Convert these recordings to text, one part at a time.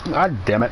God damn it.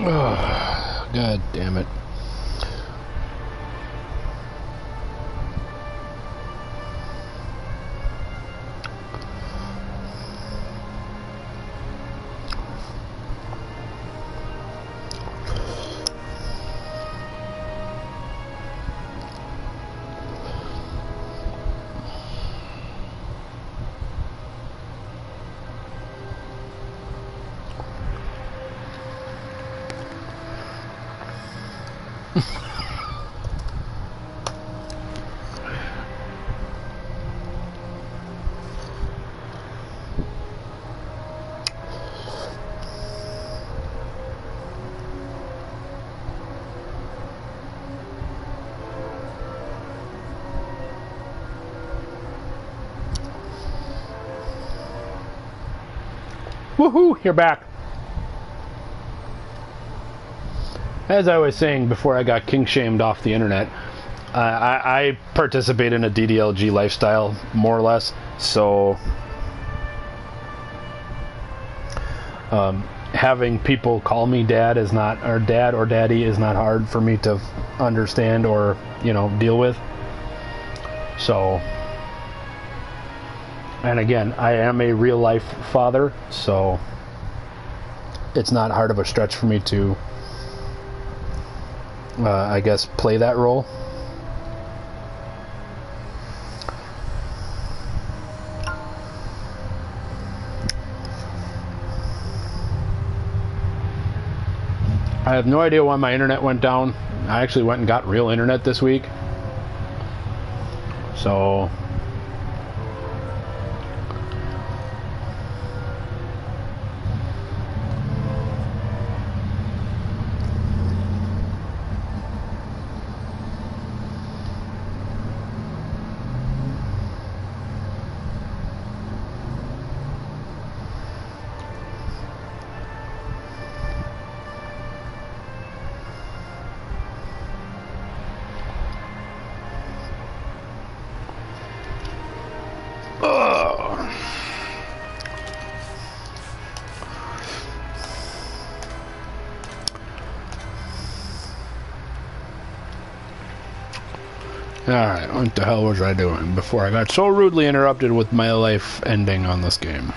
Oh, God damn it. Woohoo, you're back. As I was saying before I got kink-shamed off the internet, I participate in a DDLG lifestyle, more or less, so having people call me dad is not, or dad or daddy is not hard for me to understand or, you know, deal with. So, and again, I am a real life father, so it's not hard of a stretch for me to, I guess, play that role. I have no idea why my internet went down. I actually went and got real internet this week. So alright, what the hell was I doing before I got so rudely interrupted with my life ending on this game?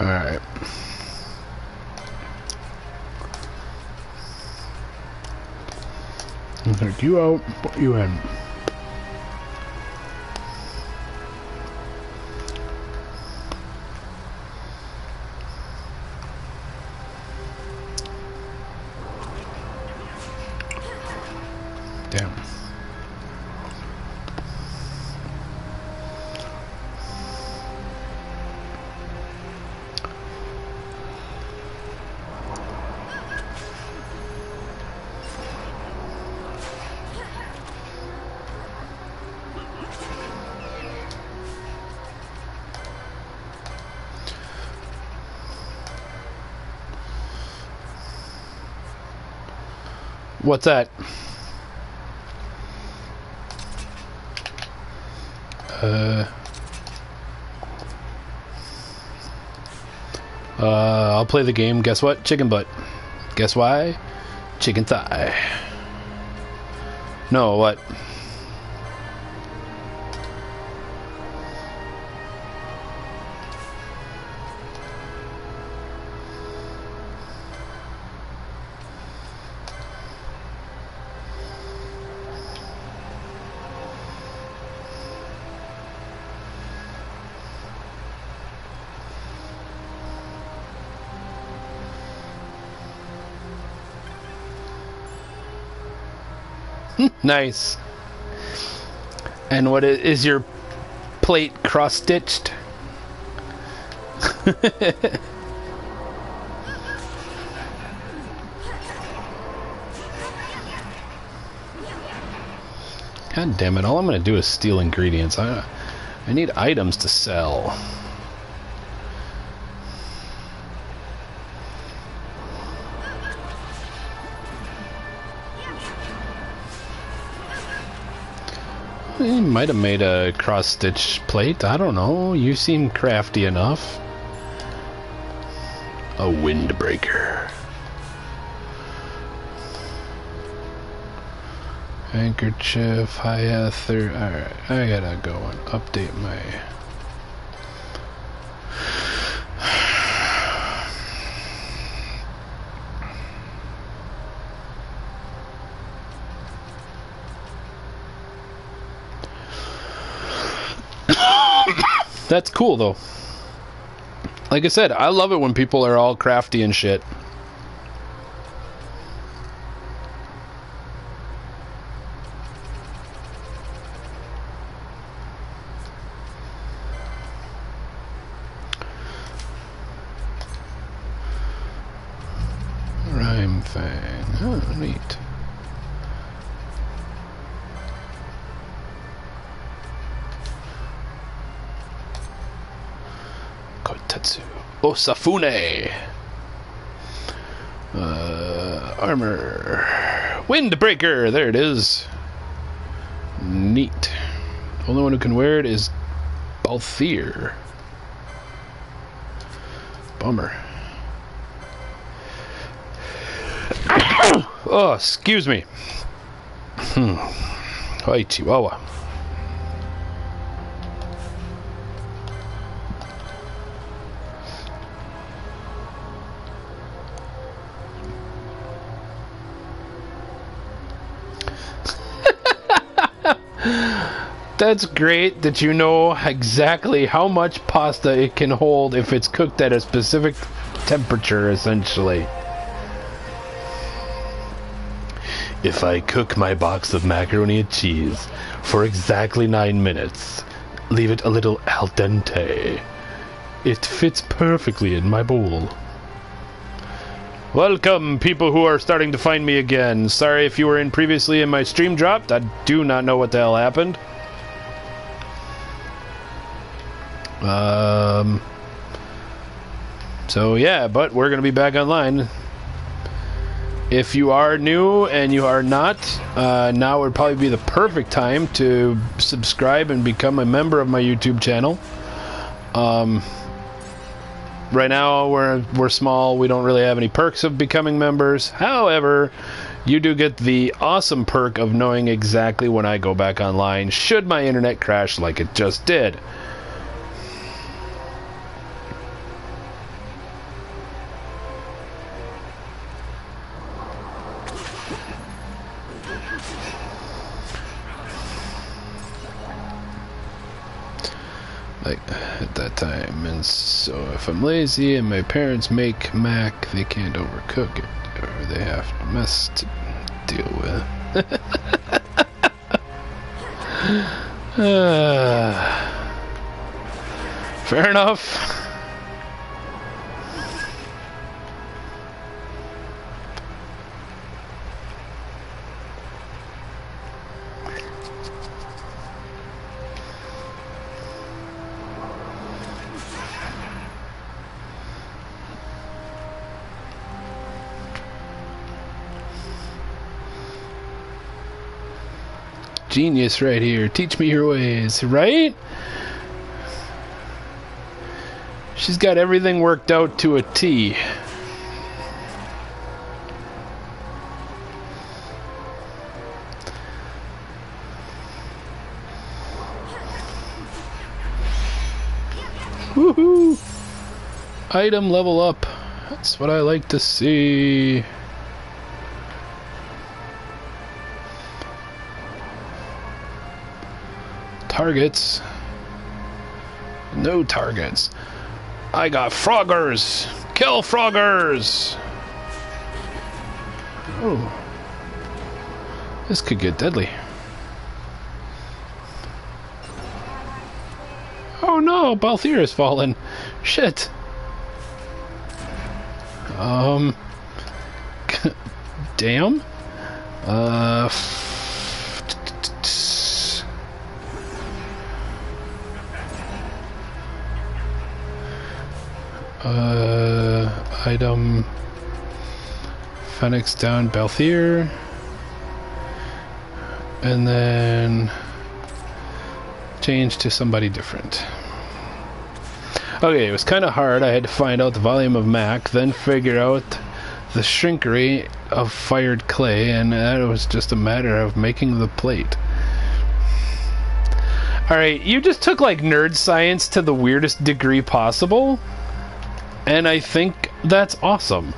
Alright. I'll take you out, put you in. Damn. What's that? I'll play the game. Guess what? Chicken butt. Guess why? Chicken thigh. No, what? Nice. And what is your plate cross-stitched? God damn it, all I'm gonna do is steal ingredients. I need items to sell. You might have made a cross-stitch plate. I don't know. You seem crafty enough. A windbreaker. Handkerchief, hi-ether. Alright, I gotta go and update my... That's cool, though. Like I said, I love it when people are all crafty and shit. Rhyme Fang. Oh, neat. Kotetsu. Osafune. Armor. Windbreaker. There it is. Neat. Only one who can wear it is Balthier. Bummer. Oh, excuse me. Hi, Chihuahua. That's great that you know exactly how much pasta it can hold if it's cooked at a specific temperature, essentially. If I cook my box of macaroni and cheese for exactly 9 minutes, leave it a little al dente, it fits perfectly in my bowl. Welcome, people who are starting to find me again. Sorry if you were in previously and my stream dropped. I do not know what the hell happened. So yeah, but we're gonna be back online. If you are new and you are not, now would probably be the perfect time to subscribe and become a member of my YouTube channel. Right now we're small. We don't really have any perks of becoming members. However, you do get the awesome perk of knowing exactly when I go back online should my internet crash like it just did. Like at that time, and so if I'm lazy and my parents make mac, they can't overcook it, or they have mess to deal with. Fair enough. Genius right here. Teach me your ways, right? She's got everything worked out to a T. Woohoo! Item level up. That's what I like to see. Targets. No targets. I got froggers. Kill froggers. Oh. This could get deadly. Oh no, Balthier has fallen. Shit. Damn. Item. Phoenix down Balthier. And then change to somebody different. Okay, it was kind of hard. I had to find out the volume of Mac, then figure out the shrinkery of fired clay, and it was just a matter of making the plate. Alright, you just took like nerd science to the weirdest degree possible, and I think that's awesome.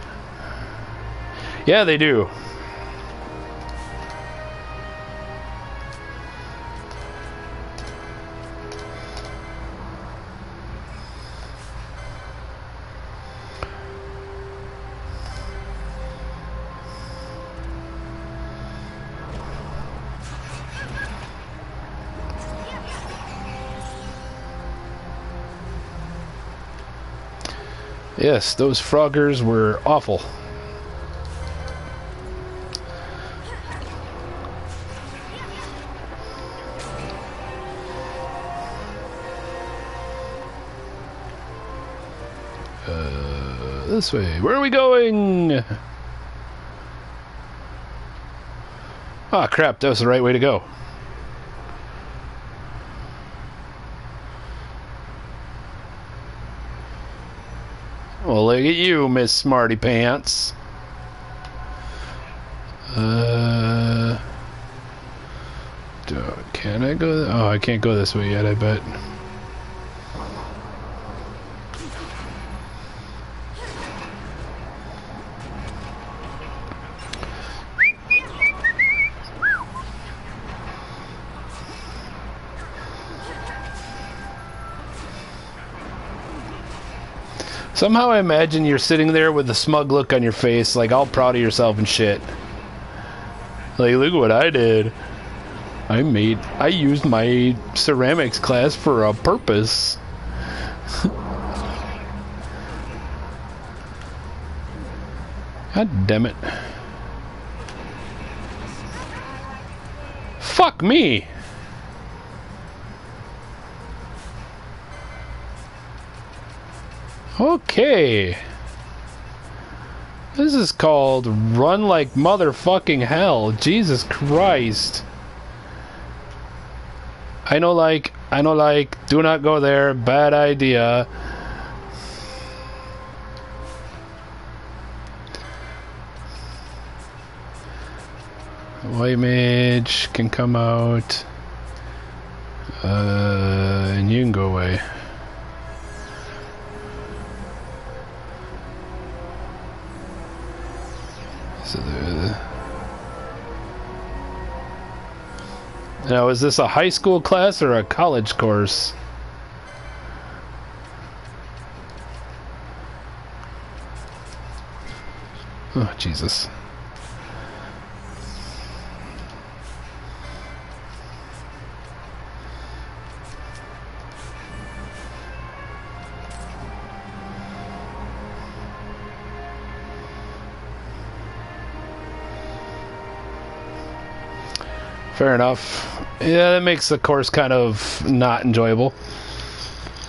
Yeah, they do. Yes, those froggers were awful. This way. Where are we going? Ah, crap. That was the right way to go. Well, look at you, Miss Smarty Pants. Can I go? Oh, I can't go this way yet, I bet. Somehow I imagine you're sitting there with a smug look on your face, like all proud of yourself and shit. Like, look what I did. I used my ceramics class for a purpose. God damn it. Fuck me! Okay. This is called Run Like Motherfucking Hell. Jesus Christ. I know like, do not go there, bad idea. White mage can come out. And you can go away. So now, is this a high school class or a college course? Oh, Jesus. Fair enough. Yeah, that makes the course kind of not enjoyable.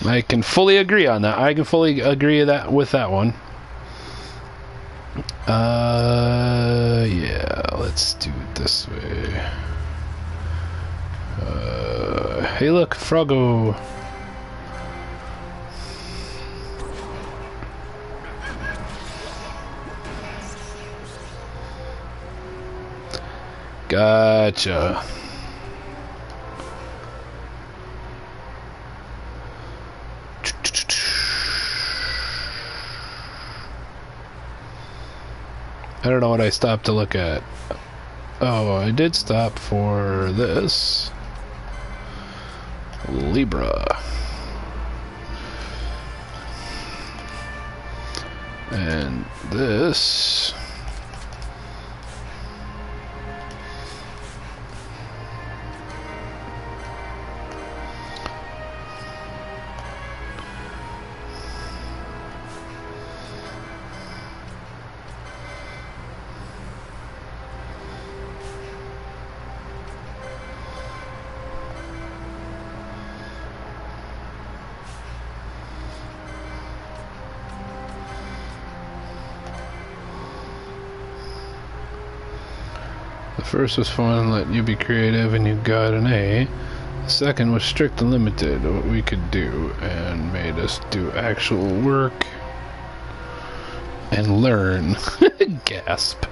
I can fully agree on that. I can fully agree with that one. Yeah, let's do it this way. Hey look, Froggo. Gotcha. I don't know what I stopped to look at. Oh, I did stop for this. Libra. And this. The first was fun, letting you be creative, and you got an A. The second was strict and limited, what we could do, and made us do actual work and learn. Gasp.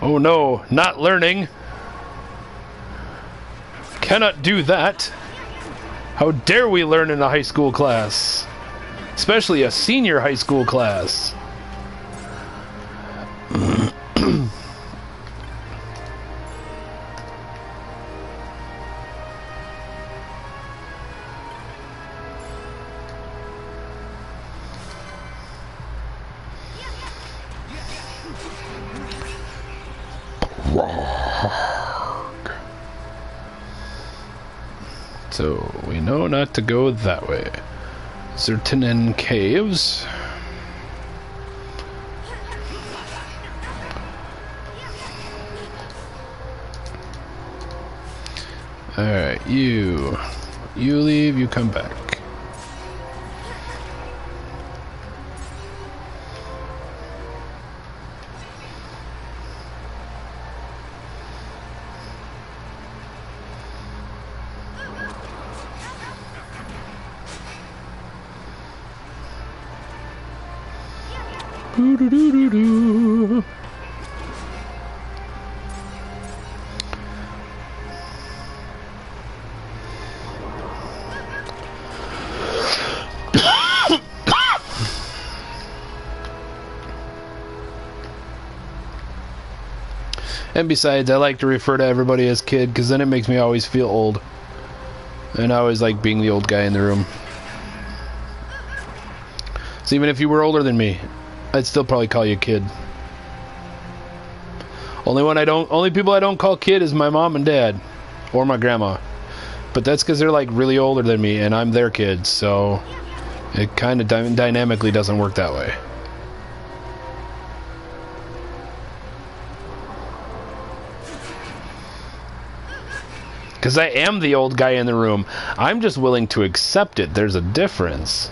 Oh no, not learning. Cannot do that. How dare we learn in a high school class? Especially a senior high school class. So we know not to go that way. Zertinen Caves. Alright, you leave, you come back. Boo-doo-doo-doo-doo. And besides, I like to refer to everybody as kid, because then it makes me always feel old. And I always like being the old guy in the room. So even if you were older than me, I'd still probably call you kid. Only people I don't call kid is my mom and dad, or my grandma. But that's because they're like really older than me, and I'm their kid, so it kind of dynamically doesn't work that way. Because I am the old guy in the room. I'm just willing to accept it. There's a difference.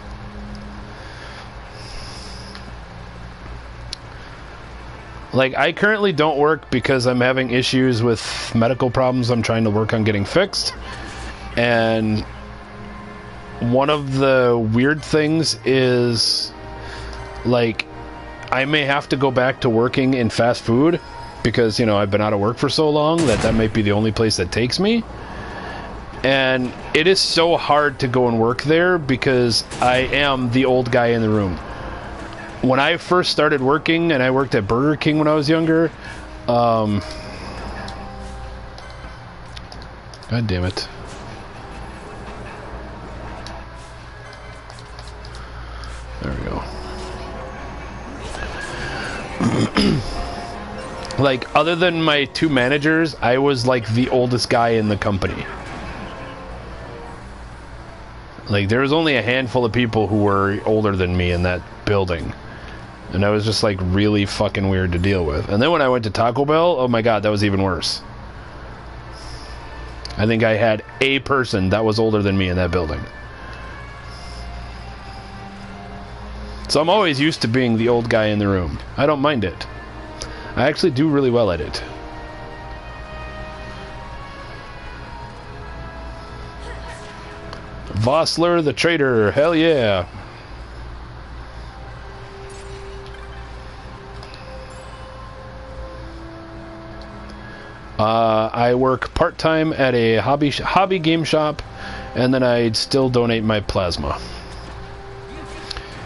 Like, I currently don't work because I'm having issues with medical problems I'm trying to work on getting fixed. And one of the weird things is, like, I may have to go back to working in fast food because, you know, I've been out of work for so long that might be the only place that takes me. And it is so hard to go and work there because I am the old guy in the room. When I first started working, and I worked at Burger King when I was younger, God damn it. There we go. Like, other than my two managers, I was like the oldest guy in the company. Like, there was only a handful of people who were older than me in that building. And that was just, like, really fucking weird to deal with. And then when I went to Taco Bell, oh my god, that was even worse. I think I had a person that was older than me in that building. So I'm always used to being the old guy in the room. I don't mind it. I actually do really well at it. Vossler the Traitor, hell yeah. I work part-time at a hobby game shop, and then I still donate my plasma.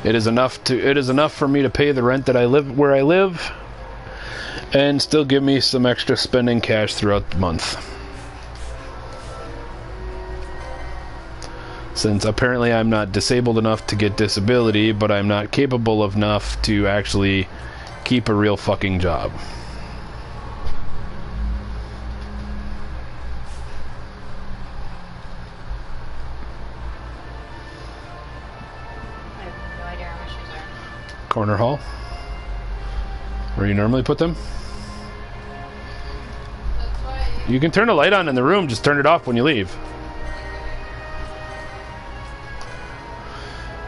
It is enough for me to pay the rent that I live where I live, and still give me some extra spending cash throughout the month. Since apparently I'm not disabled enough to get disability, but I'm not capable enough to actually keep a real fucking job. Corner hall, where you normally put them. You can turn a light on in the room, just turn it off when you leave.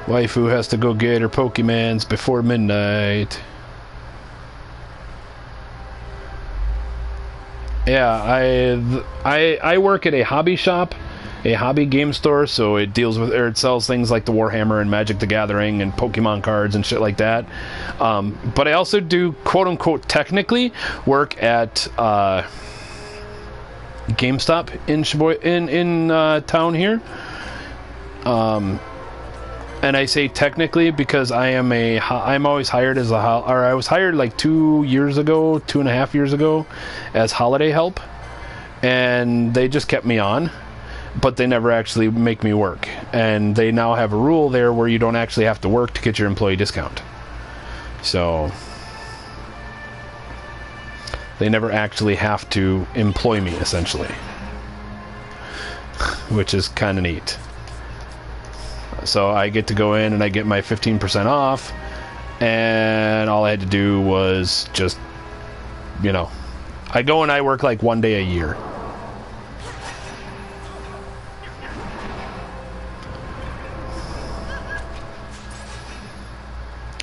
Waifu has to go get her Pokemons before midnight. Yeah, I work at a hobby shop, a hobby game store, so it deals with, or it sells things like the Warhammer and Magic the Gathering and Pokemon cards and shit like that. But I also do, quote unquote, technically work at GameStop in town here. And I say technically because I'm always hired as I was hired like 2.5 years ago as holiday help, and they just kept me on, but they never actually make me work. And they now have a rule there where you don't actually have to work to get your employee discount. So they never actually have to employ me, essentially, which is kind of neat. So I get to go in and I get my 15% off, and all I had to do was just, you know, I go and I work like 1 day a year.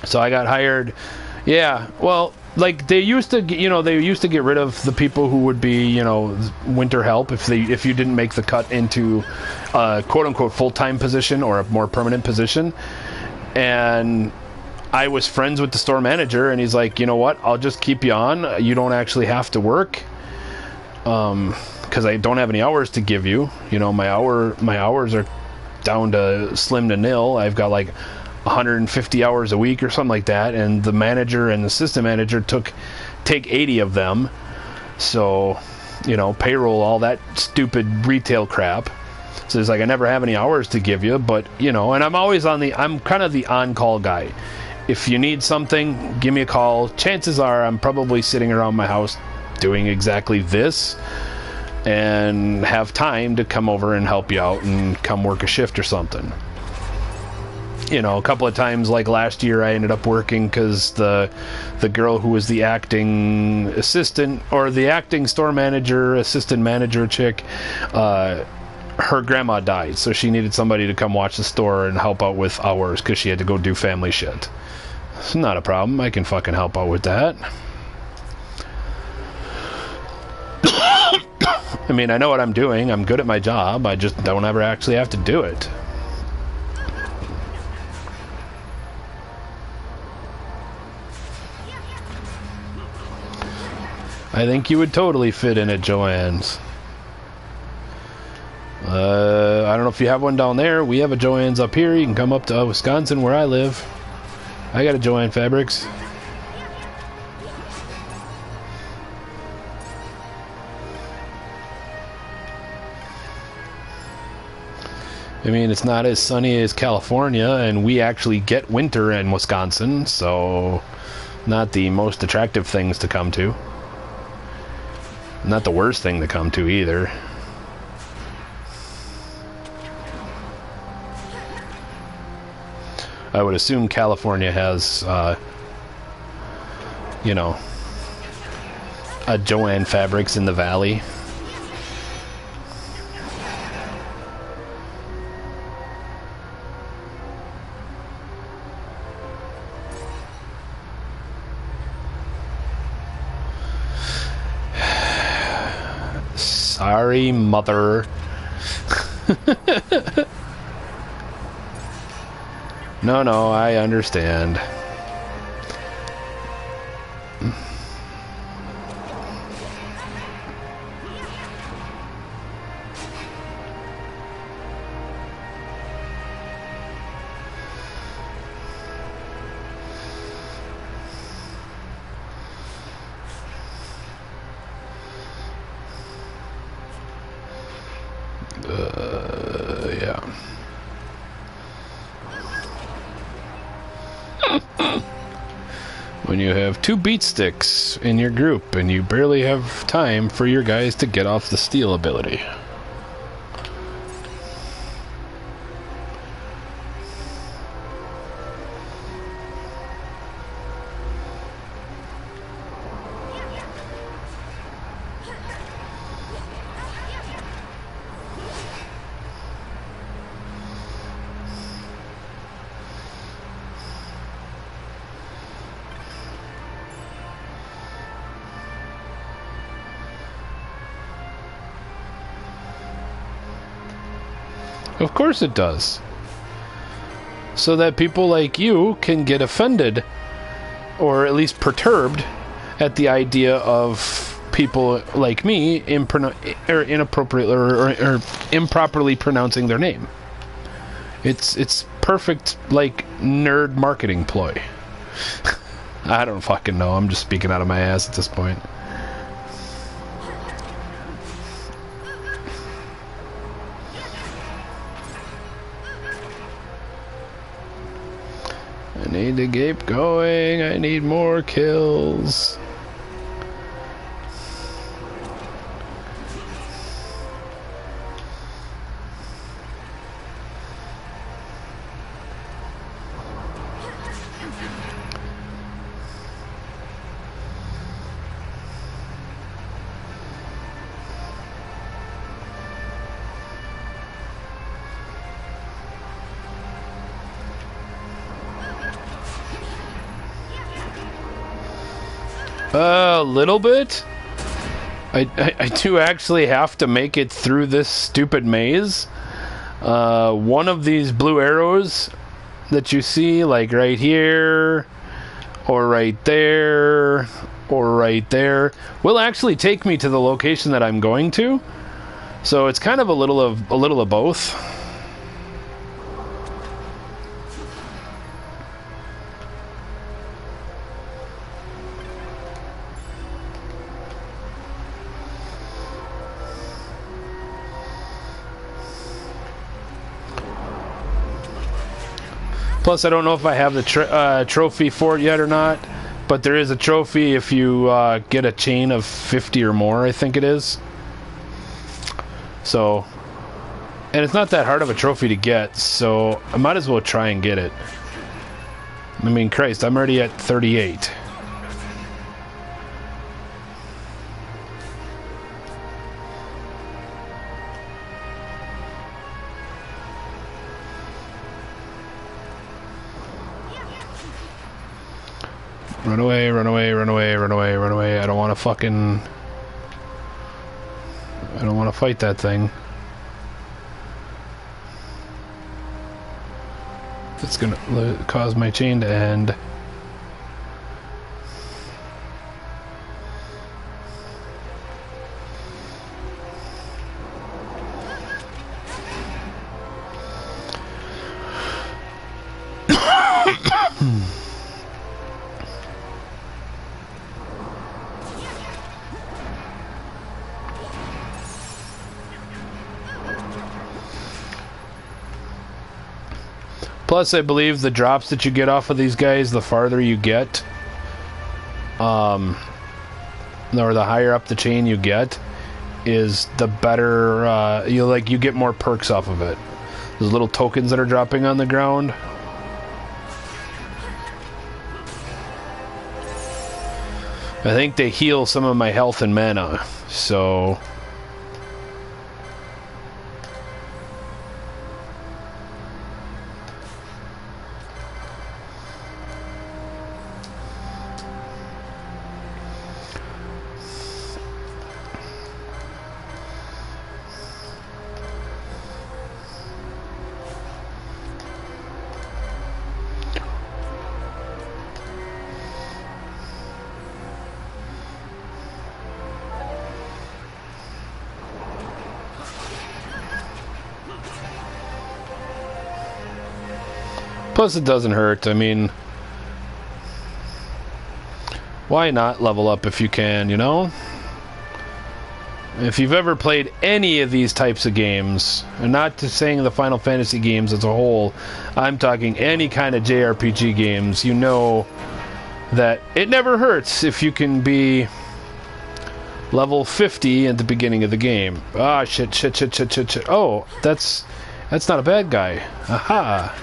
So I got hired. Yeah, well, like they used to get rid of the people who would be, you know, winter help if you didn't make the cut into a quote unquote full-time position or a more permanent position. And I was friends with the store manager, and he's like, you know what, I'll just keep you on. You don't actually have to work, because I don't have any hours to give you. You know, my hours are down to slim to nil. I've got like 150 hours a week or something like that, and the manager and the assistant manager take 80 of them. So, you know, payroll, all that stupid retail crap. So it's like I never have any hours to give you, but you know, and I'm kind of the on-call guy. If you need something, give me a call. Chances are I'm probably sitting around my house doing exactly this, and have time to come over and help you out and come work a shift or something. You know, a couple of times, like last year, I ended up working because the girl who was the acting assistant, or the acting store manager, assistant manager chick, her grandma died, so she needed somebody to come watch the store and help out with hours because she had to go do family shit. It's not a problem. I can fucking help out with that. I mean, I know what I'm doing. I'm good at my job. I just don't ever actually have to do it. I think you would totally fit in at Joann's. I don't know if you have one down there. We have a Joann's up here. You can come up to Wisconsin where I live. I got a Joann Fabrics. I mean, it's not as sunny as California, and we actually get winter in Wisconsin, so not the most attractive things to come to. Not the worst thing to come to either. I would assume California has, you know, a Joann Fabrics in the valley. Sorry, mother. No, I understand. Yeah. When you have 2 beat sticks in your group and you barely have time for your guys to get off the steal ability. Of course it does. So that people like you can get offended, or at least perturbed, at the idea of people like me inappropriately or improperly pronouncing their name. It's perfect, like, nerd marketing ploy. I don't fucking know. I'm just speaking out of my ass at this point. I need to keep going. I need more kills. A little bit. I do actually have to make it through this stupid maze. One of these blue arrows that you see, like right here, or right there, or right there, will actually take me to the location that I'm going to. So it's kind of a little of both. Plus, I don't know if I have the trophy for it yet or not, but there is a trophy if you get a chain of 50 or more, I think it is. So, and it's not that hard of a trophy to get, so I might as well try and get it. I mean, Christ, I'm already at 38. Run away, run away, run away, run away, run away. I don't want to fucking... I don't want to fight that thing. It's gonna cause my chain to end. Plus, I believe the drops that you get off of these guys, the farther you get, or the higher up the chain you get, is the better. You get more perks off of it. Those little tokens that are dropping on the ground. I think they heal some of my health and mana, so. Plus, it doesn't hurt. I mean, why not level up if you can, you know? If you've ever played any of these types of games, and not to saying the Final Fantasy games as a whole, I'm talking any kind of JRPG games, you know that it never hurts if you can be level 50 at the beginning of the game. Ah, shit. Oh, that's not a bad guy. Aha.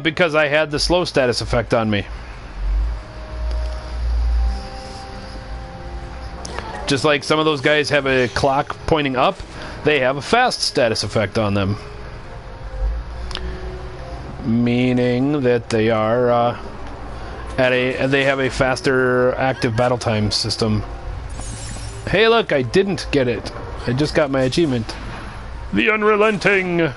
Because I had the slow status effect on me. Just like some of those guys have a clock pointing up, they have a fast status effect on them. Meaning that they are they have a faster active battle time system. Hey look, I didn't get it. I just got my achievement. The Unrelenting!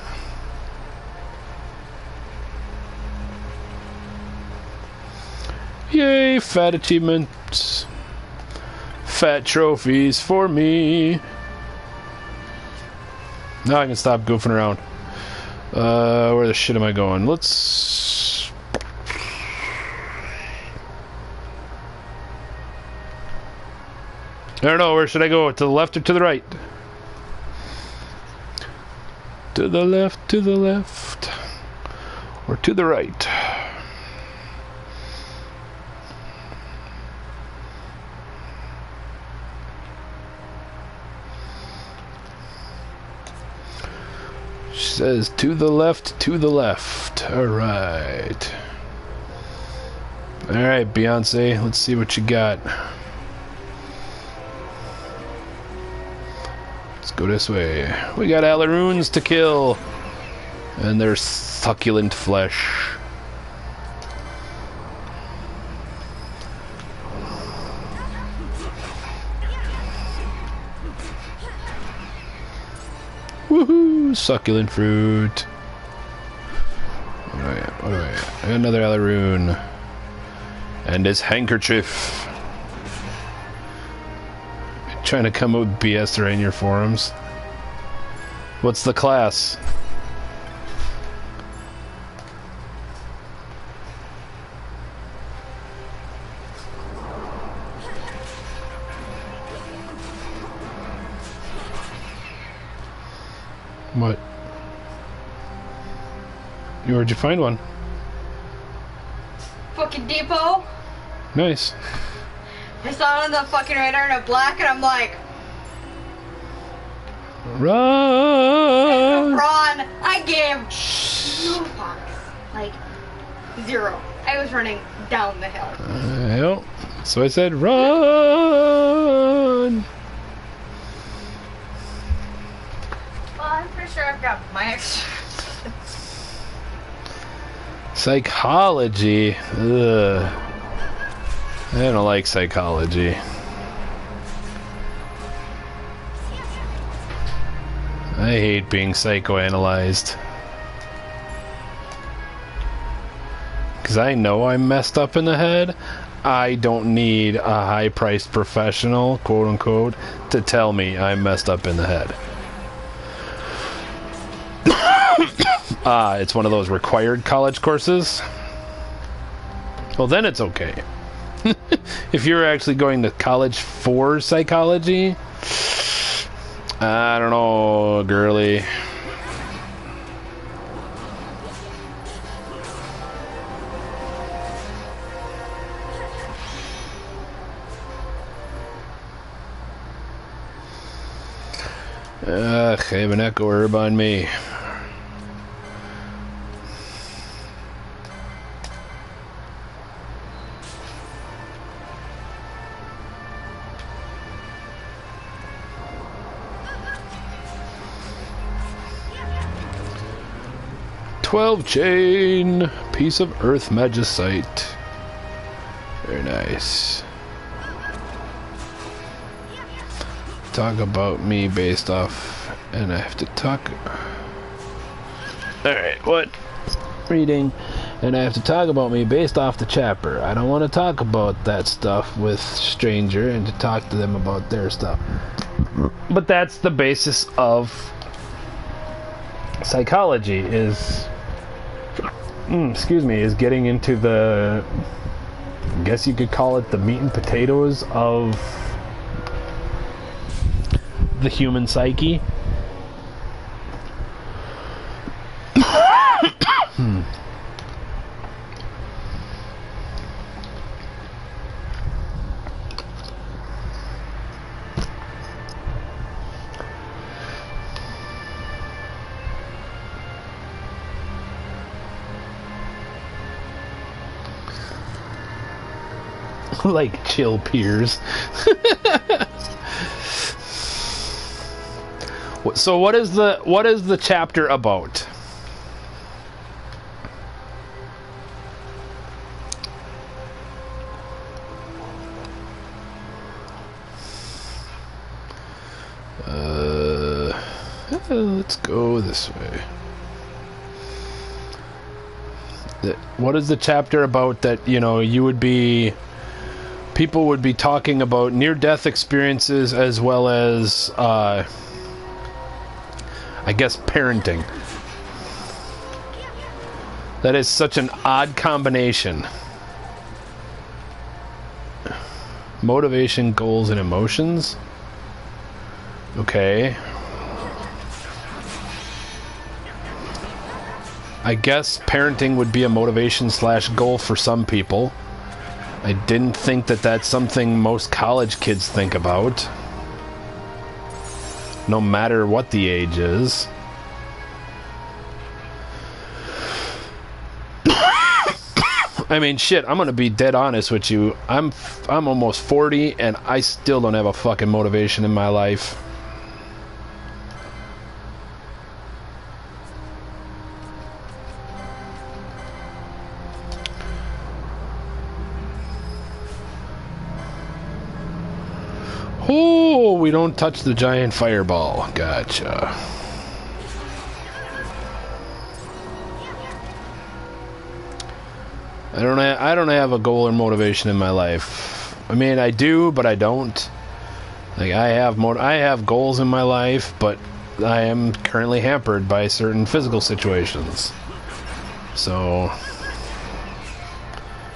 Yay, fat achievements. Fat trophies for me. Now I can stop goofing around. Where the shit am I going? Let's... I don't know, where should I go? To the left or to the right? To the left, or to the right? Says to the left. Alright. Alright, Beyonce, let's see what you got. Let's go this way. We got Alaroons to kill. And their succulent flesh. Woohoo! Succulent fruit. What do I have? Another Alaroon. And his handkerchief. Trying to come up with BS right in your forums. What's the class? What? Where'd you find one? Fucking depot. Nice. I saw it on the fucking radar in a black, and I'm like, run! Run! I gave no fucks. Like, zero. I was running down the hill. Yep. So I said, run! Well, I'm pretty sure I've got my extra. Psychology. Ugh. I don't like psychology. I hate being psychoanalyzed. Because I know I'm messed up in the head. I don't need a high-priced professional, quote-unquote, to tell me I'm messed up in the head. It's one of those required college courses. Well, then it's okay. If you're actually going to college for psychology, I don't know, girly. I have an echo herb on me. Chain, piece of earth magicite. Very nice. Talk about me based off, and I have to talk. Alright, what? Reading, and I have to talk about me based off the chapter. I don't want to talk about that stuff with stranger and to talk to them about their stuff. But that's the basis of psychology is, is getting into the, I guess you could call it the meat and potatoes of the human psyche. Like chill peers. So what is the chapter about? Let's go this way. What is the chapter about that, people would be talking about near-death experiences as well as, I guess, parenting. That is such an odd combination. Motivation, goals, and emotions. Okay. I guess parenting would be a motivation / goal for some people. I didn't think that that's something most college kids think about. No matter what the age is. I mean, shit, I'm gonna be dead honest with you. I'm almost 40 and I still don't have a fucking motivation in my life. Oh, we don't touch the giant fireball. Gotcha. I don't have a goal or motivation in my life. I mean, I do, but I don't. Like, I have goals in my life, but I am currently hampered by certain physical situations. So,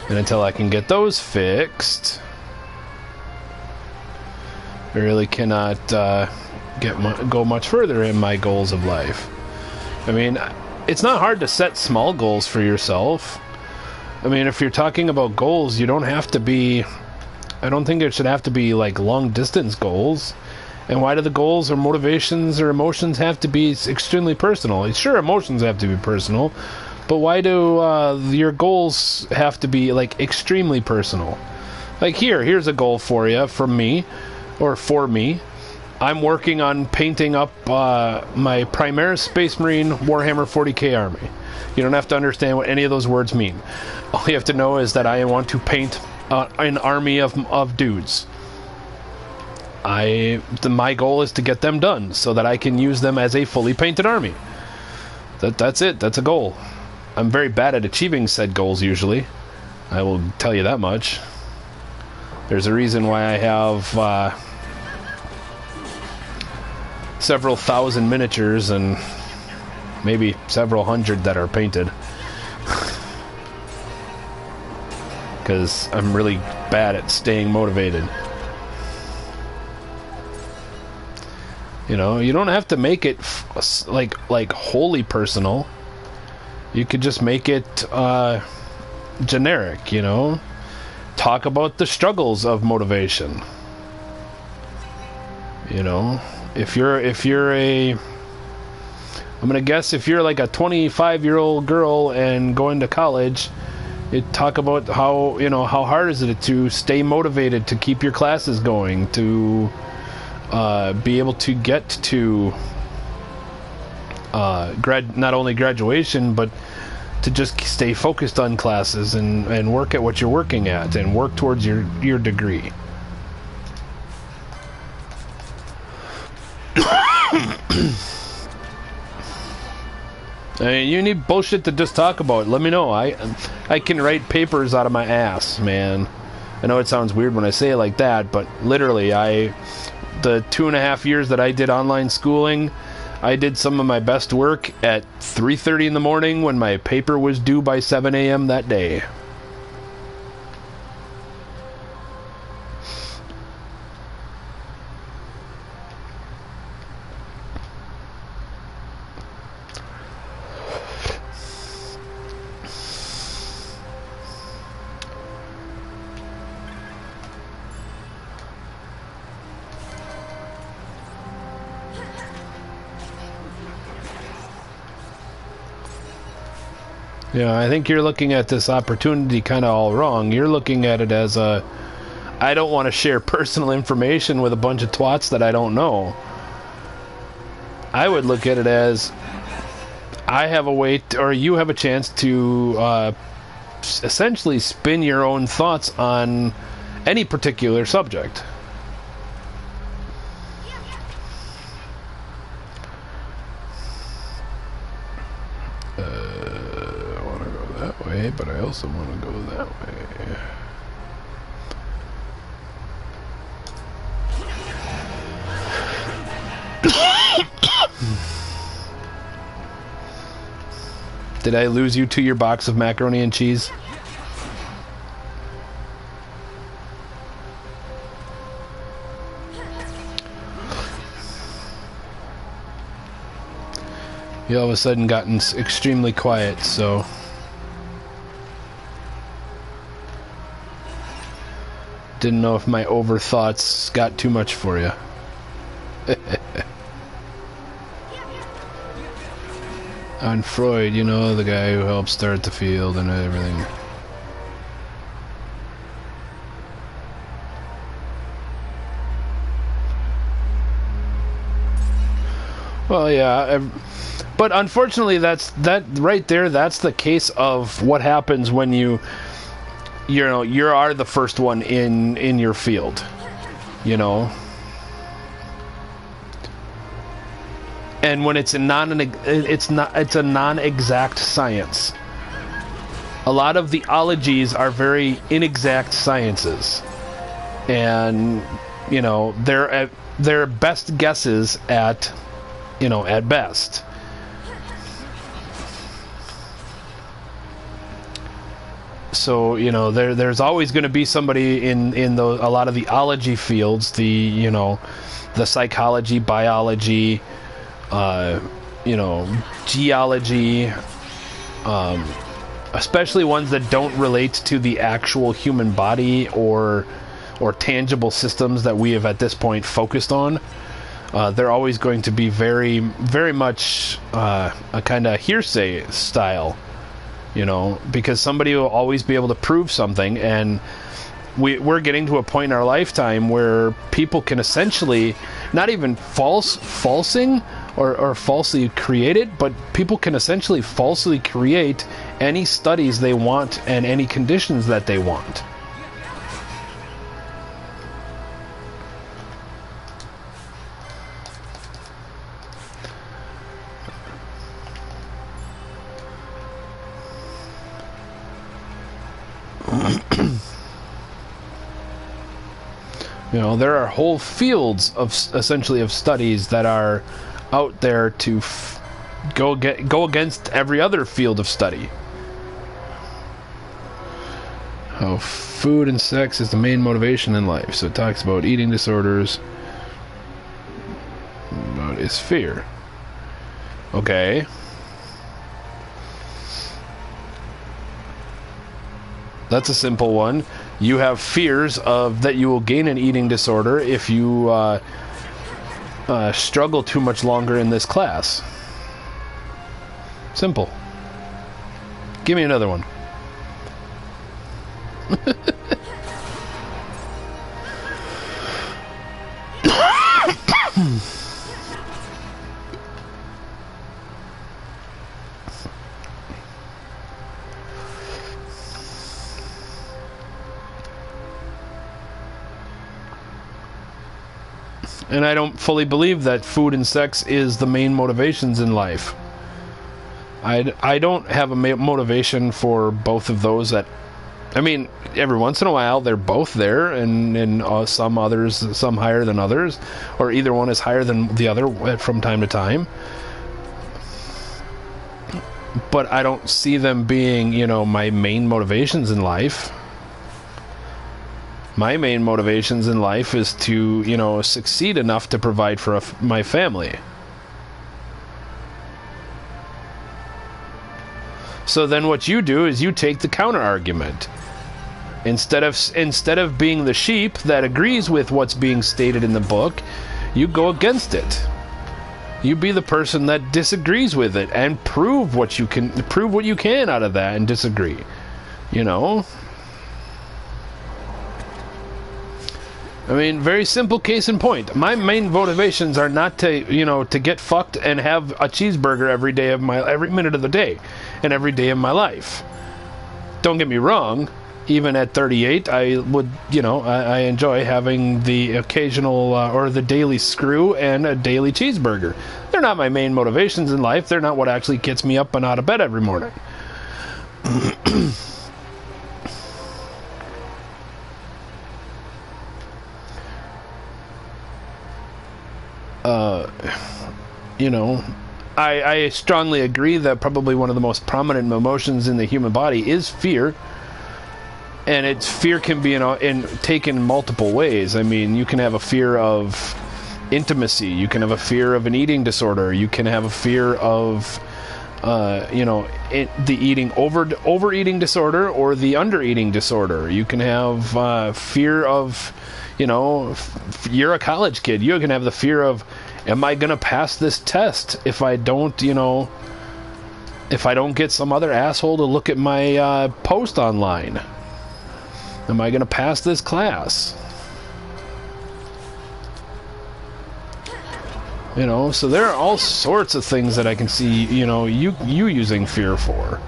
and until I can get those fixed, I really cannot go much further in my goals of life. I mean, it's not hard to set small goals for yourself. I mean, if you're talking about goals, you don't have to be... I don't think it should have to be, like, long-distance goals. And why do the goals or motivations or emotions have to be extremely personal? Sure, emotions have to be personal, but why do your goals have to be, like, extremely personal? Like, here's a goal for you, from me, or for me. I'm working on painting up my Primaris Space Marine Warhammer 40k army. You don't have to understand what any of those words mean. All you have to know is that I want to paint an army of dudes. My goal is to get them done so that I can use them as a fully painted army. That's it. That's a goal. I'm very bad at achieving said goals usually. I will tell you that much. There's a reason why I have several thousand miniatures and maybe several hundred that are painted. Because I'm really bad at staying motivated. You know, you don't have to make it like wholly personal. You could just make it generic, you know? Talk about the struggles of motivation. You know? If you're I'm gonna guess if you're like a 25-year-old girl and going to college, you talk about how hard is it to stay motivated to keep your classes going, to be able to get to not only graduation, but to just stay focused on classes and work at what you're working at and work towards your degree. I mean, you need bullshit to just talk about. Let me know. I can write papers out of my ass, man. I know it sounds weird when I say it like that, but literally, the 2.5 years that I did online schooling, I did some of my best work at 3:30 in the morning when my paper was due by 7 a.m. that day. Yeah, I think you're looking at this opportunity kind of all wrong. You're looking at it as a, I don't want to share personal information with a bunch of twats that I don't know. I would look at it as, I have a way, or you have a chance to essentially spin your own thoughts on any particular subject. But I also want to go that way. Did I lose you to your box of macaroni and cheese? You all of a sudden gotten extremely quiet, so... Didn't know if my overthoughts got too much for you. On Freud, you know, the guy who helped start the field and everything. Well, yeah, but unfortunately, that right there. That's the case of what happens when you know, you are the first one in your field, you know. And when it's a non-exact science. A lot of the ologies are very inexact sciences, and you know they're best guesses at, you know, at best. So, you know, there's always going to be somebody in a lot of the ology fields, you know, the psychology, biology, you know, geology, especially ones that don't relate to the actual human body or tangible systems that we have at this point focused on. They're always going to be very, very much a kind of hearsay style. You know, because somebody will always be able to prove something, and we're getting to a point in our lifetime where people can essentially not even falsing or falsely create it, but people can essentially falsely create any studies they want and any conditions that they want. You know, there are whole fields of essentially of studies that are out there to go against every other field of study. How food and sex is the main motivation in life. So it talks about eating disorders. About is fear. Okay. That's a simple one. You have fears of that you will gain an eating disorder if you struggle too much longer in this class. Simple. Give me another one. And I don't fully believe that food and sex is the main motivations in life. I don't have a motivation for both of those I mean, every once in a while they're both there, and some others, some higher than others, or either one is higher than the other from time to time. But I don't see them being, you know, my main motivations in life. My main motivations in life is to, you know, succeed enough to provide for my family. So then what you do is you take the counter argument. Instead of being the sheep that agrees with what's being stated in the book, you go against it. You be the person that disagrees with it and prove what you can out of that and disagree. You know? I mean, very simple case in point. My main motivations are not to, you know, to get fucked and have a cheeseburger every minute of the day and every day of my life. Don't get me wrong. Even at 38, I would, you know, I enjoy having the occasional or the daily screw and a daily cheeseburger. They're not my main motivations in life. They're not what actually gets me up and out of bed every morning. You know, I strongly agree that probably one of the most prominent emotions in the human body is fear. And fear can be taken in multiple ways. I mean, you can have a fear of intimacy. You can have a fear of an eating disorder. You can have a fear of, the overeating disorder or the undereating disorder. You can have fear of, you know, you're a college kid. You can have the fear of, am I going to pass this test if I don't, you know, if I don't get some other asshole to look at my post online? Am I going to pass this class? You know, so there are all sorts of things that I can see, you know, you using fear for.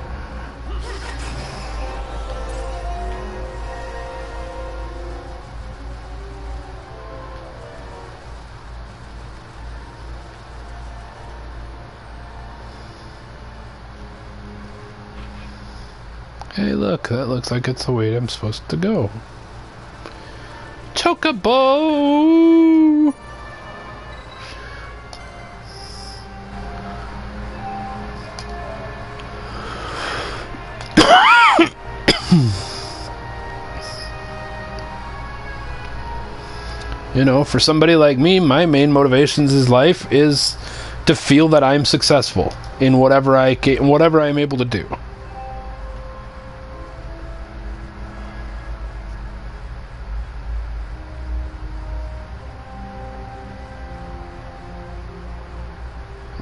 Hey, look, that looks like it's the way I'm supposed to go. Chocobo! You know, for somebody like me, my main motivations in life is to feel that I'm successful in whatever I'm able to do.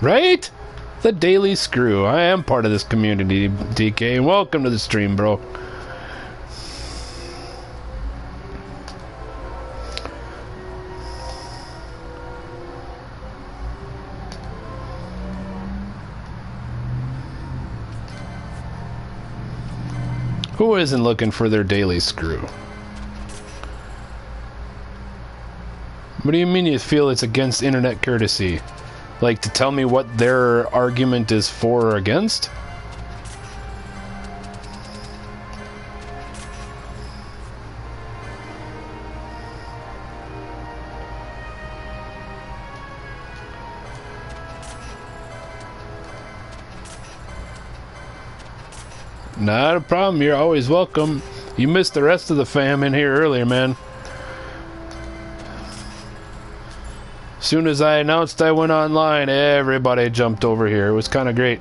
Right? The Daily Screw. I am part of this community, DK, and welcome to the stream, bro. Who isn't looking for their Daily Screw? What do you mean you feel it's against internet courtesy? Like, to tell me what their argument is for or against? Not a problem. You're always welcome. You missed the rest of the fam in here earlier, man. Soon as I announced I went online, everybody jumped over here. It was kind of great.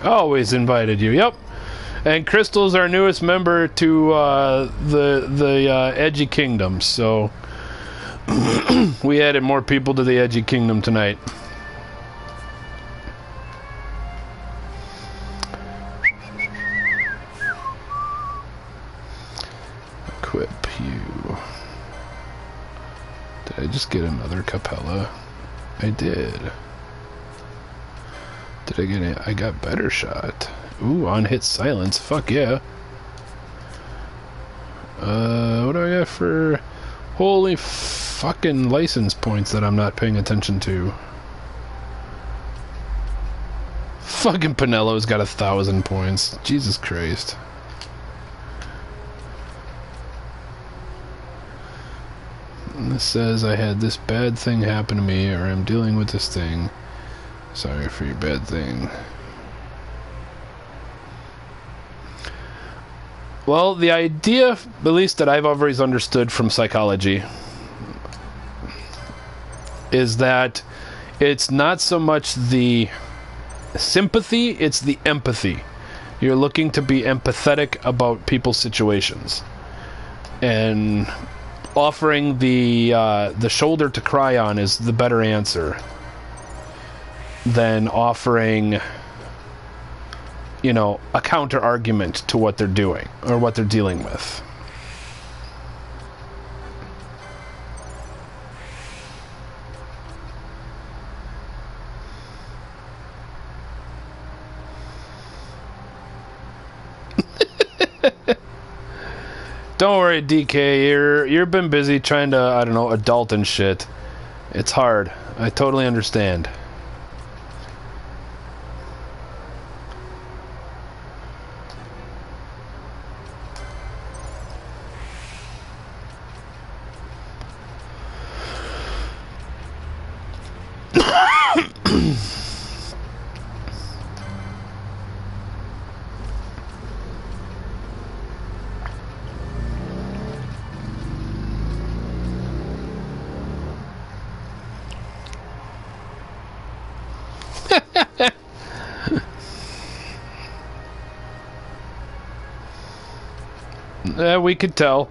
Always invited you. Yep. And Crystal's our newest member to the Edgy Kingdom, so we added more people to the Edgy Kingdom tonight. Equip you. Did I just get another Capella? I did. Did I get it? I got better shot. Ooh, on hit silence. Fuck yeah. What do I got for... Holy fucking license points that I'm not paying attention to. Fucking Pinello's got 1,000 points. Jesus Christ. And this says I had this bad thing happen to me, or I'm dealing with this thing. Sorry for your bad thing. Well, the idea, at least that I've always understood from psychology, is that it's not so much the sympathy, it's the empathy. You're looking to be empathetic about people's situations. And offering the shoulder to cry on is the better answer than offering, you know, a counter argument to what they're doing or what they're dealing with. Don't worry, DK, you've been busy trying to, I don't know, adult and shit. It's hard. I totally understand. We could tell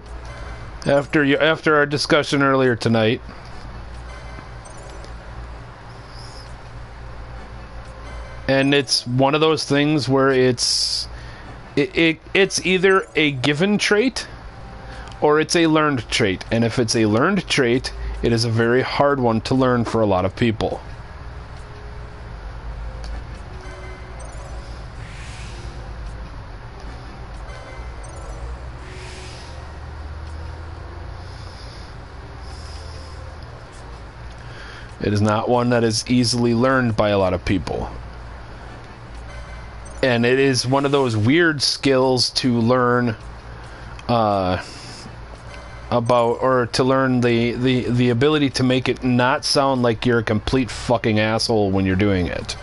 after our discussion earlier tonight. And it's one of those things where it's either a given trait or it's a learned trait. And if it's a learned trait, it is a very hard one to learn for a lot of people. It is not one that is easily learned by a lot of people. And it is one of those weird skills to learn about, or to learn the ability to make it not sound like you're a complete fucking asshole when you're doing it.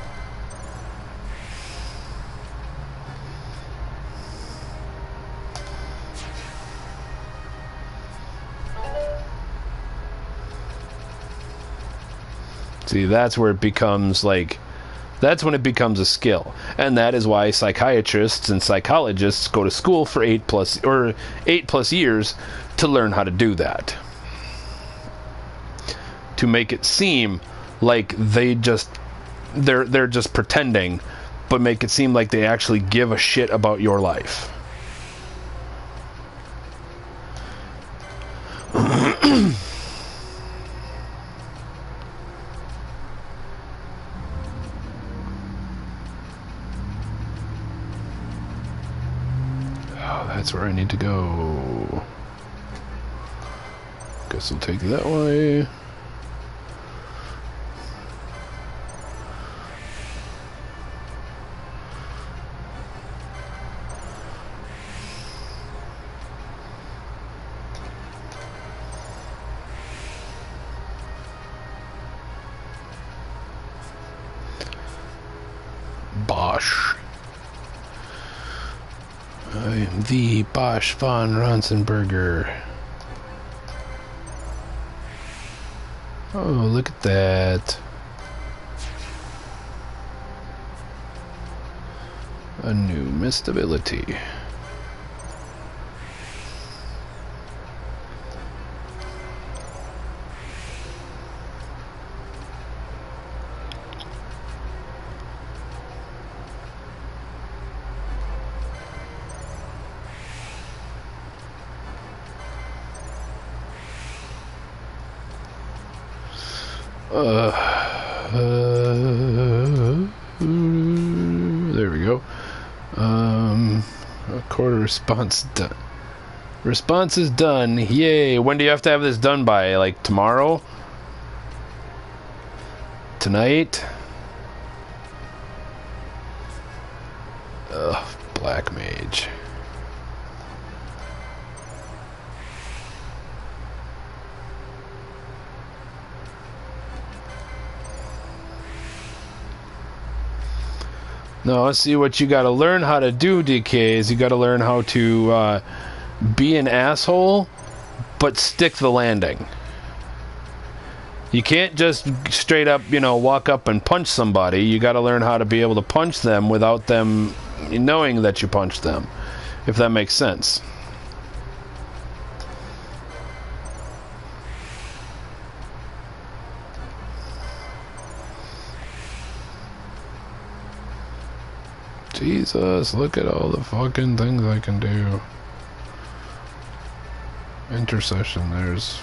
See, that's where it becomes like, that's when it becomes a skill. And that is why psychiatrists and psychologists go to school for 8+ years to learn how to do that. To make it seem like they're just pretending, but make it seem like they actually give a shit about your life. That's where I need to go. Guess we'll take that way. Bosch. I am the Bosch von Ronsenberger. Oh, look at that. A new mist ability. Response done. Response is done. Yay. When do you have to have this done by? Like tomorrow? Tonight? Ugh, Black Mage. No, let's see what you gotta learn how to do, DK, is you gotta learn how to be an asshole, but stick the landing. You can't just straight up, walk up and punch somebody. You gotta learn how to be able to punch them without them knowing that you punched them, if that makes sense. Jesus, look at all the fucking things I can do. Intercession, there's...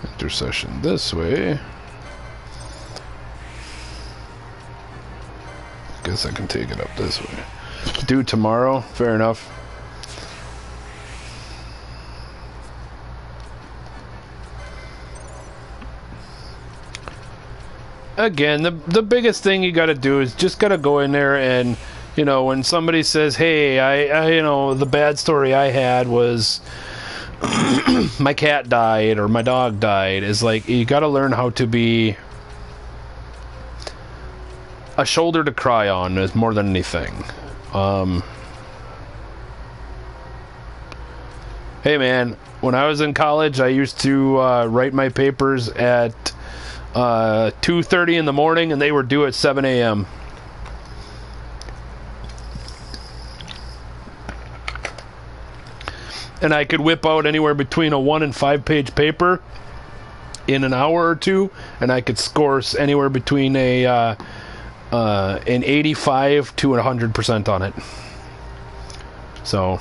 Intercession this way. Guess I can take it up this way. Do tomorrow, fair enough. Again, the biggest thing you gotta do is just gotta go in there and, when somebody says, hey, I the bad story I had was my cat died or my dog died, is like, you gotta learn how to be a shoulder to cry on is more than anything. Hey man, when I was in college, I used to write my papers at 2:30 in the morning, and they were due at 7 a.m. And I could whip out anywhere between a 1 and 5 page paper in an hour or two, and I could score anywhere between an 85 to 100% on it. So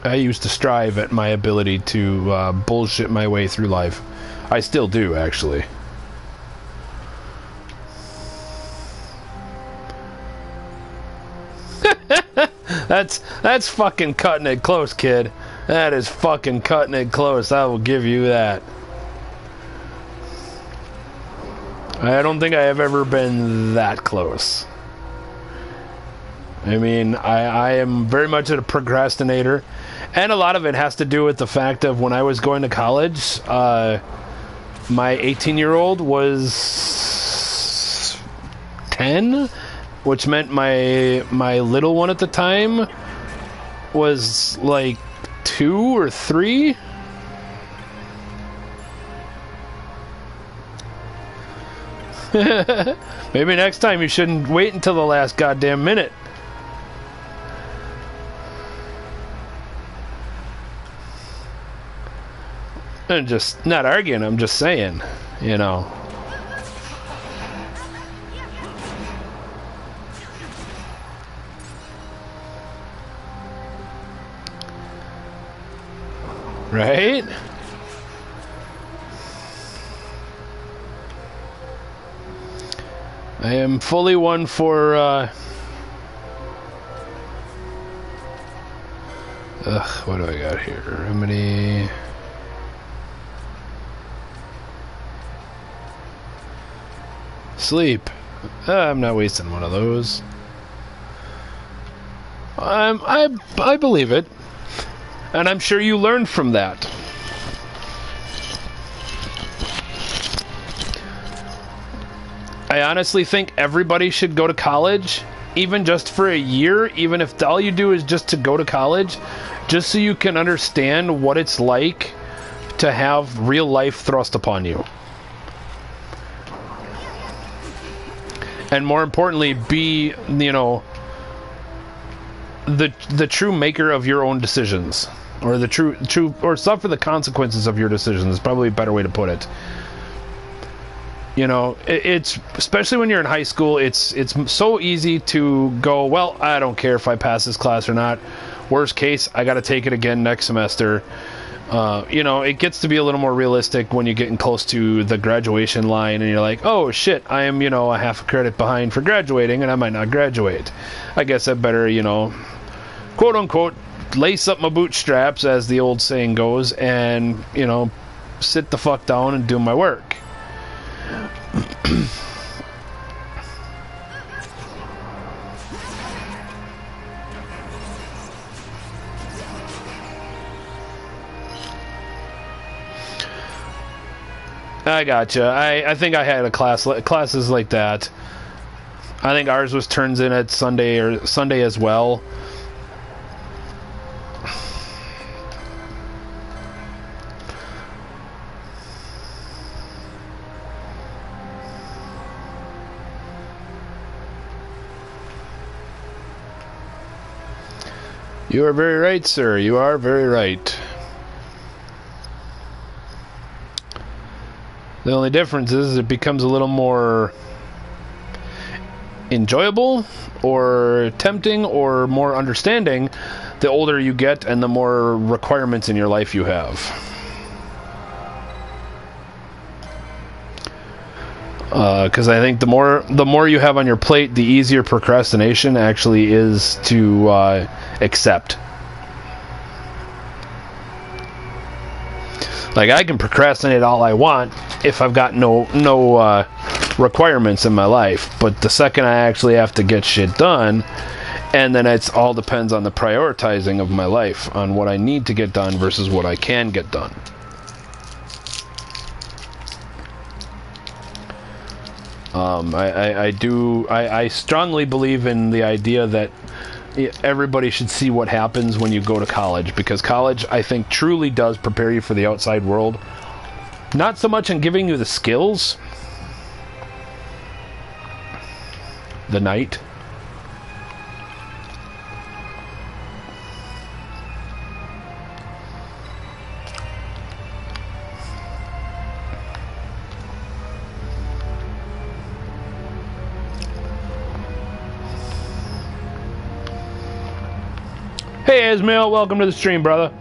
I used to strive at my ability to bullshit my way through life. I still do, actually. That's fucking cutting it close, kid. That is fucking cutting it close. I will give you that. I don't think I have ever been that close. I mean, I am very much a procrastinator, and a lot of it has to do with the fact of when I was going to college, my 18-year-old was 10, which meant my little one at the time was like 2 or 3. Maybe next time you shouldn't wait until the last goddamn minute. I'm just not arguing, I'm just saying, Right? I am fully one for, what do I got here? Remedy... Sleep. I'm not wasting one of those. I believe it. And I'm sure you learned from that. I honestly think everybody should go to college, even just for a year, even if all you do is just to go to college, just so you can understand what it's like to have real life thrust upon you. And more importantly, be, the true maker of your own decisions, or the true, or suffer the consequences of your decisions is probably a better way to put it. It's especially when you're in high school, it's so easy to go, well, I don't care if I pass this class or not. Worst case, I got to take it again next semester. You know, it gets to be a little more realistic when you're getting close to the graduation line and you're like, oh shit, I am, you know, a half a credit behind for graduating and I might not graduate. I guess I better, you know, quote unquote, lace up my bootstraps, as the old saying goes, and, you know, sit the fuck down and do my work. I gotcha. I think I had a classes like that. I think ours was turns in at Sunday as well. You are very right, sir. You are very right. The only difference is it becomes a little more enjoyable or tempting or more understanding the older you get and the more requirements in your life you have. Because I think the more you have on your plate, the easier procrastination actually is to accept. Like, I can procrastinate all I want if I've got no requirements in my life, but the second I actually have to get shit done, and then it's all depends on the prioritizing of my life, on what I need to get done versus what I can get done. I strongly believe in the idea that everybody should see what happens when you go to college, because college, I think, truly does prepare you for the outside world. Not so much in giving you the skills, the night. Hey, Ismail, welcome to the stream, brother.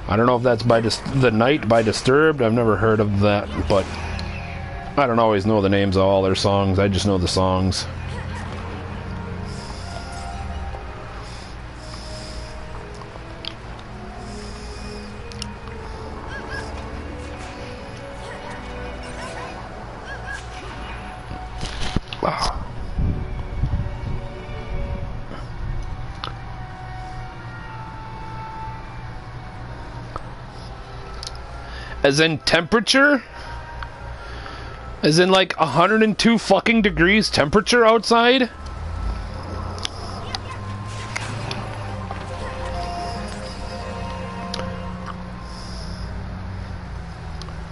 I don't know if that's by the Night by Disturbed. I've never heard of that, but I don't always know the names of all their songs. I just know the songs. As in temperature? As in like 102 fucking degrees temperature outside?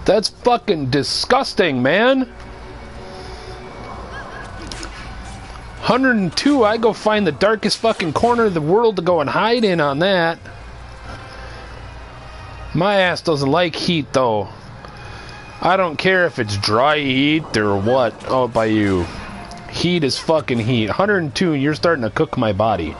That's fucking disgusting, man. 102, I go find the darkest fucking corner of the world to go and hide in on that. My ass doesn't like heat, though. I don't care if it's dry heat or what out by you. Heat is fucking heat. 102 and you're starting to cook my body.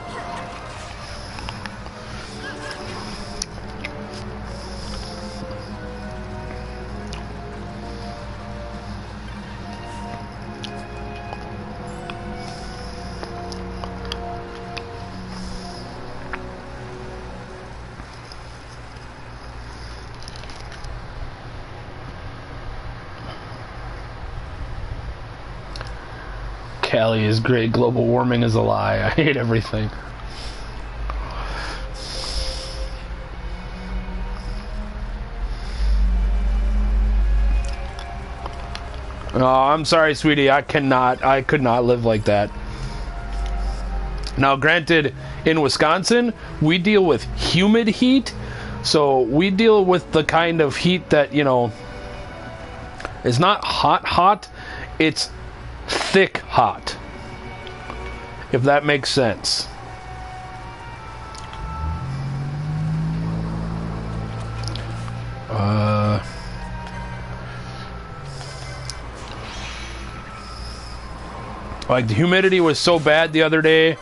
Cali is great. Global warming is a lie. I hate everything. Oh, I'm sorry, sweetie. I could not live like that. Now, granted, in Wisconsin, we deal with humid heat, so we deal with the kind of heat that, you know, is not hot, it's thick hot. if that makes sense. Like, the humidity was so bad the other day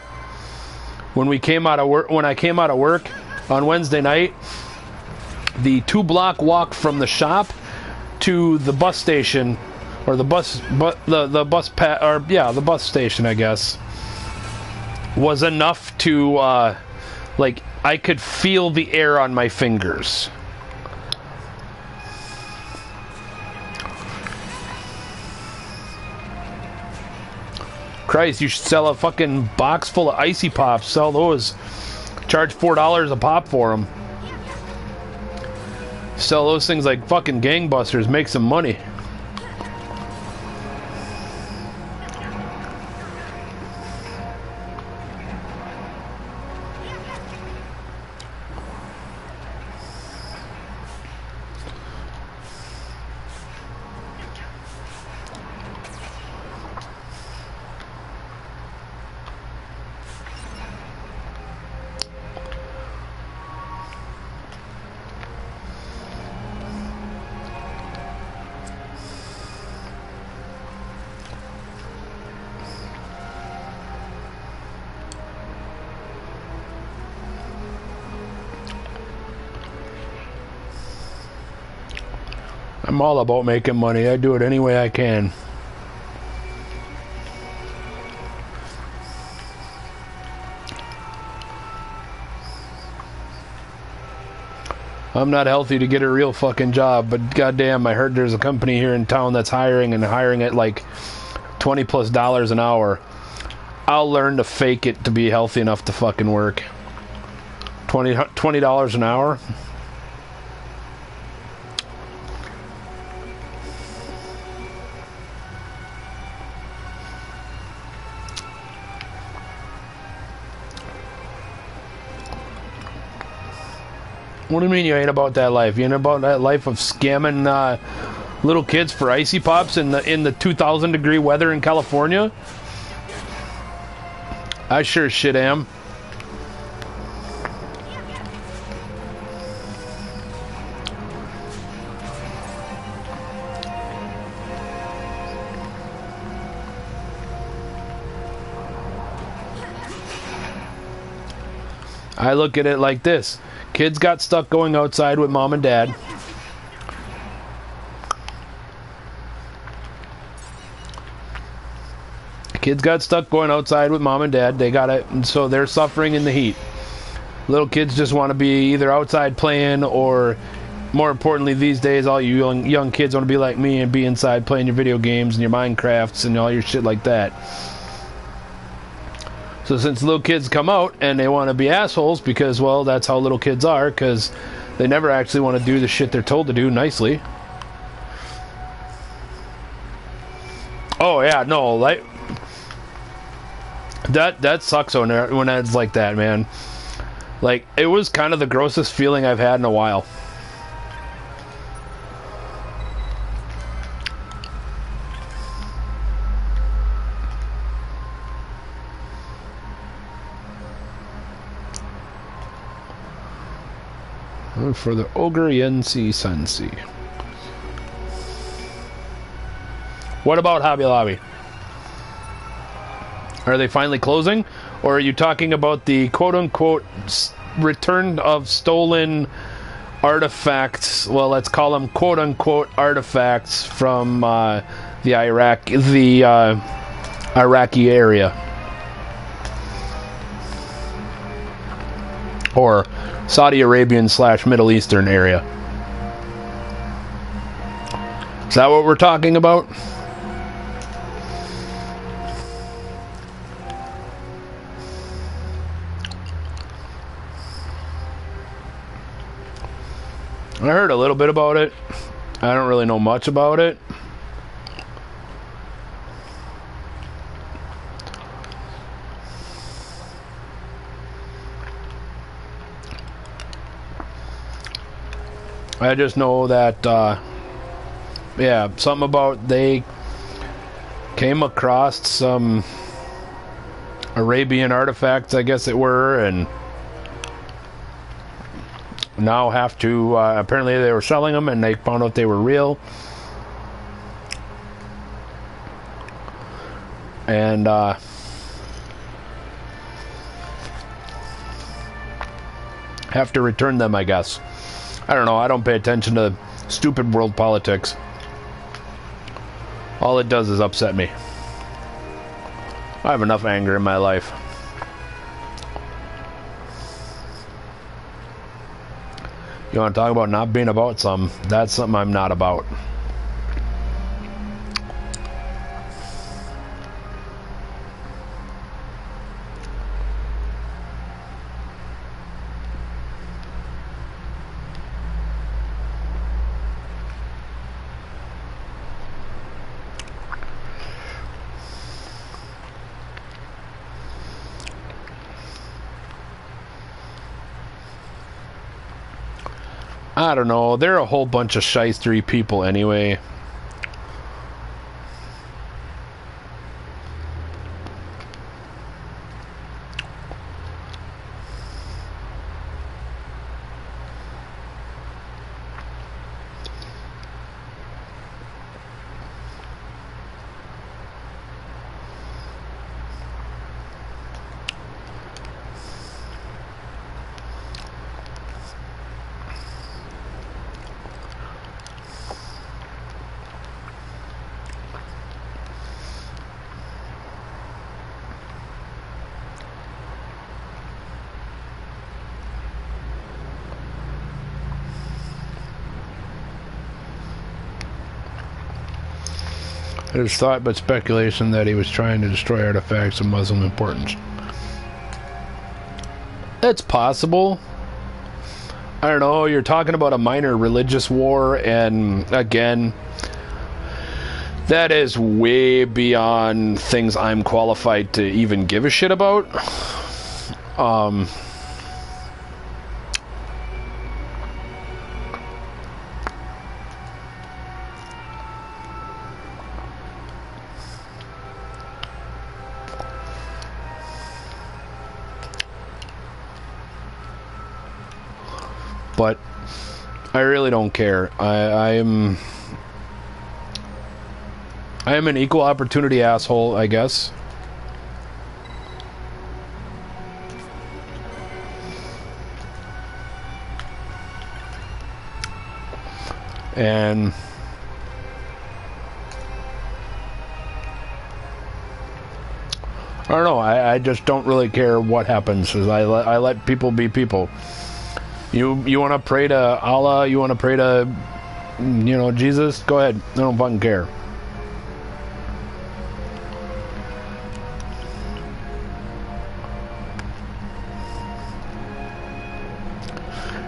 when we came out of work. When I came out of work on Wednesday night, the 2-block walk from the shop to the bus station, or the bus station, I guess, was enough to like, I could feel the air on my fingers. Christ, you should sell a fucking box full of icy pops. Sell those. Charge $4 a pop for them. Sell those things like fucking gangbusters. Make some money. I'm all about making money. I do it any way I can. I'm not healthy to get a real fucking job, but goddamn, I heard there's a company here in town that's hiring at like $20+ an hour. I'll learn to fake it to be healthy enough to fucking work. $20 an hour? What do you mean you ain't about that life? You ain't about that life of scamming little kids for icy pops in the 2,000 degree weather in California? I sure as shit am. I look at it like this. Kids got stuck going outside with mom and dad. Kids got stuck going outside with mom and dad. They got it, and so they're suffering in the heat. Little kids just want to be either outside playing, or more importantly these days, all you young kids want to be like me and be inside playing your video games and your Minecrafts and all your shit like that. So since little kids come out and they want to be assholes because, well, that's how little kids are, because they never actually want to do the shit they're told to do nicely. Oh yeah, no, like that sucks when it's like that, man. Like, it was kind of the grossest feeling I've had in a while. For the Ogre Yensi Sensi. What about Hobby Lobby? Are they finally closing? Or are you talking about the quote-unquote return of stolen artifacts? Well, let's call them quote-unquote artifacts from the Iraqi area. Or Saudi Arabian / Middle Eastern area. Is that what we're talking about? I heard a little bit about it. I don't really know much about it. I just know that, yeah, something about they came across some Arabian artifacts, I guess it were, and now have to, apparently they were selling them and they found out they were real. And, have to return them, I guess. I don't know, I don't pay attention to stupid world politics. All it does is upset me. I have enough anger in my life. You want to talk about not being about something? That's something I'm not about. I don't know. They're a whole bunch of shystery people anyway. It is thought but speculation that he was trying to destroy artifacts of Muslim importance. It's possible. I don't know, you're talking about a minor religious war, and again, that is way beyond things I'm qualified to even give a shit about. But I really don't care. I am an equal opportunity asshole, I guess. And I don't know. I just don't really care what happens. I let people be people. You want to pray to Allah? You want to pray to, you know, Jesus? Go ahead. I don't fucking care.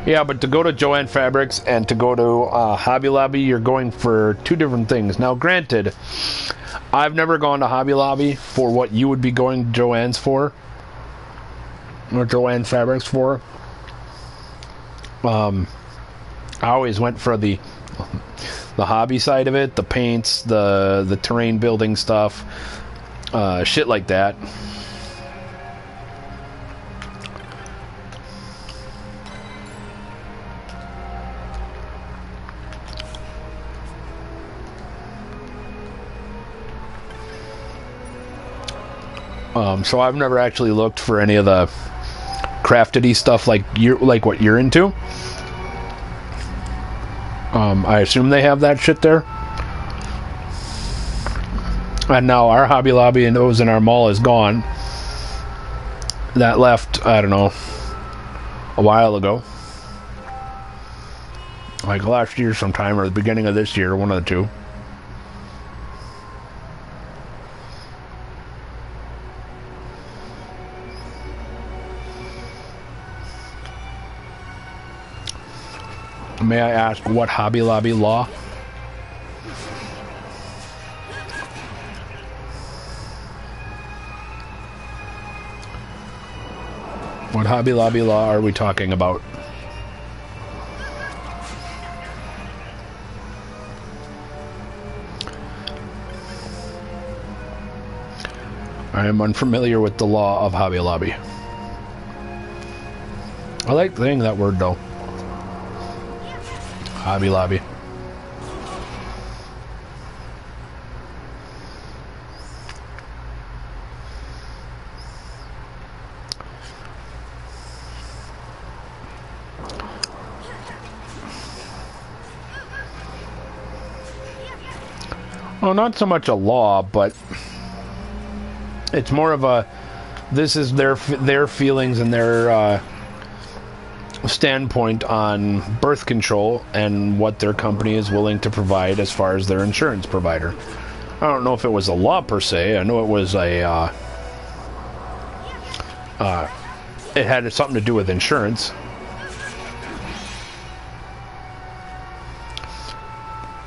Yeah, but to go to Joann Fabrics and to go to Hobby Lobby, you're going for two different things. Now, granted, I've never gone to Hobby Lobby for what you would be going to Joann's for, or Joann Fabrics for. I always went for the hobby side of it, the paints, the terrain building stuff, shit like that. So I've never actually looked for any of the craftedy stuff like what you're into. I assume they have that shit there. And now our Hobby Lobby and those in our mall is gone. That left, I don't know, a while ago. Like last year sometime or the beginning of this year, one of the two. May I ask what Hobby Lobby law? What Hobby Lobby law are we talking about? I am unfamiliar with the law of Hobby Lobby. I like saying that word though. Hobby Lobby. Well, not so much a law, but it's more of a, this is their feelings and their standpoint on birth control and what their company is willing to provide as far as their insurance provider. I don't know if it was a law per se. I know it was a it had something to do with insurance.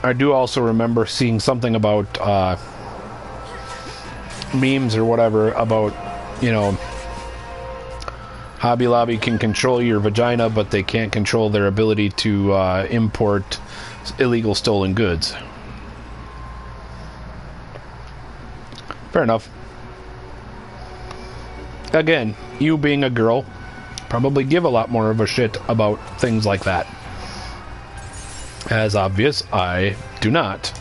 I do also remember seeing something about memes or whatever about, you know, Hobby Lobby can control your vagina, but they can't control their ability to import illegal stolen goods. Fair enough. Again, you being a girl, probably give a lot more of a shit about things like that. As obvious, I do not.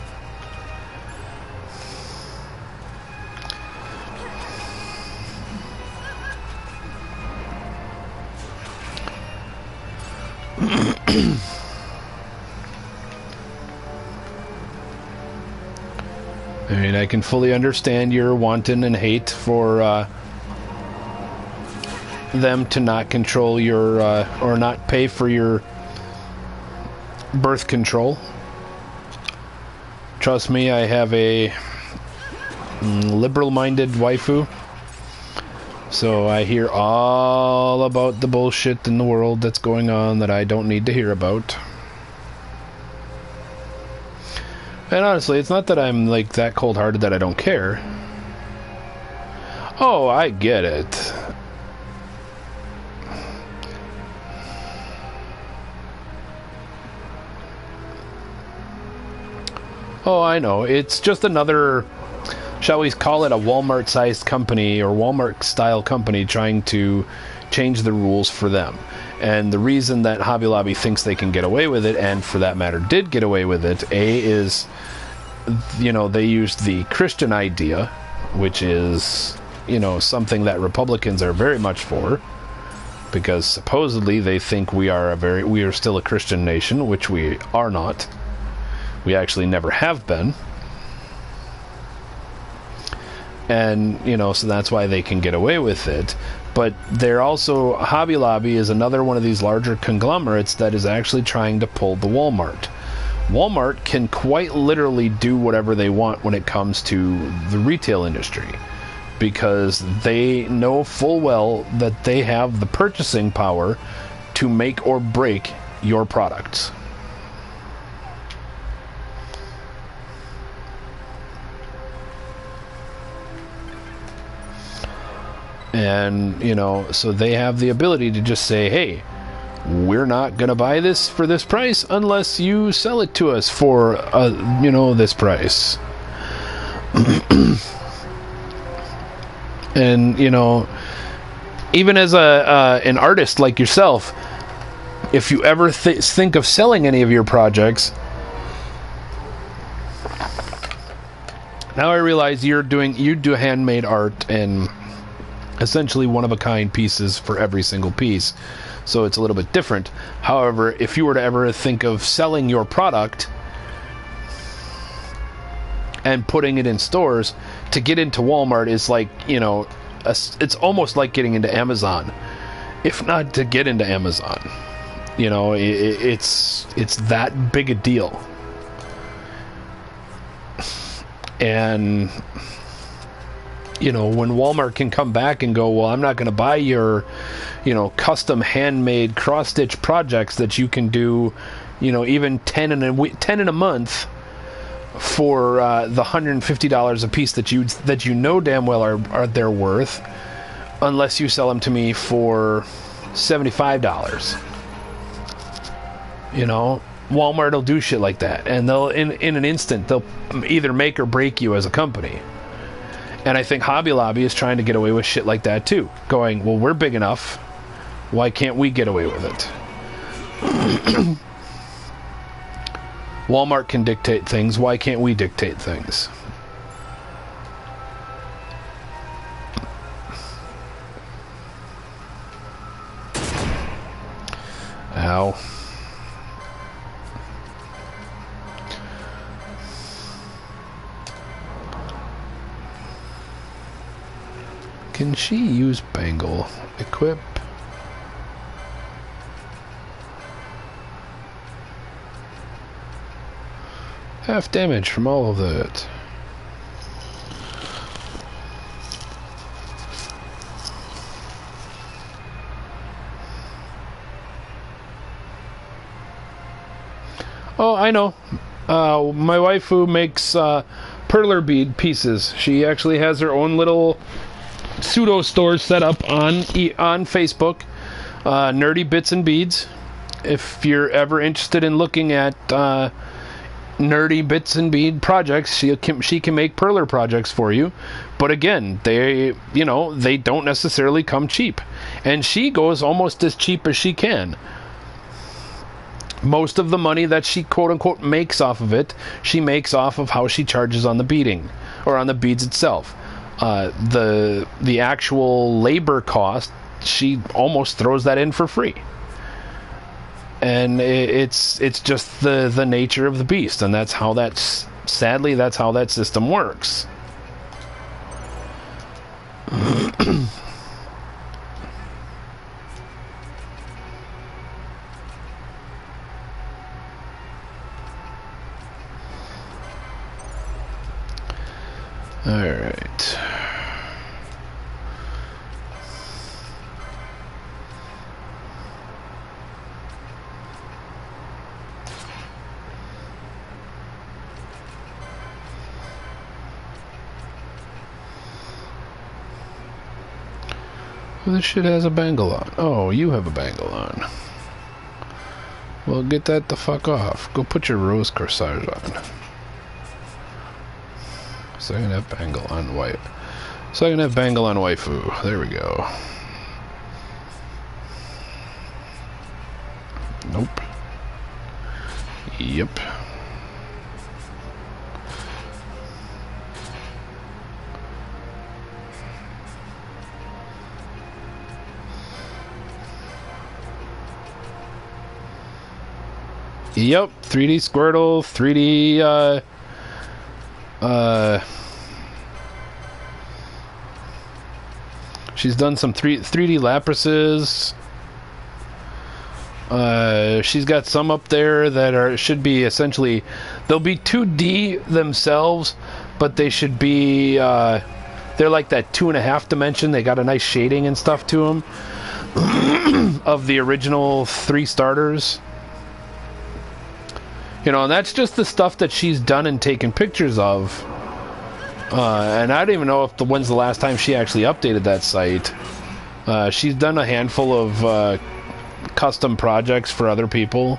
I mean, I can fully understand your wanton and hate for them to not control your or not pay for your birth control. Trust me, I have a liberal-minded waifu, so I hear all about the bullshit in the world that's going on that I don't need to hear about. And honestly, it's not that I'm like that cold-hearted that I don't care. Oh, I get it. Oh, I know. It's just another, shall we call it a Walmart-sized company or Walmart-style company trying to change the rules for them. And the reason that Hobby Lobby thinks they can get away with it, and for that matter did get away with it, A, is, you know, they used the Christian idea, which is, you know, something that Republicans are very much for, because supposedly they think we are still a Christian nation, which we are not. We actually never have been. And, you know, so that's why they can get away with it. But they're also, Hobby Lobby is another one of these larger conglomerates that is actually trying to pull the Walmart. Walmart can quite literally do whatever they want when it comes to the retail industry, because they know full well that they have the purchasing power to make or break your products. And, you know, so they have the ability to just say, hey, we're not going to buy this for this price unless you sell it to us for, you know, this price. And, you know, even as an artist like yourself, if you ever think of selling any of your projects, now I realize you do handmade art and essentially one-of-a-kind pieces for every single piece, so it's a little bit different. However, if you were to ever think of selling your product and putting it in stores, to get into Walmart is like, you know, it's almost like getting into Amazon, if not to get into Amazon. You know, it's that big a deal. And, you know, when Walmart can come back and go, well, I'm not going to buy your, you know, custom handmade cross-stitch projects that you can do, you know, even 10 in a month for the $150 a piece that you know damn well are they're worth, unless you sell them to me for $75. You know, Walmart will do shit like that, and they'll in an instant they'll either make or break you as a company. And I think Hobby Lobby is trying to get away with shit like that too. Going, well, we're big enough. Why can't we get away with it? Walmart can dictate things. Why can't we dictate things? Ow. Can she use Bangle? Equip. Half damage from all of that. Oh, I know. My wife who makes perler bead pieces. She actually has her own little pseudo store set up on Facebook. Nerdy Bits and Beads. If you're ever interested in looking at nerdy bits and bead projects, she can make perler projects for you. But again, they don't necessarily come cheap, and she goes almost as cheap as she can. Most of the money that she quote unquote makes off of it, she makes off of how she charges on the beading or on the beads itself. The actual labor cost, she almost throws that in for free. And it's just the nature of the beast, and that's how sadly that's how that system works. All right. Well, this shit has a bangle on. Oh, you have a bangle on. Well, get that the fuck off. Go put your rose corsage on. So I can have bangle on wife. So I can have bangle on waifu. There we go. Nope. Yep. Yep, 3D Squirtle, 3D, she's done some 3D Laprases. She's got some up there that should be essentially, they'll be 2D themselves, but they should be, they're like that 2.5 dimension. They got a nice shading and stuff to them of the original 3 starters. You know, and that's just the stuff that she's done and taken pictures of. And I don't even know when's the last time she actually updated that site. She's done a handful of custom projects for other people.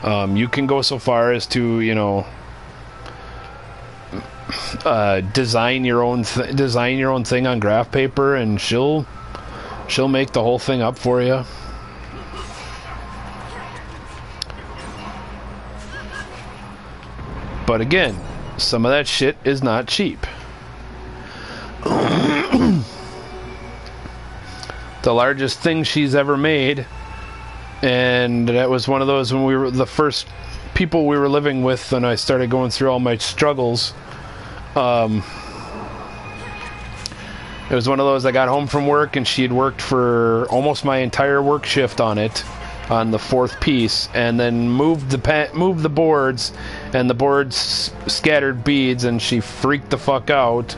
You can go so far as to, you know, design your own thing on graph paper, and she'll make the whole thing up for you. But again, some of that shit is not cheap. The largest thing she's ever made, and that was one of those when we were the first people we were living with, and I started going through all my struggles. It was one of those, I got home from work and she had worked for almost my entire work shift on it, on the 4th piece, and then moved the boards, and the boards scattered beads, and she freaked the fuck out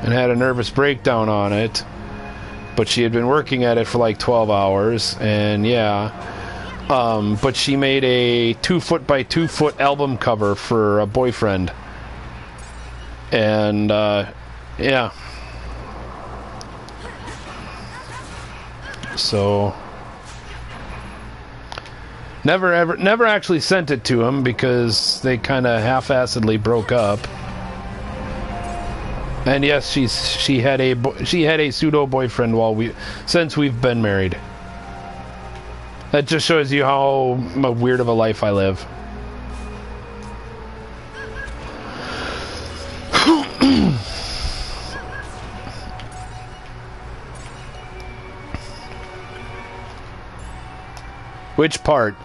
and had a nervous breakdown on it. But she had been working at it for like 12 hours, and yeah. But she made a 2-foot by 2-foot album cover for a boyfriend. And, yeah. So never actually sent it to him because they kind of half-assedly broke up. And yes, she had a pseudo boyfriend since we've been married. That just shows you how weird of a life I live. Which part?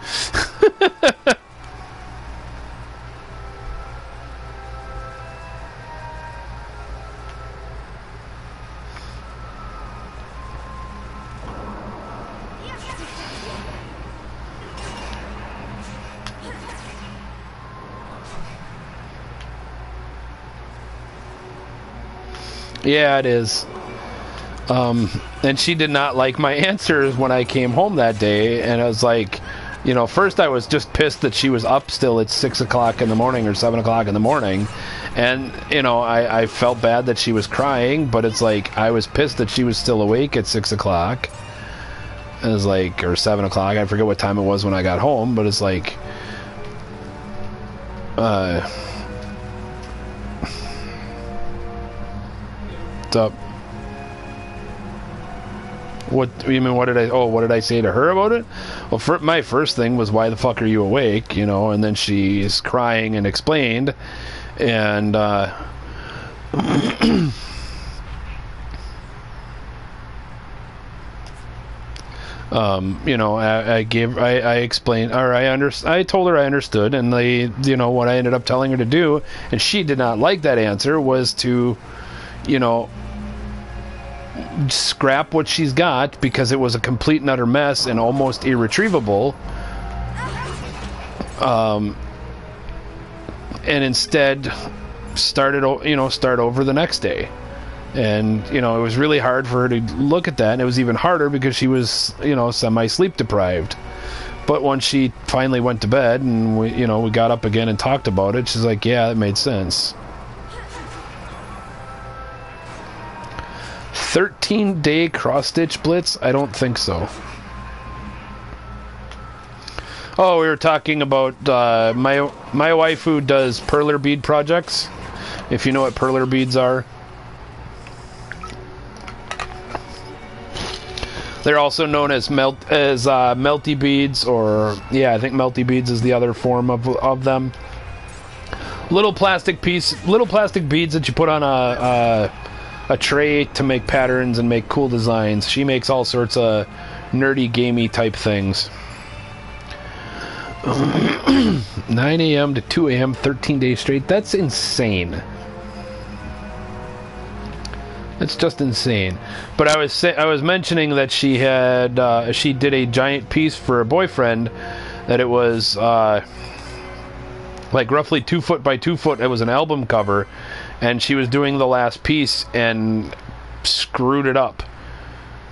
Yeah, it is. And she did not like my answers when I came home that day, and I was like, you know, first I was just pissed that she was up still at 6 o'clock in the morning or 7 o'clock in the morning, and, you know, I felt bad that she was crying, but it's like, I was pissed that she was still awake at 6 o'clock. It was like, or 7 o'clock, I forget what time it was when I got home, but it's like, what's up? What you mean? What did I say to her about it? Well, my first thing was, why the fuck are you awake? You know, and then she's crying and explained, and you know, I explained, or I told her I understood, and you know, what I ended up telling her to do, and she did not like that answer, was to, you know, scrap what she's got because it was a complete and utter mess and almost irretrievable, and instead start over the next day. And, you know, it was really hard for her to look at that, and it was even harder because she was, you know, semi-sleep deprived. But once she finally went to bed and we got up again and talked about it, she's like, yeah, it made sense. 13-day cross-stitch blitz? I don't think so. Oh, we were talking about my wife who does perler bead projects. If you know what perler beads are. They're also known as melty beads, or yeah, I think melty beads is the other form of them. Little plastic beads that you put on a tray to make patterns and make cool designs. She makes all sorts of nerdy, gamey type things. 9 a.m. to 2 a.m. 13 days straight. That's insane. It's just insane. But I was mentioning that she did a giant piece for a boyfriend, that it was like roughly 2 foot by 2 foot. It was an album cover, and she was doing the last piece and screwed it up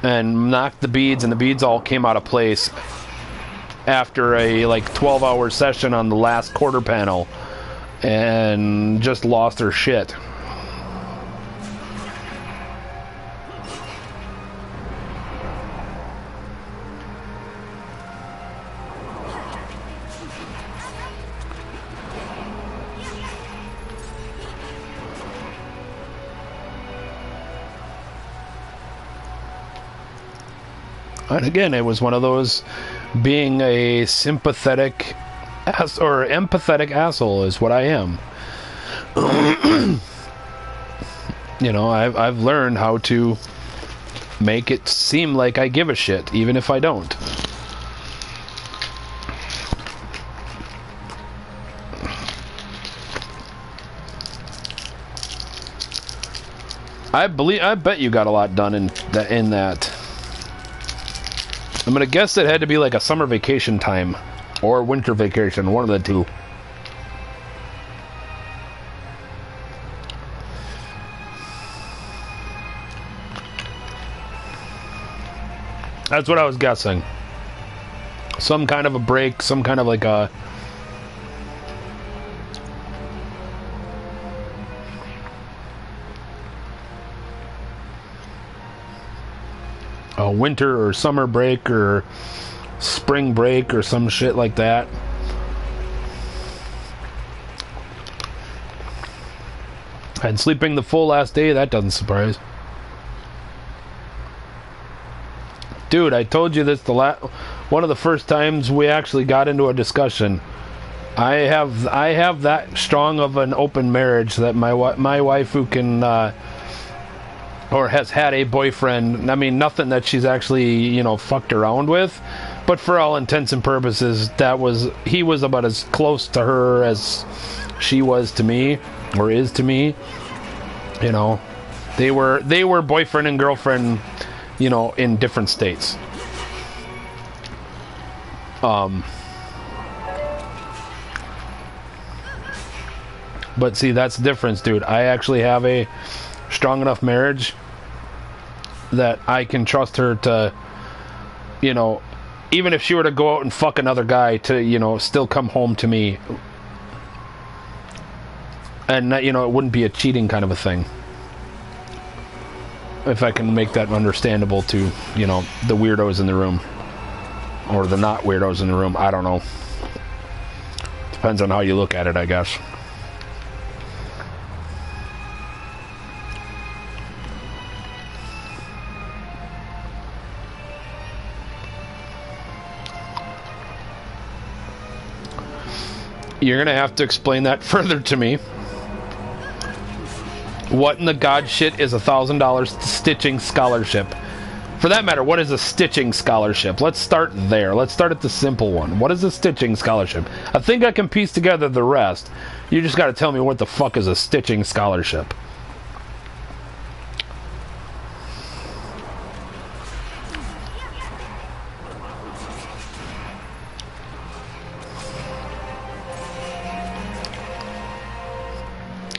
and knocked the beads, and the beads all came out of place after a 12-hour session on the last quarter panel, and just lost her shit. And again, it was one of those, being a sympathetic or empathetic asshole is what I am. You know, I've learned how to make it seem like I give a shit, even if I don't. I bet you got a lot done in that. I'm gonna guess it had to be like a summer vacation time or winter vacation, one of the two. That's what I was guessing. Some kind of a break, some kind of like a winter or summer break or spring break or some shit like that. And sleeping the full last day, that doesn't surprise. Dude, I told you this one of the first times we actually got into a discussion. I have that strong of an open marriage that my wife who can or has had a boyfriend. I mean, nothing that she's actually fucked around with, but for all intents and purposes, he was about as close to her as she was to me, or is to me. They were boyfriend and girlfriend, in different states. But see, that's the difference, dude. I actually have a strong enough marriage that I can trust her to, even if she were to go out and fuck another guy, to, still come home to me. And, it wouldn't be a cheating kind of a thing. If I can make that understandable to, the weirdos in the room. Or the not weirdos in the room. I don't know. Depends on how you look at it, I guess. You're going to have to explain that further to me. What in the god shit is $1,000 stitching scholarship? For that matter, what is a stitching scholarship? Let's start there. Let's start at the simple one. What is a stitching scholarship? I think I can piece together the rest. You just got to tell me what the fuck is a stitching scholarship.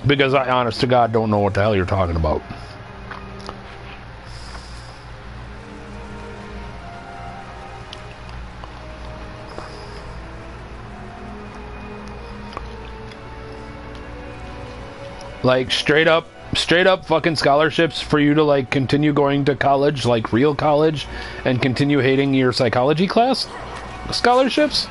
Because I, honest to God, don't know what the hell you're talking about. Like straight up fucking scholarships for you to like continue going to college, like real college, and continue hating your psychology class? Scholarships?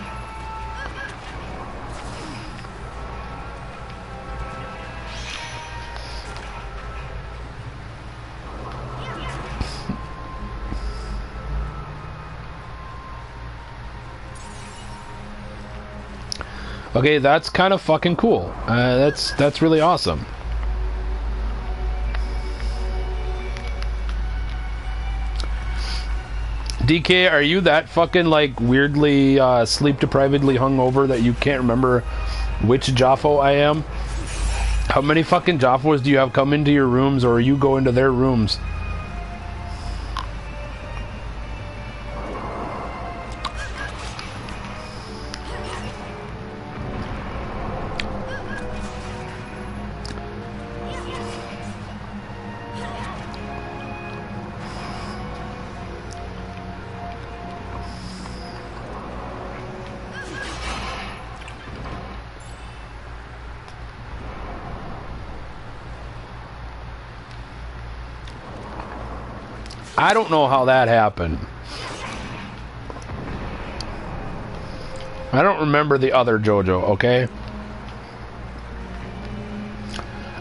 Okay, that's kind of fucking cool. That's really awesome. DK, are you that fucking like weirdly sleep deprivedly hungover that you can't remember which Jaffo I am? How many fucking Jaffos do you have come into your rooms, or you go into their rooms? I don't know how that happened. I don't remember the other JoJo, okay?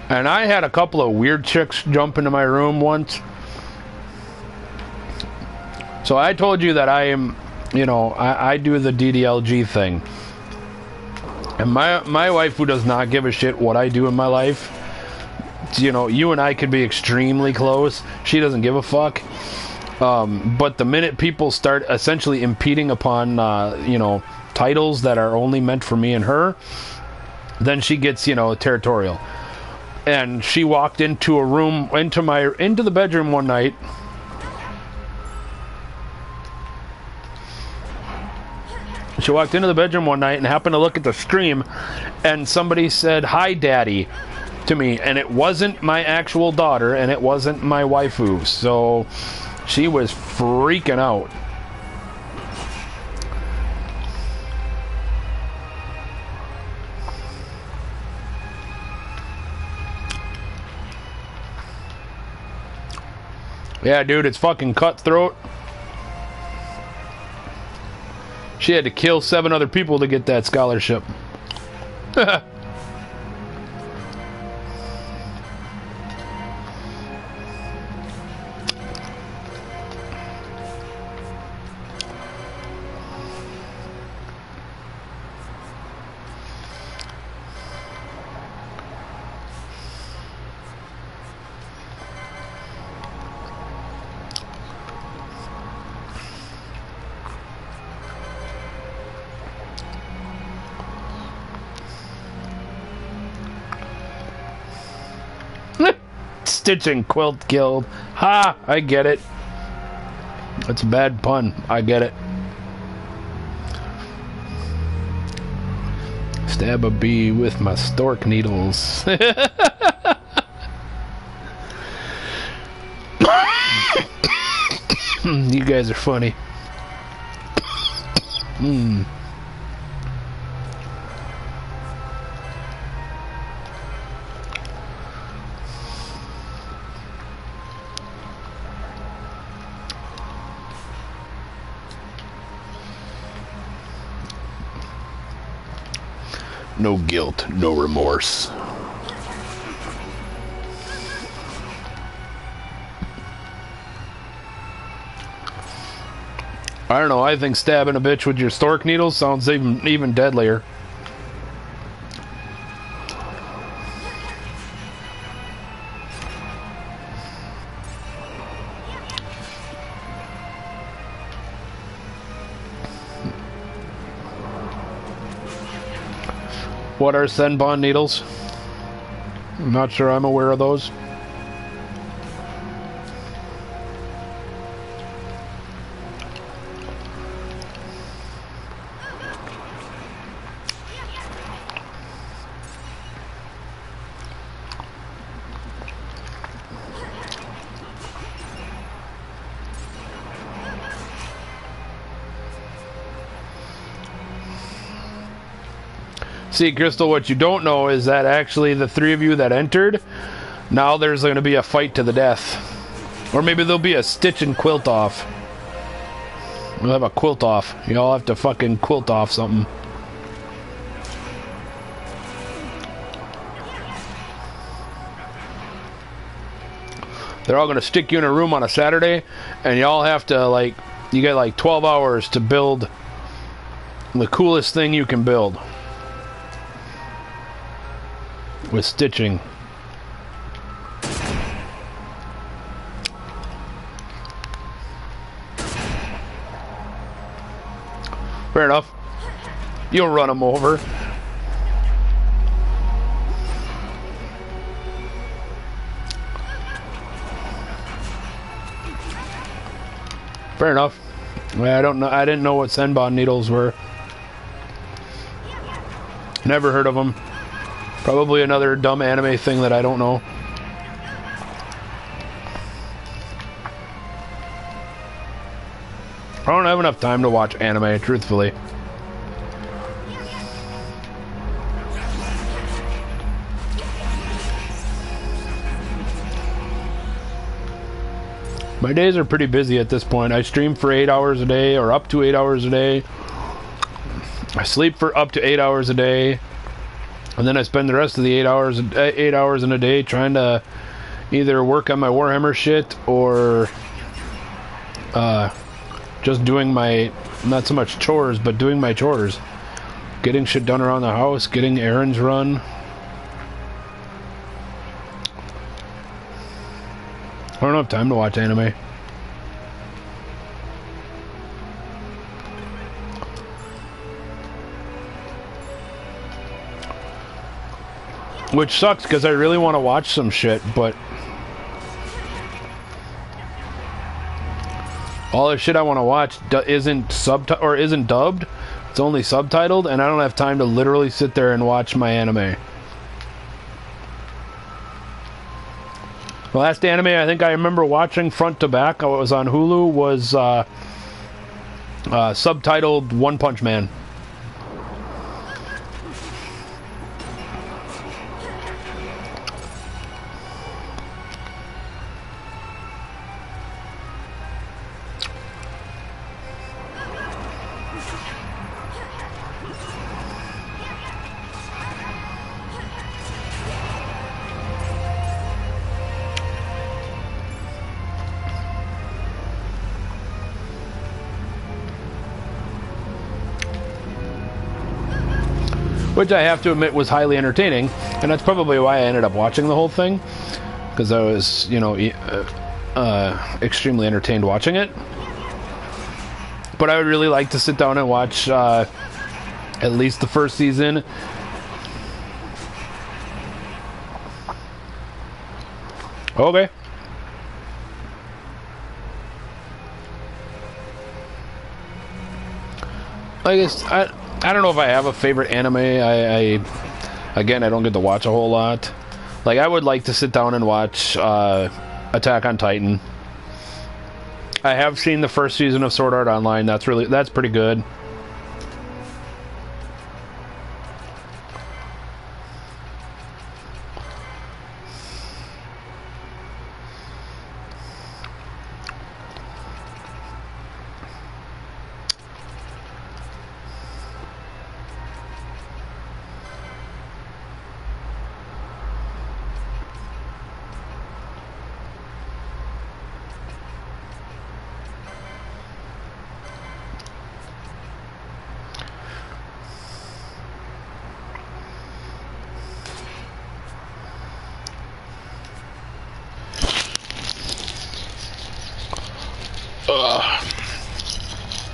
And I had a couple of weird chicks jump into my room once. So I told you that I am, I do the DDLG thing. And my wife, who does not give a shit what I do in my life, you and I could be extremely close. She doesn't give a fuck. But the minute people start essentially impeding upon, titles that are only meant for me and her, then she gets, territorial. And she walked into a room, into the bedroom one night. She walked into the bedroom one night and happened to look at the stream, and somebody said, "Hi, Daddy," to me, and it wasn't my actual daughter, and it wasn't my waifu, so she was freaking out. Yeah, dude, it's fucking cutthroat. She had to kill 7 other people to get that scholarship. Stitching Quilt Guild. Ha! I get it. That's a bad pun. I get it. Stab a bee with my stork needles. You guys are funny. No guilt, no remorse. I don't know, I think stabbing a bitch with your stork needles sounds even deadlier. What are Senbon needles? I'm not sure I'm aware of those. See, Crystal, what you don't know is that actually the three of you that entered, now there's going to be a fight to the death. Or maybe there'll be a stitch and quilt off. We'll have a quilt off. You all have to fucking quilt off something. They're all going to stick you in a room on a Saturday, and you all have to, like, you get like 12 hours to build the coolest thing you can build. With stitching. Fair enough. You'll run them over. Fair enough. I don't know. I didn't know what Senbon needles were. Never heard of them. Probably another dumb anime thing that I don't know. I don't have enough time to watch anime, truthfully. My days are pretty busy at this point. I stream for 8 hours a day, or up to 8 hours a day. I sleep for up to 8 hours a day. And then I spend the rest of the 8 hours in a day trying to either work on my Warhammer shit or just doing my, not so much chores, but doing my chores. Getting shit done around the house, getting errands run. I don't have time to watch anime. Which sucks because I really want to watch some shit, but all the shit I want to watch isn't dubbed. It's only subtitled, and I don't have time to literally sit there and watch my anime. The last anime I think I remember watching front to back, it was on Hulu, was subtitled One Punch Man. Which I have to admit was highly entertaining, and that's probably why I ended up watching the whole thing, because I was, you know, extremely entertained watching it. But I would really like to sit down and watch at least the first season. Okay. I guess I don't know if I have a favorite anime. Again, I don't get to watch a whole lot. Like, I would like to sit down and watch Attack on Titan. I have seen the first season of Sword Art Online. That's pretty good. Ugh.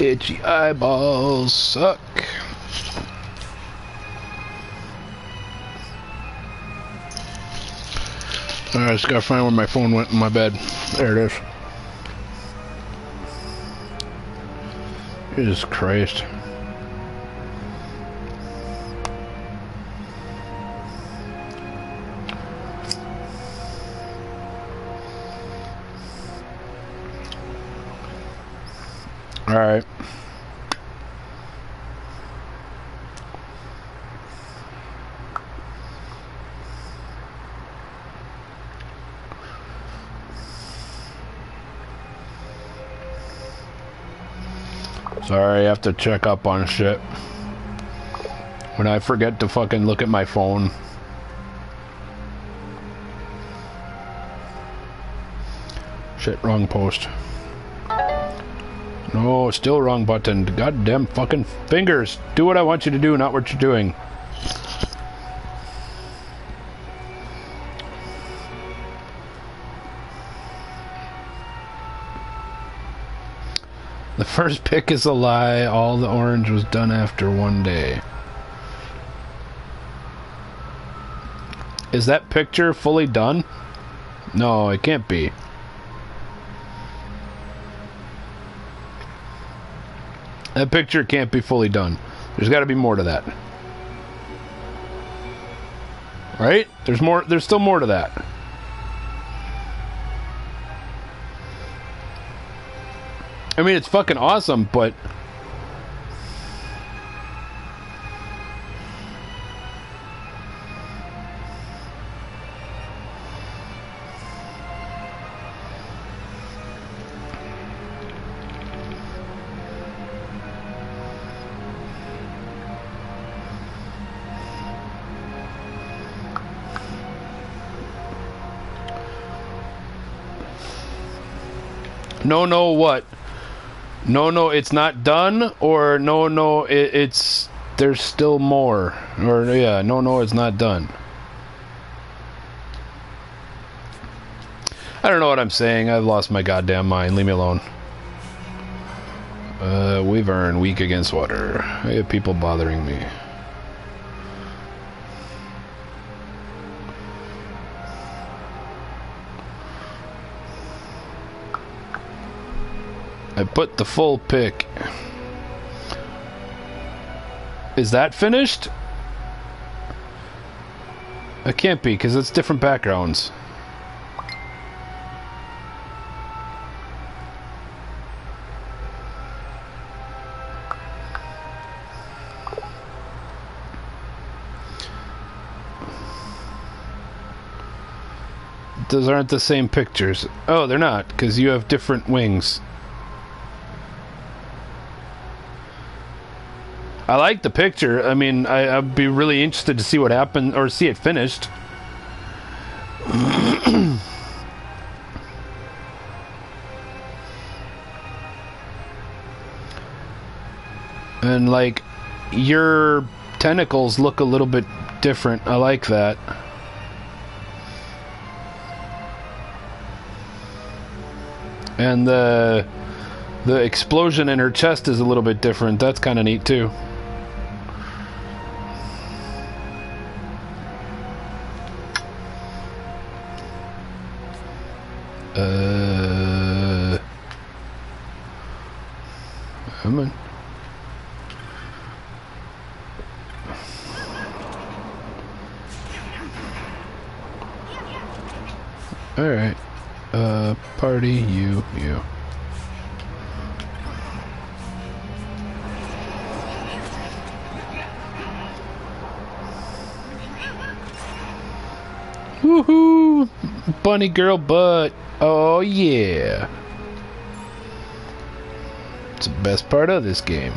Itchy eyeballs suck. Alright, I just gotta find where my phone went in my bed. There it is. Jesus Christ. Alright. Sorry, I have to check up on shit when I forget to fucking look at my phone. Shit, wrong post. No, still wrong button. Goddamn fucking fingers. Do what I want you to do, not what you're doing. The first pick is a lie. All the orange was done after one day. Is that picture fully done? No, it can't be. That picture can't be fully done. There's got to be more to that. Right? There's more. There's still more to that. I mean, it's fucking awesome, but... No, what? No, it's not done, or no, it's there's still more, or yeah, no, it's not done. I don't know what I'm saying. I've lost my goddamn mind. Leave me alone. Wyvern, weak against water. I have people bothering me. I put the full pick. Is that finished? It can't be, because it's different backgrounds. Those aren't the same pictures. Oh, they're not, because you have different wings. I like the picture. I mean, I'd be really interested to see what happened, or see it finished. And, like, your tentacles look a little bit different. I like that. And the explosion in her chest is a little bit different. That's kind of neat, too. Come on. Alright. Party, you. Woohoo! Bunny girl butt. Oh yeah. It's the best part of this game.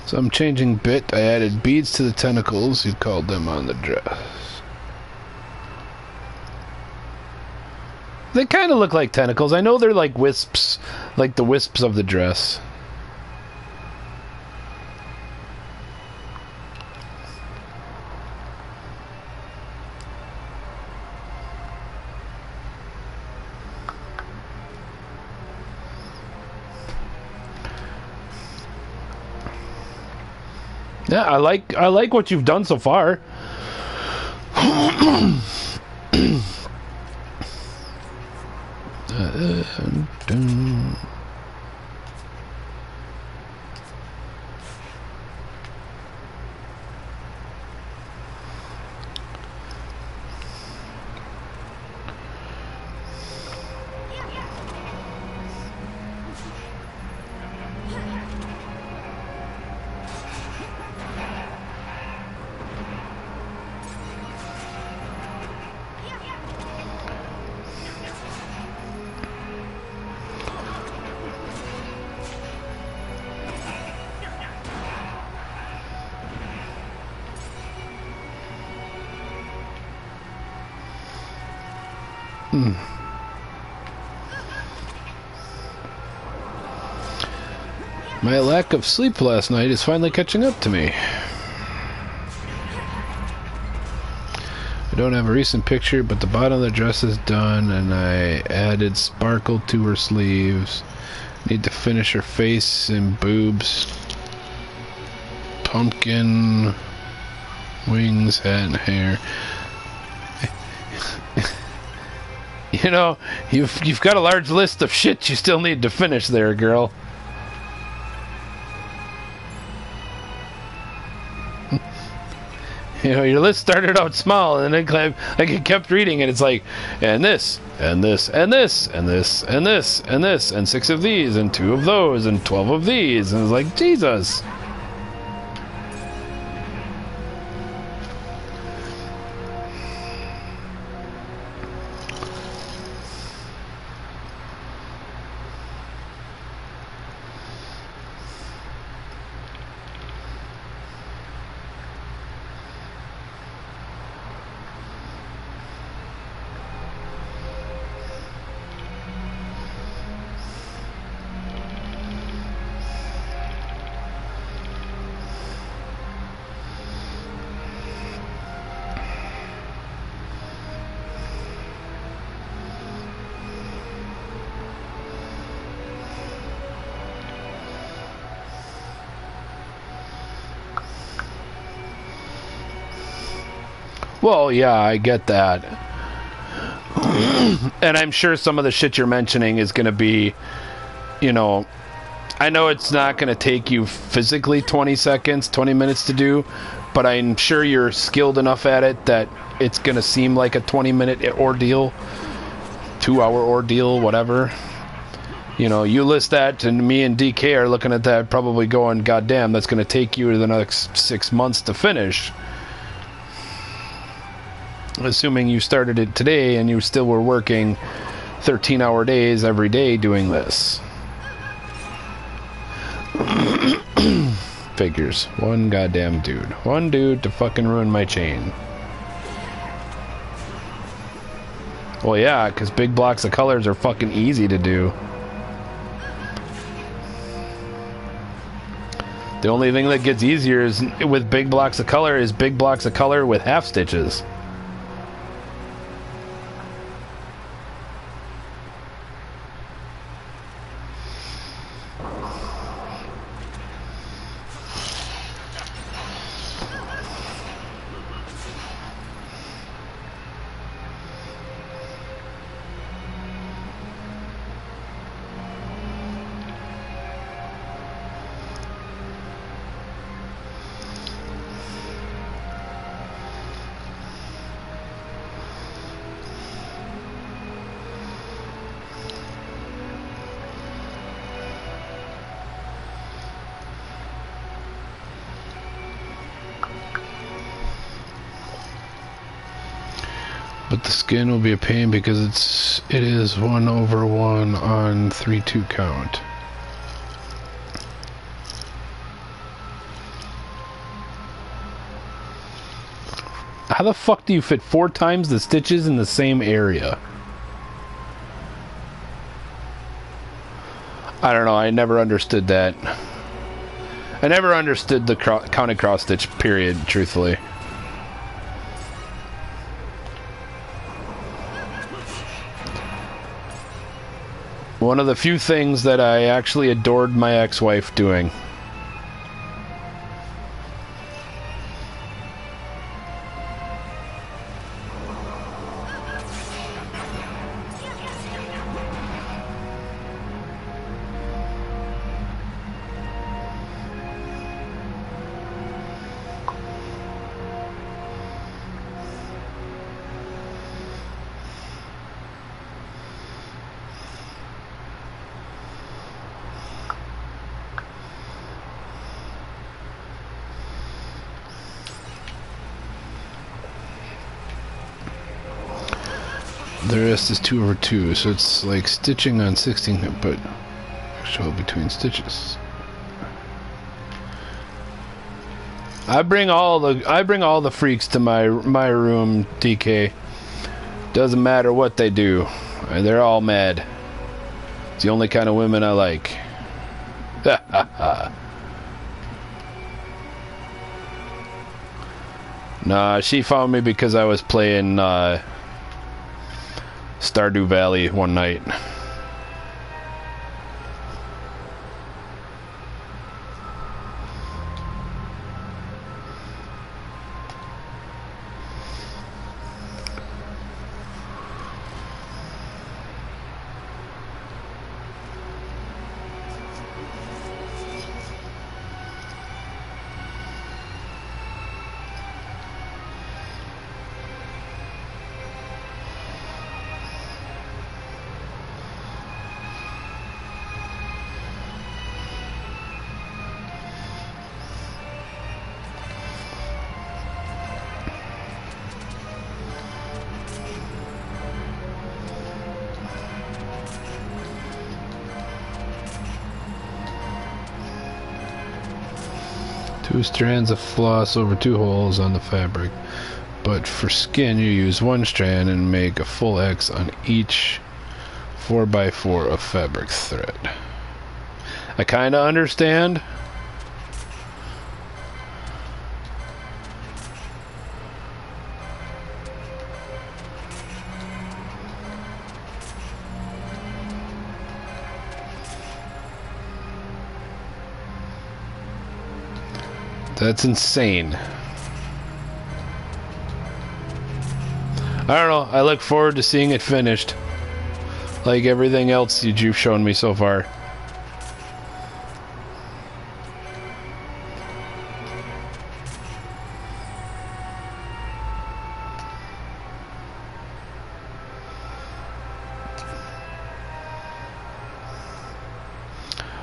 So I'm changing bit. I added beads to the tentacles. You called them on the dress. They kind of look like tentacles. I know they're like wisps, like the wisps of the dress. Yeah, I like what you've done so far. My lack of sleep last night is finally catching up to me. I don't have a recent picture, but the bottom of the dress is done, and I added sparkle to her sleeves. Need to finish her face and boobs. Pumpkin, wings, hat, and hair. You know, you've got a large list of shit you still need to finish there, girl. You know, your list started out small, and then it kept reading, and it's like, and this, and this, and this, and this, and this, and this, and 6 of these, and 2 of those, and 12 of these, and it's like, Jesus. Well, yeah, I get that. And I'm sure some of the shit you're mentioning is going to be, you know, I know it's not going to take you physically 20 seconds, 20 minutes to do, but I'm sure you're skilled enough at it that it's going to seem like a 20-minute ordeal, 2-hour ordeal, whatever. You know, you list that, and me and DK are looking at that probably going, God damn, that's going to take you the next 6 months to finish. Assuming you started it today and you still were working 13-hour days every day doing this. Figures. One goddamn dude. One dude to fucking ruin my chain. Well, yeah, because big blocks of colors are fucking easy to do. The only thing that gets easier is with big blocks of color is big blocks of color with half stitches. But the skin will be a pain because it is 1/1 on 3/2 count. How the fuck do you fit 4 times the stitches in the same area? I don't know, I never understood that. I never understood the counted cross stitch period, truthfully. One of the few things that I actually adored my ex-wife doing. The rest is 2/2, so it's like stitching on 16, but actual between stitches. I bring all the freaks to my room, DK. Doesn't matter what they do, they're all mad. It's the only kind of women I like. Nah, she found me because I was playing Stardew Valley one night. Two strands of floss over 2 holes on the fabric, but for skin you use 1 strand and make a full X on each 4x4 of fabric thread. I kinda understand. That's insane. I don't know. I look forward to seeing it finished. Like everything else you've shown me so far.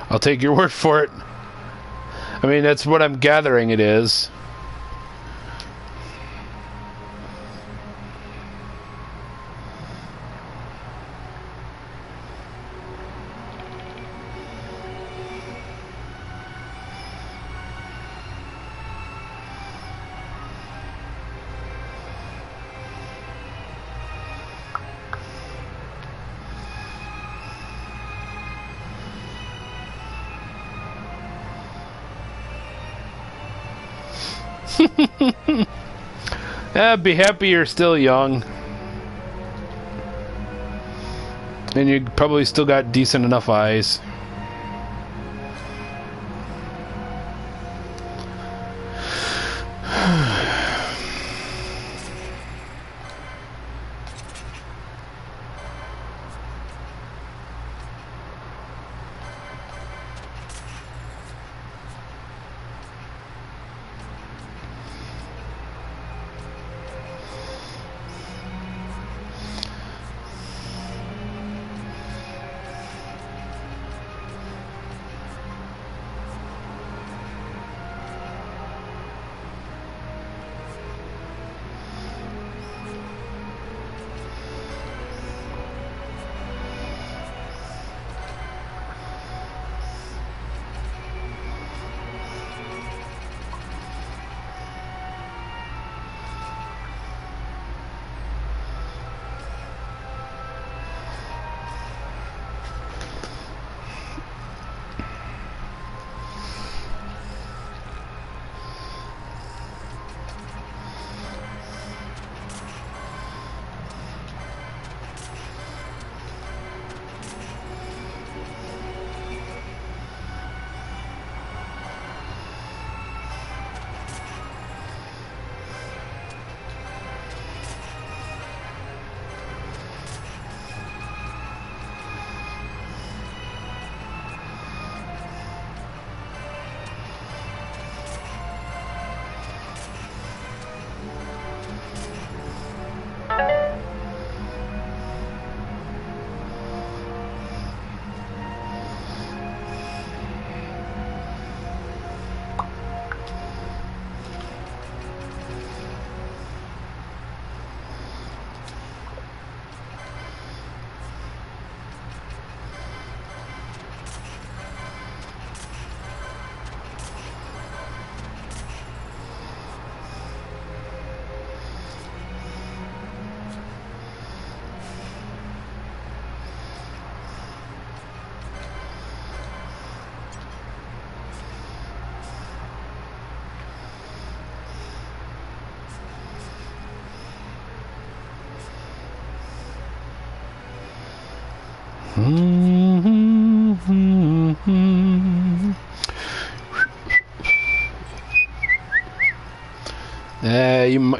I'll take your word for it. I mean, that's what I'm gathering it is. Be happy you're still young. And you probably still got decent enough eyes.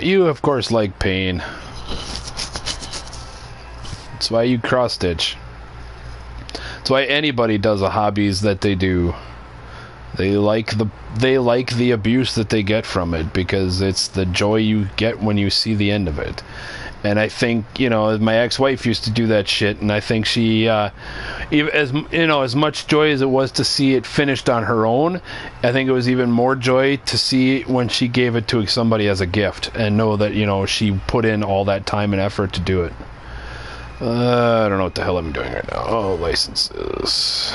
You of course like pain. That's why you cross stitch. That's why anybody does the hobbies that they do. They like the abuse that they get from it, because it's the joy you get when you see the end of it. And I think, you know, my ex-wife used to do that shit, and I think she, as much joy as it was to see it finished on her own, I think it was even more joy to see when she gave it to somebody as a gift and know that, you know, she put in all that time and effort to do it. I don't know what the hell I'm doing right now. Oh, licenses.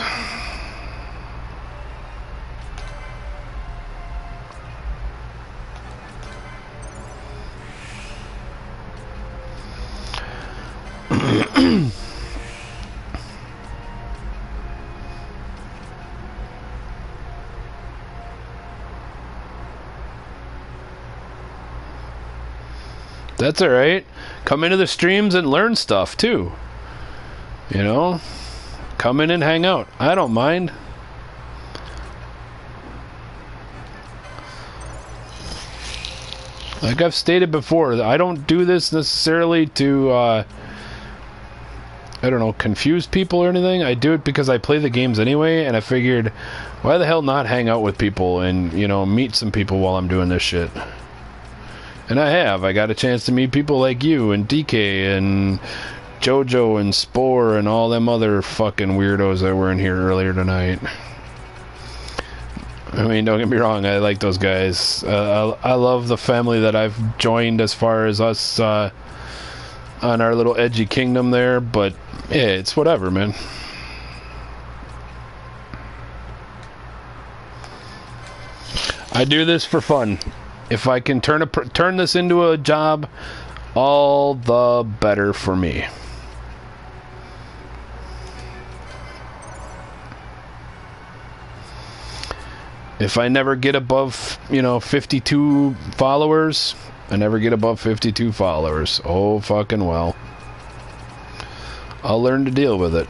That's alright. Come into the streams and learn stuff too. You know? Come in and hang out. I don't mind. Like I've stated before, I don't do this necessarily to, I don't know, confuse people or anything. I do it because I play the games anyway, and I figured, why the hell not hang out with people and, you know, meet some people while I'm doing this shit. And I have. I got a chance to meet people like you and DK and JoJo and Spore and all them other fucking weirdos that were in here earlier tonight. I mean, don't get me wrong, I like those guys. I love the family that I've joined as far as us on our little edgy kingdom there, but yeah, it's whatever, man. I do this for fun. If I can turn this into a job, all the better for me. If I never get above, 52 followers, I never get above 52 followers. Oh, fucking well. I'll learn to deal with it.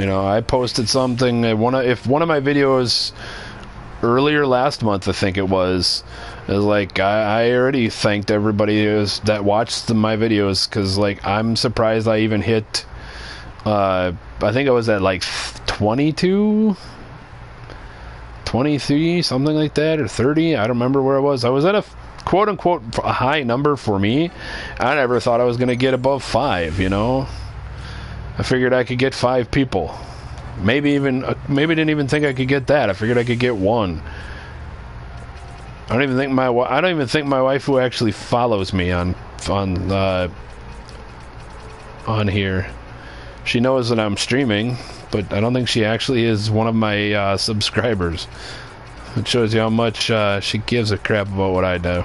I posted something. If one of my videos earlier last month, I think it was like I already thanked everybody that watched my videos, because I'm surprised I even hit. I think I was at 22, 23, something like that, or 30. I don't remember where I was. I was at a quote unquote a high number for me. I never thought I was going to get above 5. I figured I could get 5 people. Maybe didn't even think I could get that. I figured I could get 1. I don't even think my wife, who actually follows me on here, she knows that I'm streaming, but I don't think she actually is one of my subscribers. It shows you how much she gives a crap about what I do.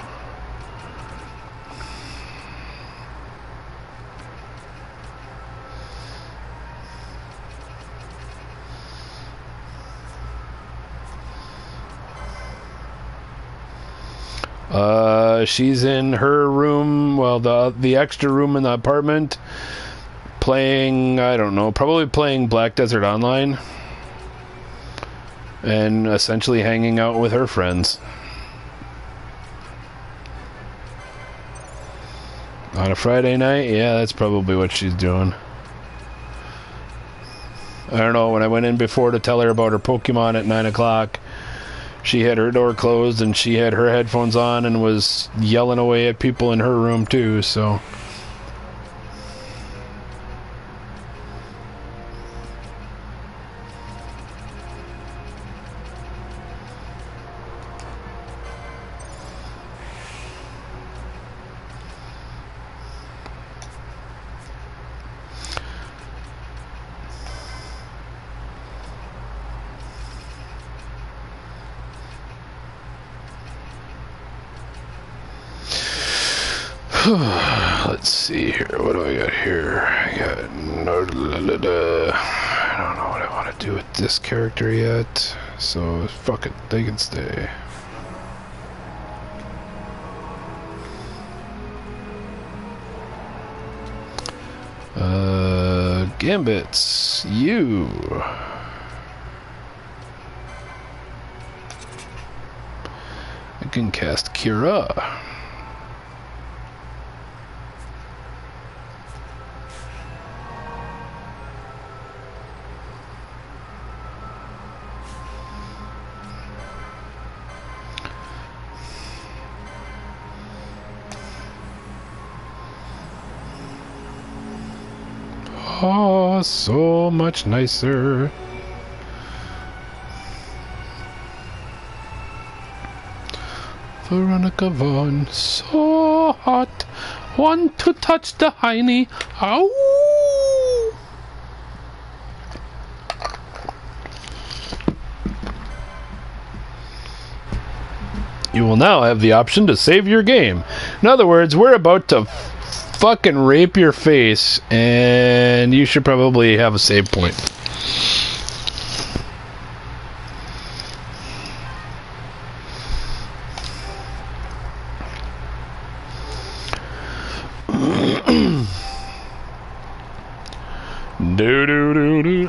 She's in her room, well, the extra room in the apartment, playing, I don't know, probably playing Black Desert Online, and essentially hanging out with her friends. On a Friday night? Yeah, that's probably what she's doing. I don't know, when I went in before to tell her about her Pokemon at 9 o'clock, she had her door closed and she had her headphones on and was yelling away at people in her room too, so... Let's see here. What do I got here? I got... I don't know what I want to do with this character yet. So, fuck it. They can stay. Gambits. You. I can cast Kira. Oh, so much nicer. Veronica Vaughn, so hot. Want to touch the hiney. Ow! You will now have the option to save your game. In other words, we're about to fucking rape your face, and you should probably have a save point.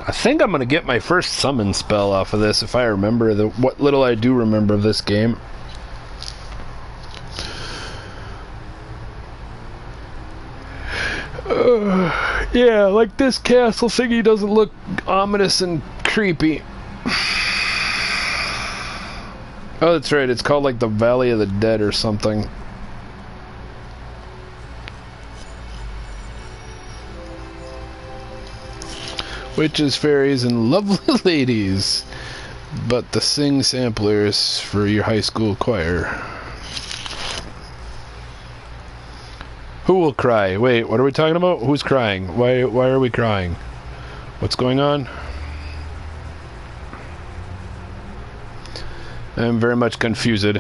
I think I'm gonna get my first summon spell off of this, if I remember what little I do remember of this game. Yeah, like this castle thingy doesn't look ominous and creepy. Oh, that's right, it's called like the Valley of the Dead or something. Witches, fairies, and lovely ladies. But the sing samplers for your high school choir. Who will cry? Wait, what are we talking about? Who's crying? Why are we crying? What's going on? I'm very much confused.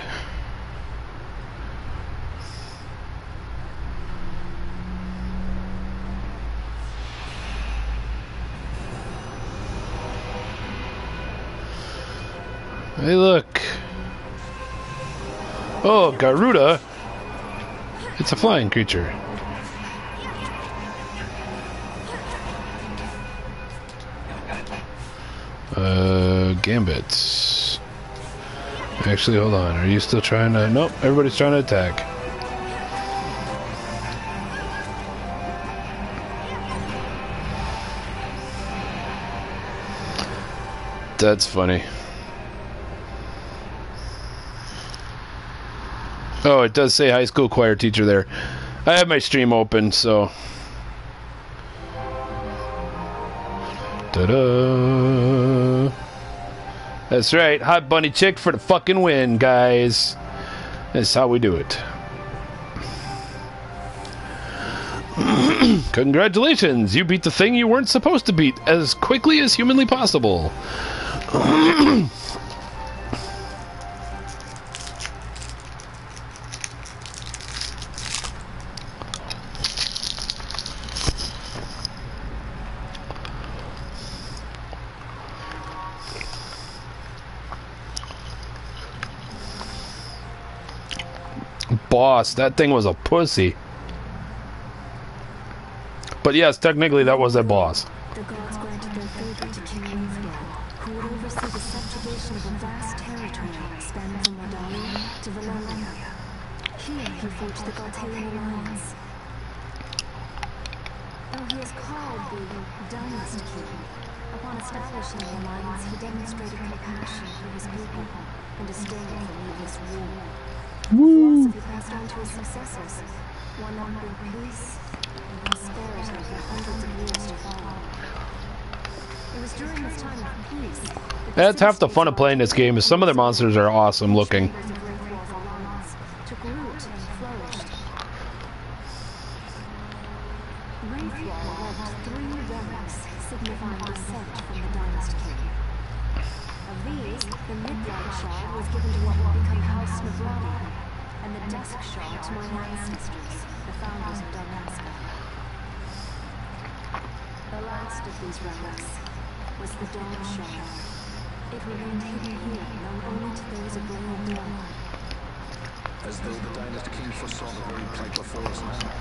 Hey, look. Oh, Garuda. It's a flying creature. Gambits. Actually, hold on. Are you still trying to... Nope, everybody's trying to attack. That's funny. Oh, it does say high school choir teacher there. I have my stream open, so... Ta-da! That's right, Hot Bunny Chick for the fucking win, guys. That's how we do it. Congratulations, you beat the thing you weren't supposed to beat as quickly as humanly possible. Boss, that thing was a pussy. But yes, technically that was a boss. The gods granted their favor to King Rufio, who would oversee the subjugation of a vast territory spanning from Modalia to Valentia. Here he forged the Gautalian alliance. Though he is called the Dynast King, upon establishing the alliance he demonstrated compassion for his people and disdain for needless war. Philosophy passed on to his successors, one that would bring peace and prosperity for hundreds of years to follow. It was during this time of peace that That's half the fun of playing this game, is some of the monsters are awesome looking. took root and flourished. Wraithwall left 3 relics signifying descent from the Dynast King. Of these, the Midnight Shard was given to what would become House Navrati, and the Dusk Shard to my ancestors, the founders of Dynasca. The last of these relics was the Dawn Shard. It remained hidden here, known only to those of Royal Dawn. As though the Dynast King foresaw the very plight before us now.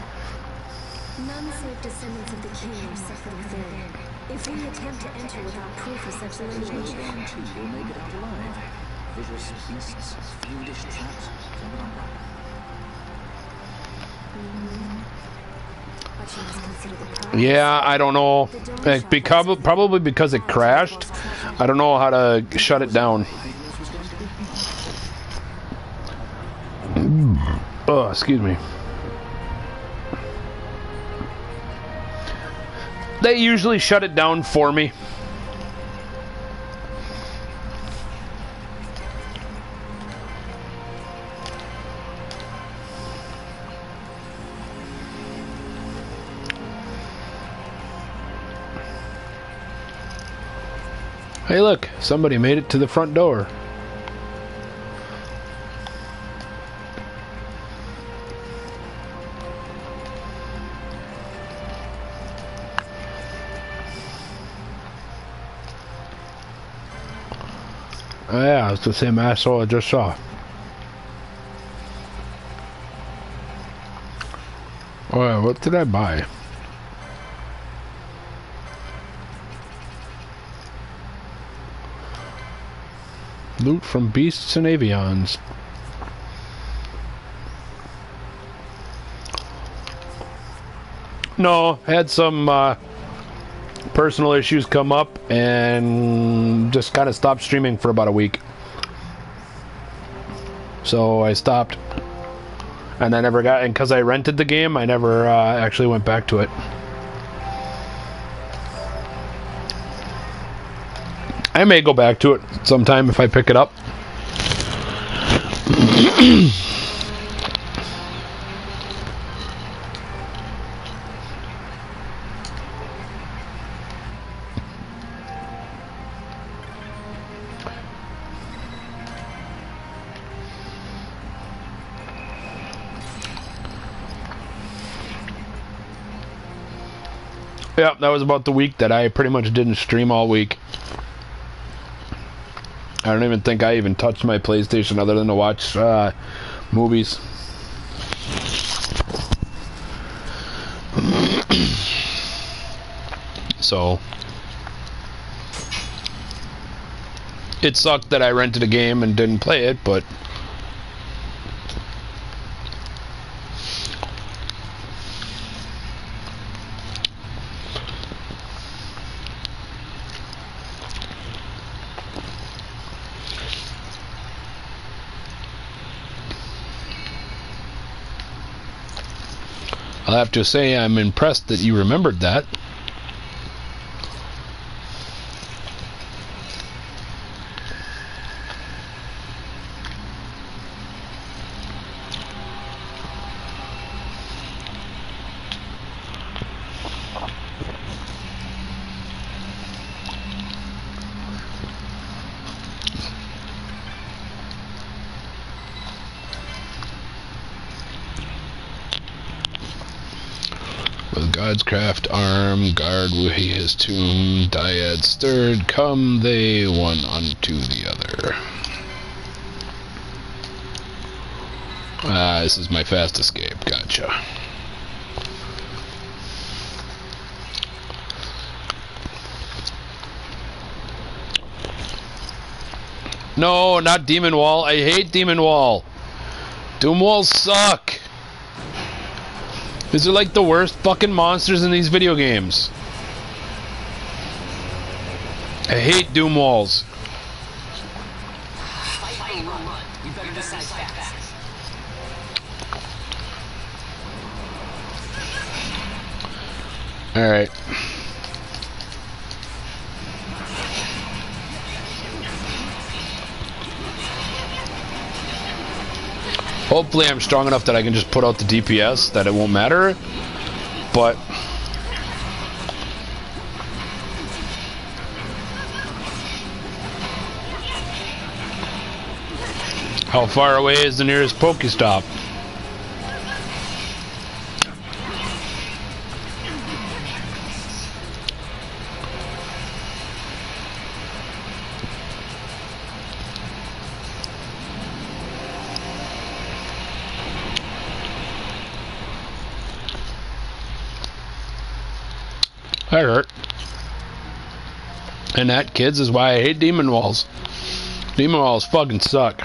None save descendants of the king are suffered within. If we attempt to enter without proof of such lineage, Then too will make it out alive. Vicious beasts, fiendish traps, phenomenal. but you must consider the price. Yeah, I don't know. Probably because it crashed. I don't know how to shut it down. Oh, excuse me. They usually shut it down for me. Hey look, somebody made it to the front door. Oh yeah, it's the same asshole I just saw. Oh yeah, what did I buy? Loot from beasts and avians. No, had some personal issues come up and just kind of stopped streaming for about a week. So I stopped. And I never got, and because I rented the game, I never actually went back to it. I may go back to it sometime if I pick it up. Yeah, that was about the week that I pretty much didn't stream all week. I don't even think I even touched my PlayStation other than to watch movies. So it sucked that I rented a game and didn't play it, but I'll have to say I'm impressed that you remembered that. With God's craft arm, guard he his tomb, dyad stirred, come they one unto the other. Ah, this is my fast escape, gotcha. No, not Demon Wall. I hate Demon Wall. Doom Walls suck. These are like the worst fucking monsters in these video games. I hate Doom Walls. Alright. Hopefully I'm strong enough that I can just put out the DPS, that it won't matter. But how far away is the nearest Pokestop? That hurt. And that, kids, is why I hate Demon Walls. Demon Walls fucking suck.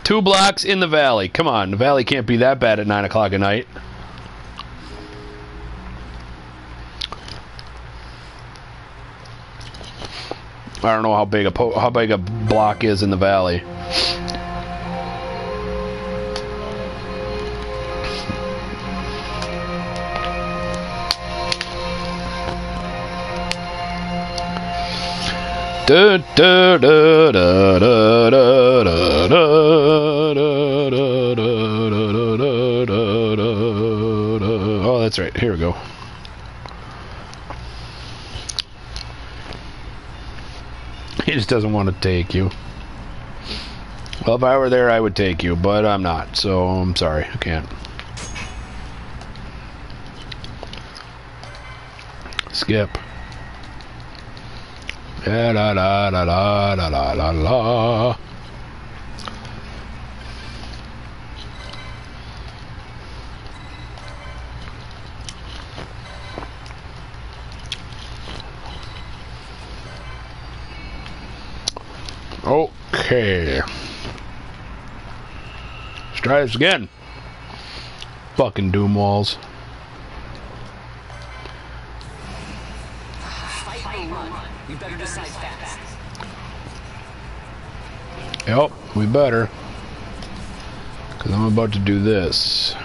2 blocks in the valley. Come on, the valley can't be that bad at 9 o'clock at night. I don't know how big a block is in the valley. Oh, that's right. Here we go. He just doesn't want to take you. Well, if I were there, I would take you, but I'm not, so I'm sorry. I can't. Skip. La la la la la la la la. Okay. Let's try this again. Fucking Doom Walls. You better decide fast. Yep, we better. Because I'm about to do this.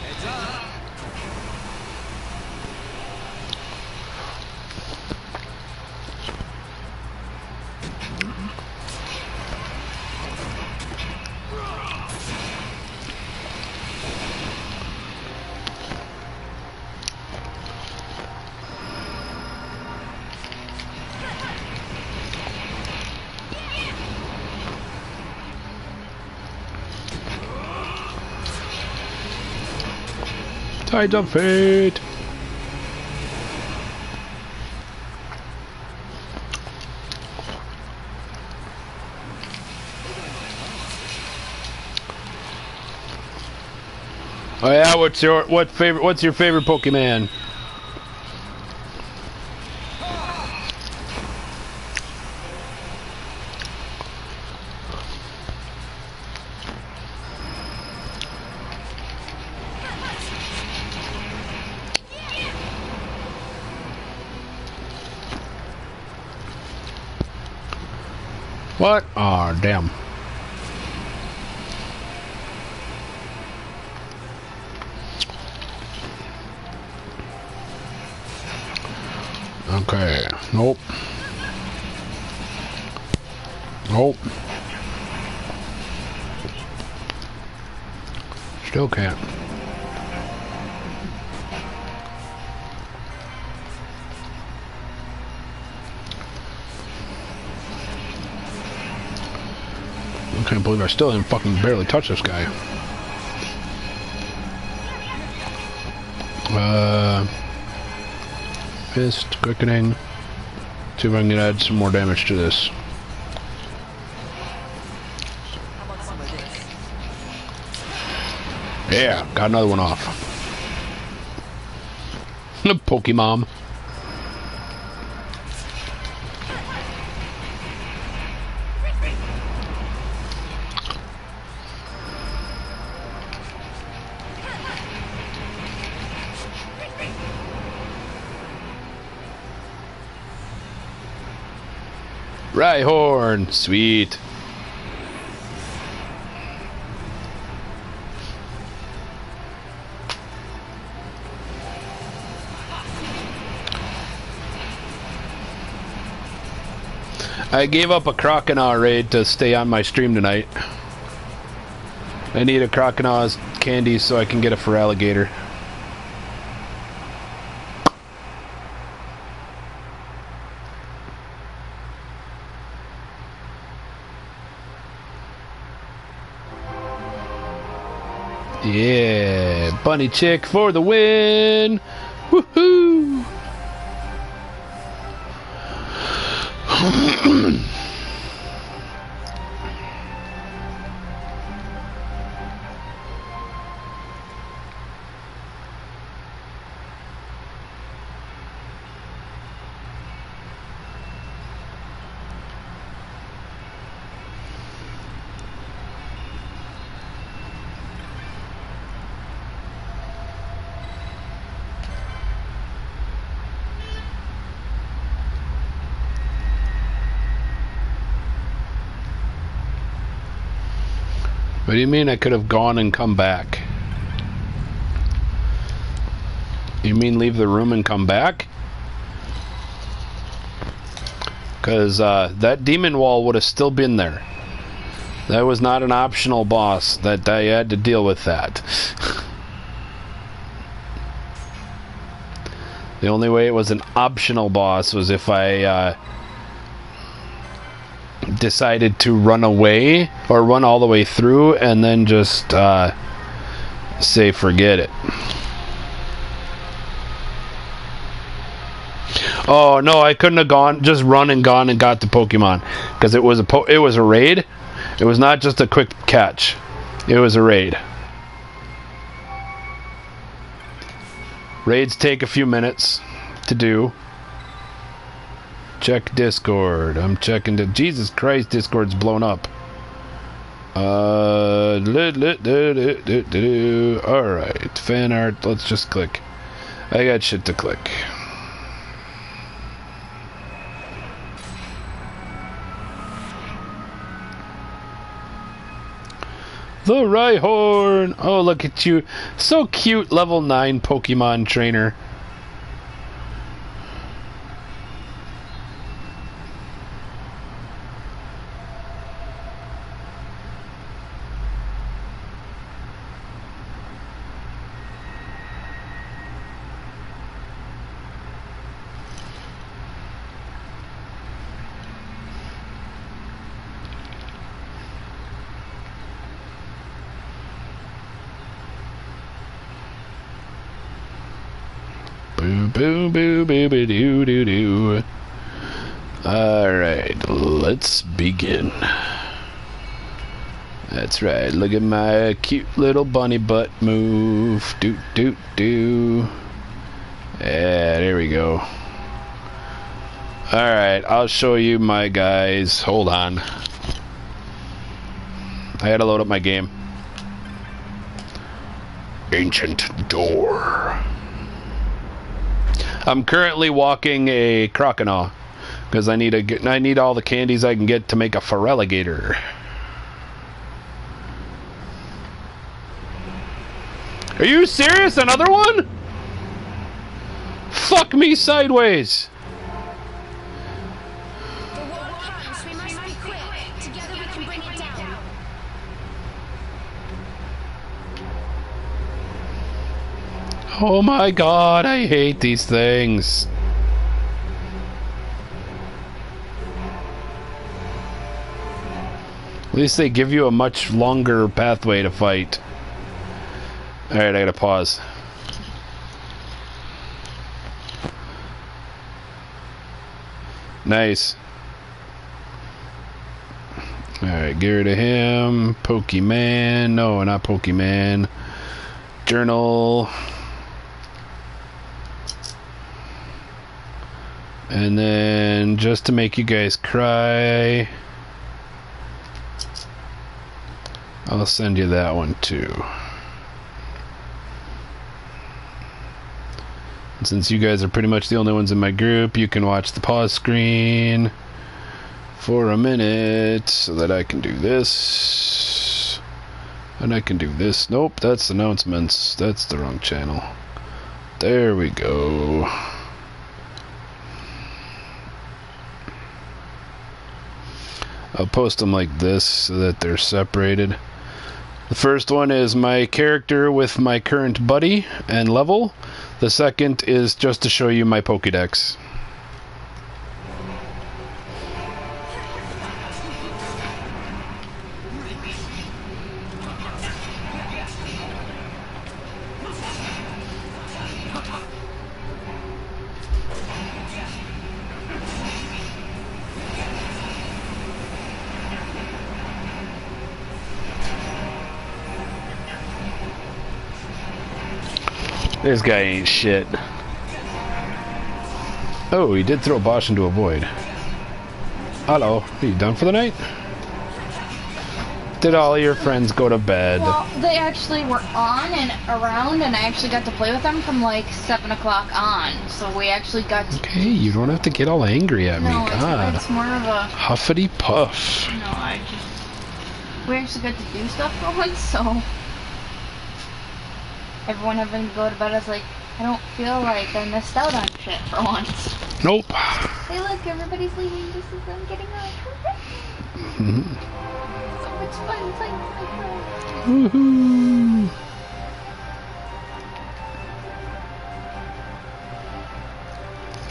Heads up. Tides of fate. Oh yeah, what's your favorite Pokemon? What? Oh, damn. Okay. Nope. Nope. Still can't. I can't believe I still didn't fucking barely touch this guy. Fist, quickening. See if I can add some more damage to this. Yeah, got another one off. Pokemon. Rhyhorn, sweet. I gave up a Croconaw raid to stay on my stream tonight. I need a Croconaw's candy so I can get a Feraligatr. Yeah, bunny chick for the win! Woohoo! What do you mean I could have gone and come back? You mean leave the room and come back? Because that demon wall would have still been there. That was not an optional boss. That I had to deal with that. The only way it was an optional boss was if I decided to run away or run all the way through and then just say forget it. Oh no, I couldn't have gone just run and gone and got the Pokemon because it was a raid. It was not just a quick catch. It was a raid. Raids take a few minutes to do. Check Discord. I'm checking the Jesus Christ, Discord's blown up. Alright, fan art, let's just click. I got shit to click. The Rhyhorn! Oh, look at you. So cute, level 9 Pokemon trainer. Boo boo boo boo boo doo doo doo. Alright, let's begin. That's right, look at my cute little bunny butt move. Doot doot doo. Yeah, there we go. Alright, I'll show you my guys. Hold on. I had to load up my game. Ancient door. I'm currently walking a crocodile because I need all the candies I can get to make a forelligator. Are you serious? Another one? Fuck me sideways. The wall comes. We must be quick. Together we can bring it down. Oh my god, I hate these things. At least they give you a much longer pathway to fight. Alright, I gotta pause. Nice. Alright, get rid of him. Pokemon. No, not Pokemon. Journal. And then, just to make you guys cry, I'll send you that one too. And since you guys are pretty much the only ones in my group, you can watch the pause screen for a minute so that I can do this. And I can do this. Nope, that's announcements. That's the wrong channel. There we go. I'll post them like this so that they're separated. The first one is my character with my current buddy and level. The second is just to show you my Pokédex. This guy ain't shit. Oh, he did throw Bosch into a void. Hello, are you done for the night? Did all your friends go to bed? Well, they actually were on and around, and I actually got to play with them from like 7 o'clock on. So we actually got to... Okay, you don't have to get all angry at me. No, God. it's more of a... Huffity puff. No, I just... We actually got to do stuff for once, so... Everyone having to go to bed, I was like, I don't feel like I missed out on shit for once. Nope. Hey look, everybody's leaving just as I'm getting up. So much fun playing with my friends. Woohoo.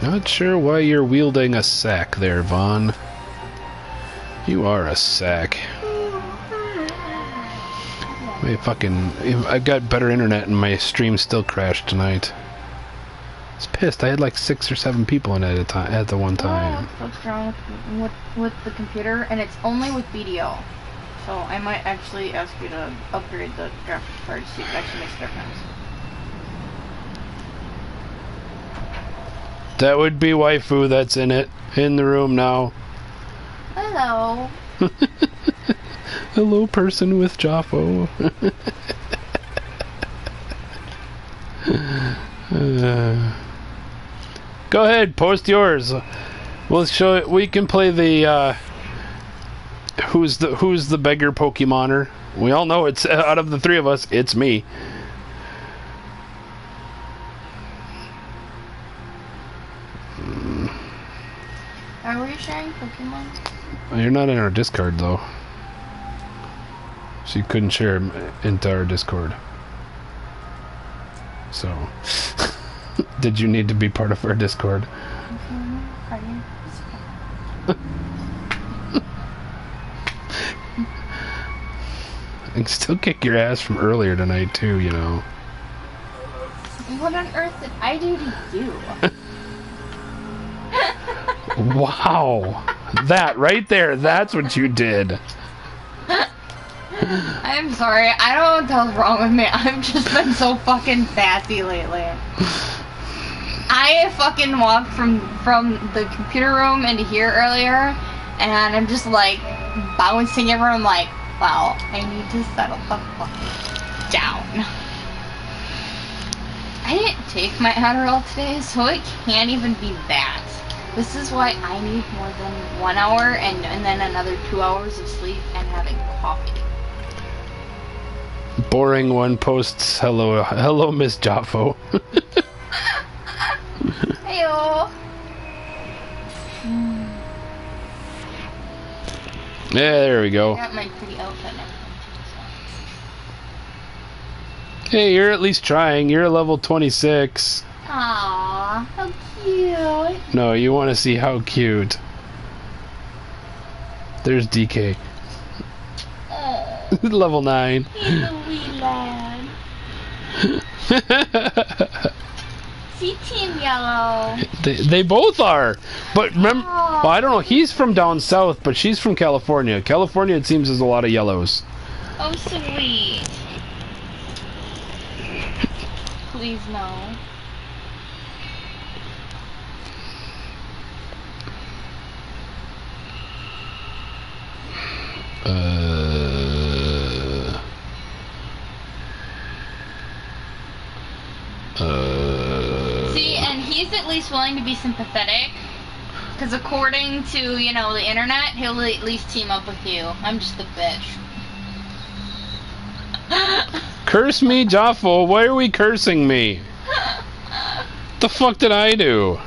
Not sure why you're wielding a sack there, Vaughn. You are a sack. My fucking... I got better internet and my stream still crashed tonight. I was pissed. I had like 6 or 7 people in it at the one time. What's wrong with the computer? And it's only with BDO. So I might actually ask you to upgrade the graphics card to see if it actually makes a difference. That would be waifu that's in it. In the room now. Hello. Hello, person with Jaffo. Go ahead, post yours. We'll show it. We can play the who's the beggar Pokemoner. We all know it's out of the 3 of us, it's me. Are we sharing Pokemon? You're not in our Discord though. So you couldn't share into our Discord. So, did you need to be part of our Discord? I can still kick your ass from earlier tonight too, you know. What on earth did I do to you? Wow. That right there, that's what you did. I'm sorry. I don't know what the hell's wrong with me. I've just been so fucking sassy lately. I fucking walked from the computer room into here earlier, and I'm just like bouncing everywhere. I'm like, wow, I need to settle the fuck down. I didn't take my Adderall today, so it can't even be that. This is why I need more than 1 hour and then another 2 hours of sleep and having coffee. Boring one posts, hello, Miss Jaffo. Heyo. Yeah, there we go. I got my pretty outfit and everything too, so. Hey, you're at least trying. You're a level 26. Aww, how cute. No, you want to see how cute. There's DK. Oh, Level 9. he's a wee lad. See Team Yellow. They both are. But remember, well, I don't know. He's from down south, but she's from California. California, it seems, has a lot of yellows. Oh, sweet. Please no. See, and he's at least willing to be sympathetic. Because according to, you know, the internet, he'll at least team up with you. I'm just a bitch. Curse me, Jaffo. Why are we cursing me? The fuck did I do?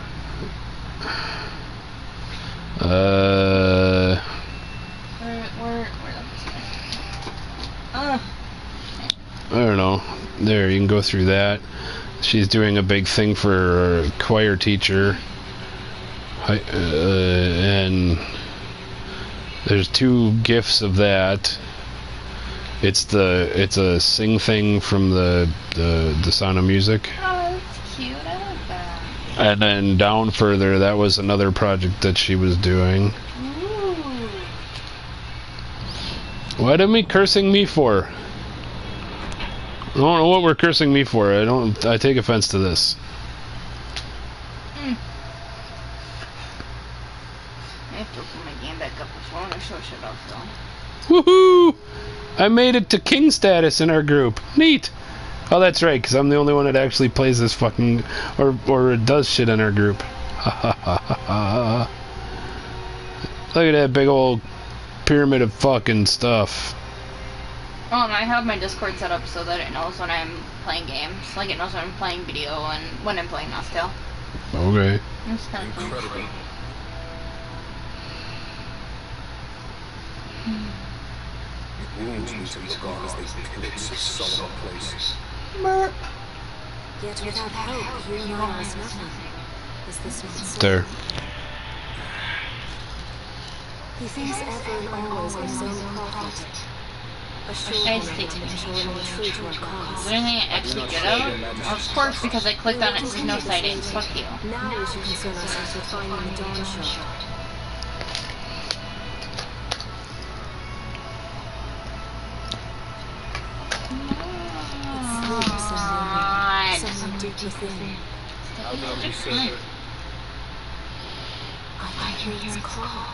I don't know. There, you can go through that. She's doing a big thing for her choir teacher. And there's 2 gifts of that. It's a sing thing from the Sound of Music. Oh, that's cute. I like that. And then down further, that was another project that she was doing. Ooh. What are we cursing me for? I don't know what we're cursing me for. I take offense to this. I have to open my game back up before I want to show shit off though. Woohoo! I made it to king status in our group. Neat! Oh, that's right, because I'm the only one that actually plays this fucking... Or does shit in our group. Ha ha ha ha. Look at that big old pyramid of fucking stuff. Oh, and I have my Discord set up so that it knows when I'm playing games. Like, it knows when I'm playing video and when I'm playing Nostale. Okay. It's kind of cool. Wounds need to be gone as they pillage this solemn place. Burp. Yet without hope, here now is nothing. Is this not so? There. He thinks ever and always of his own profit. A short I one just take it. showing true to our Is cause. there anything I actually did out? Of course, because I clicked on it, there's no sightings. Fuck you. Now we should concern ourselves with finding the dawn shot. Somewhere deep within. How long you say? I hear its call.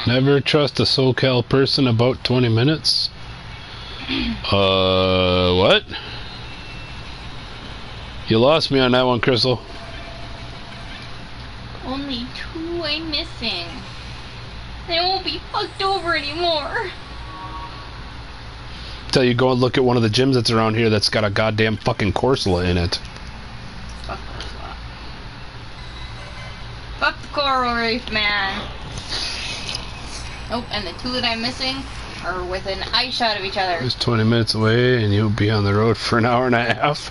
Never trust a SoCal person about 20 minutes. What? You lost me on that one, Crystal. Only 2 I'm missing. They won't be fucked over anymore. Till you go and look at one of the gyms that's around here that's got a goddamn fucking Corsola in it. Fuck Corsola. Fuck the coral reef, man. Oh, and the 2 that I'm missing are within eye shot of each other. It's 20 minutes away and you'll be on the road for an hour and a half.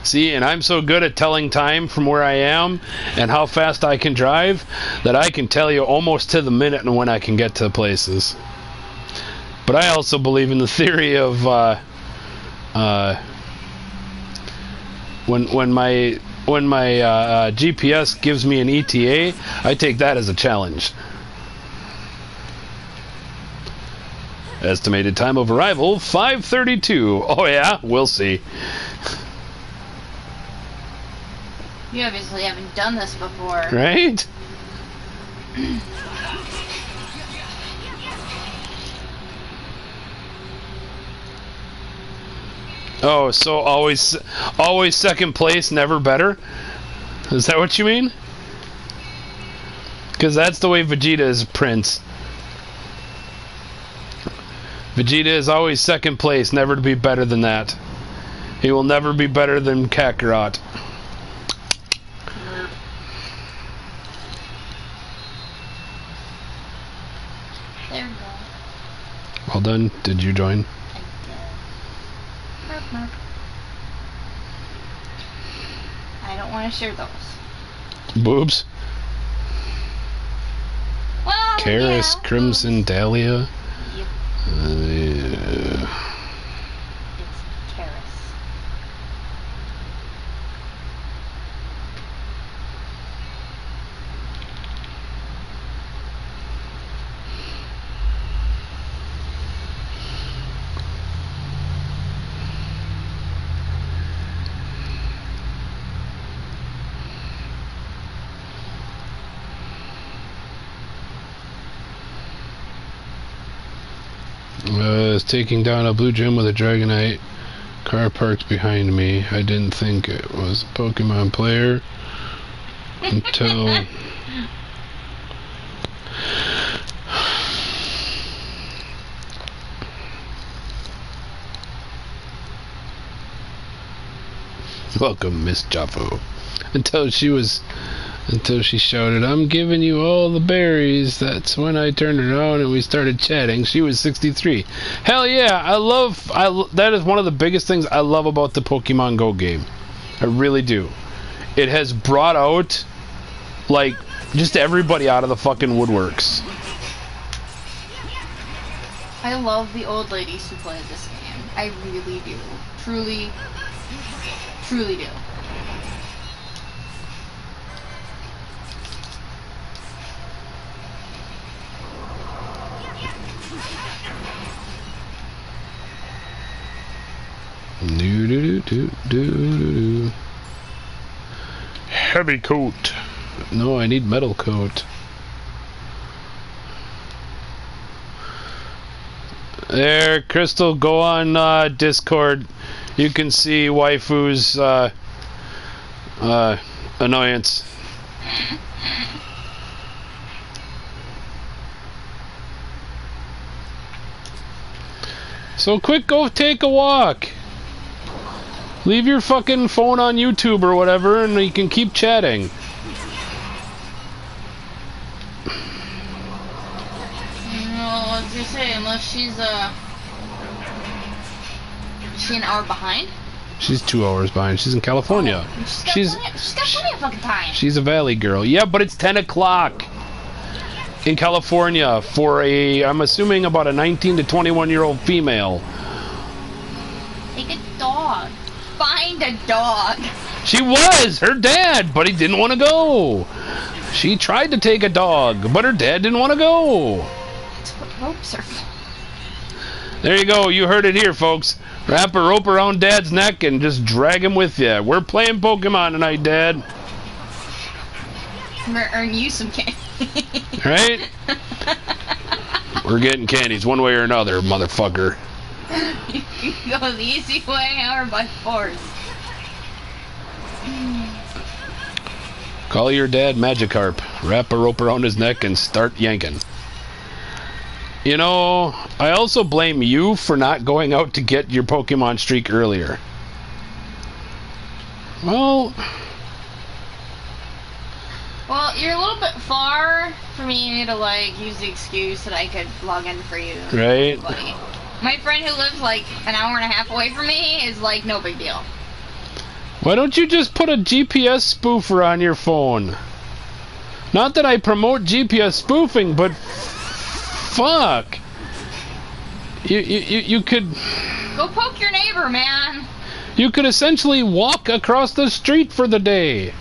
See, and I'm so good at telling time from where I am and how fast I can drive that I can tell you almost to the minute and when I can get to places. But I also believe in the theory of when my GPS gives me an ETA, I take that as a challenge. Estimated time of arrival 5:32. Oh yeah, we'll see. You obviously haven't done this before. Right? Oh, so always second place, never better? Is that what you mean? Because that's the way Vegeta is Prince. Vegeta is always second place, never to be better than that. He will never be better than Kakarot. There we go. Well done. Did you join? I don't want to share those. Boobs? Well, Karis, yeah, Crimson, Dahlia. Yep, Yeah. it's Karis. I was taking down a blue gem with a Dragonite. Car parked behind me. I didn't think it was a Pokemon player until... Welcome, Miss Jaffo. Until she shouted, "I'm giving you all the berries." That's when I turned around and we started chatting. She was 63. Hell yeah, that is one of the biggest things I love about the Pokemon Go game. I really do. It has brought out, like, just everybody out of the fucking woodworks. I love the old ladies who play this game. I really do. Truly, truly do. Do. Heavy coat. No, I need metal coat. There, Crystal, go on Discord. You can see Waifu's annoyance. So quick, go take a walk. Leave your fucking phone on YouTube or whatever, and you can keep chatting. No, what was you say? Unless she's is she an hour behind? She's 2 hours behind. She's in California. Oh, she's got plenty of fucking time. She's a valley girl. Yeah, but it's 10 o'clock in California for I'm assuming about a 19 to 21-year-old female. Take a dog. Find a dog. She was her dad, but he didn't want to go. She tried to take a dog, but her dad didn't want to go. That's what ropes are for. There you go. You heard it here, folks. Wrap a rope around Dad's neck and just drag him with you. We're playing Pokemon tonight, Dad. I'm gonna earn you some candy. Right? We're getting candies one way or another, motherfucker. You can go the easy way or by force. Call your dad Magikarp. Wrap a rope around his neck and start yanking. You know, I also blame you for not going out to get your Pokemon streak earlier. Well, you're a little bit far for me to, like, use the excuse that I could log in for you. Right. Buddy. My friend who lives, like, an hour and a half away from me is, like, no big deal. Why don't you just put a GPS spoofer on your phone? Not that I promote GPS spoofing, but fuck. You could... Go poke your neighbor, man. You could essentially walk across the street for the day.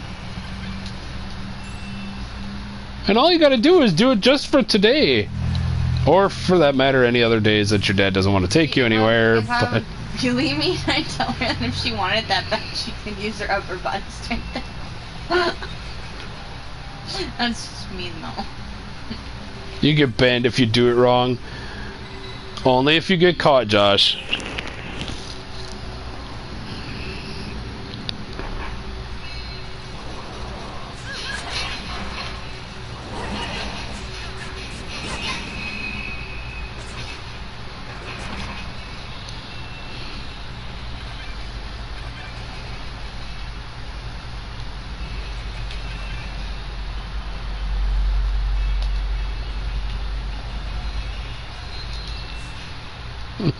And all you gotta do is do it just for today. Or, for that matter, any other days that your dad doesn't want to take you anywhere. But If you leave me, I tell her that if she wanted that bad, she could use her upper body strength. That's just mean, though. you get banned if you do it wrong. Only if you get caught, Josh.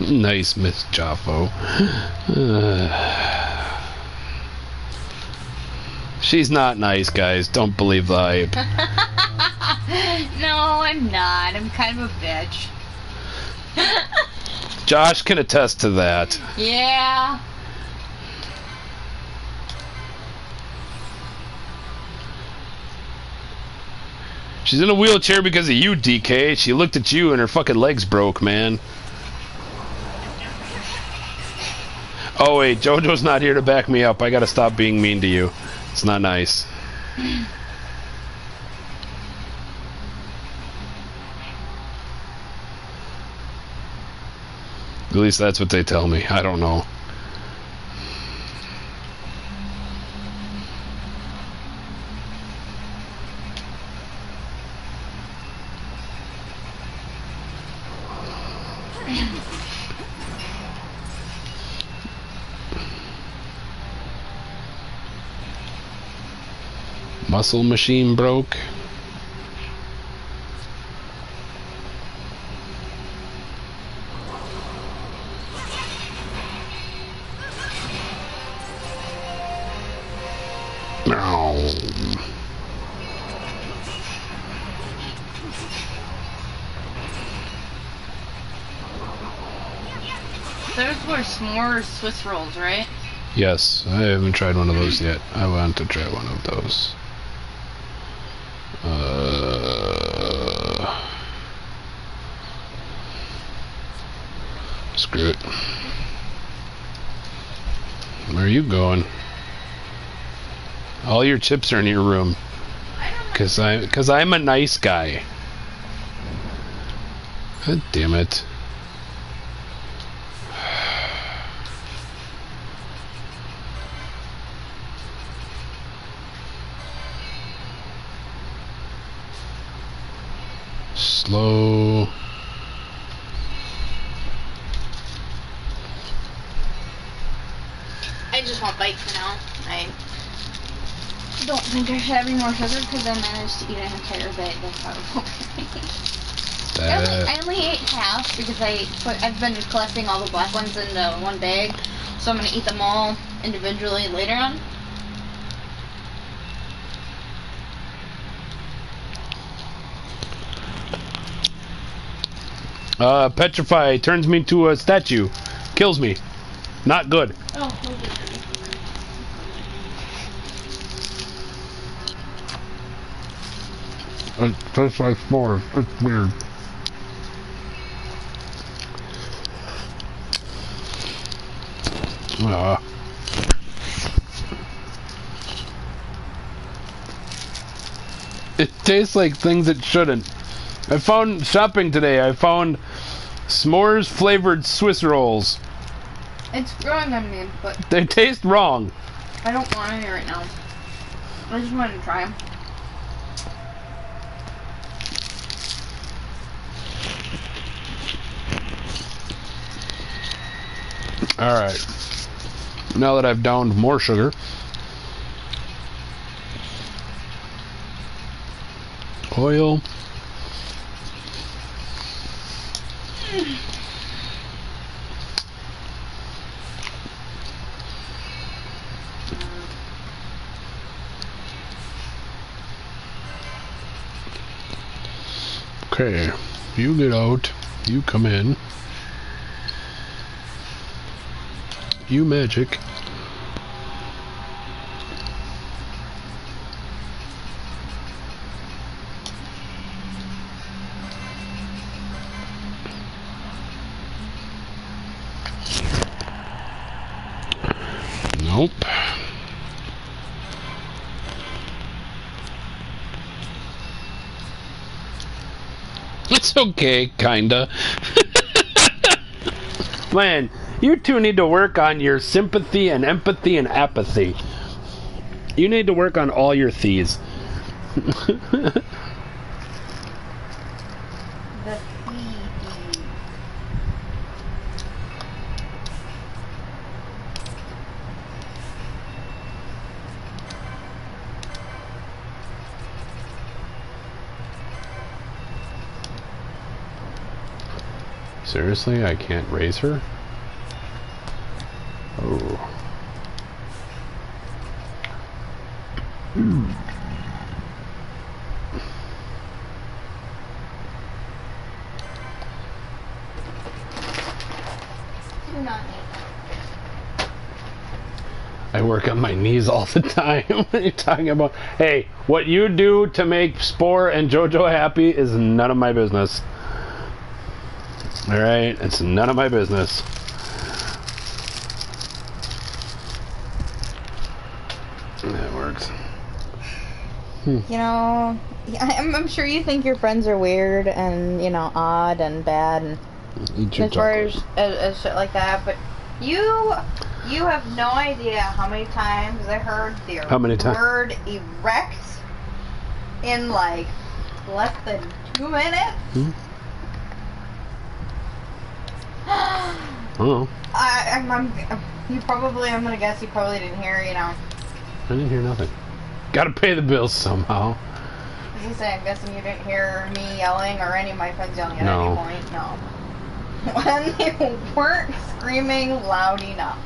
Nice, Miss Jaffo. She's not nice, guys. Don't believe the hype. No, I'm not. I'm kind of a bitch. Josh can attest to that. Yeah. She's in a wheelchair because of you, DK. She looked at you and her fucking legs broke, man. Oh wait, JoJo's not here to back me up. I gotta stop being mean to you. It's not nice. At least that's what they tell me. I don't know. Muscle machine broke. No. Those were s'mores Swiss rolls, right? Yes, I haven't tried one of those yet. I want to try one of those. Screw it. Where are you going? All your chips are in your room. Cause I'm a nice guy. God damn it. Slow. I just want bite for now. I don't think I should have any more sugar because I managed to eat an entire bag. That's how I only ate half because I've been collecting all the black ones into one bag, so I'm gonna eat them all individually later on. Petrify turns me to a statue. Kills me. Not good. Oh, It tastes like s'mores. It's weird. It tastes like things it shouldn't. I found shopping today. I found s'mores flavored Swiss rolls. it's growing on me, but They taste wrong. I don't want any right now. I just wanted to try them. Alright. Now that I've downed more sugar. Oil. Okay, you get out. You come in. You magic. Nope. It's okay, kinda. Man, you two need to work on your sympathy and empathy and apathy. You need to work on all your thees. The Seriously, I can't raise her? Oh. do not need I work on my knees all the time. What are you talking about? Hey, what you do to make Spore and JoJo happy is none of my business. Alright? It's none of my business. That works. You know, I'm sure you think your friends are weird and, you know, odd and bad and Eat your as far chocolate. as shit like that, but you have no idea how many times I heard the How many times? word erect in like less than 2 minutes. Hmm? Oh, I'm gonna guess you probably didn't hear, you know. I didn't hear nothing. Gotta pay the bills somehow. As you say, I'm guessing you didn't hear me yelling or any of my friends yelling at No. any point. No. When they weren't screaming loud enough.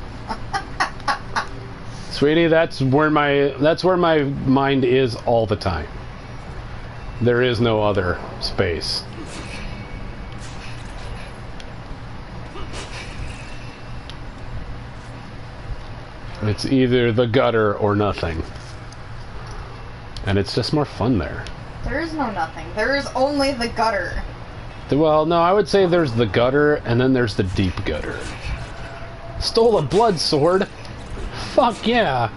Sweetie, that's where my mind is all the time. There is no other space. It's either the gutter or nothing. And it's just more fun there. There is no nothing. There is only the gutter. Well, no, I would say there's the gutter and then there's the deep gutter. Stole a blood sword? Fuck yeah.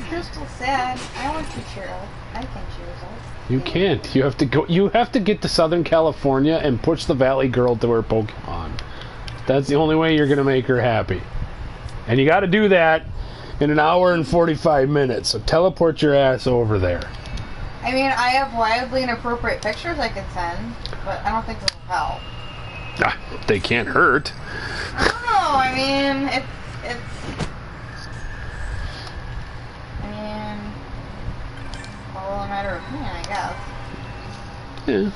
Crystal said, I want to cheer up. I can choose up. You can't. You have to go. You have to get to Southern California and push the Valley Girl to her Pokemon. That's the only way you're gonna make her happy. And you got to do that in an hour and 45 minutes. So teleport your ass over there. I mean, I have wildly inappropriate pictures I could send, but I don't think this will help. Ah, they can't hurt. I don't know. I mean, it's. I mean, all a matter of opinion, I guess. Yeah.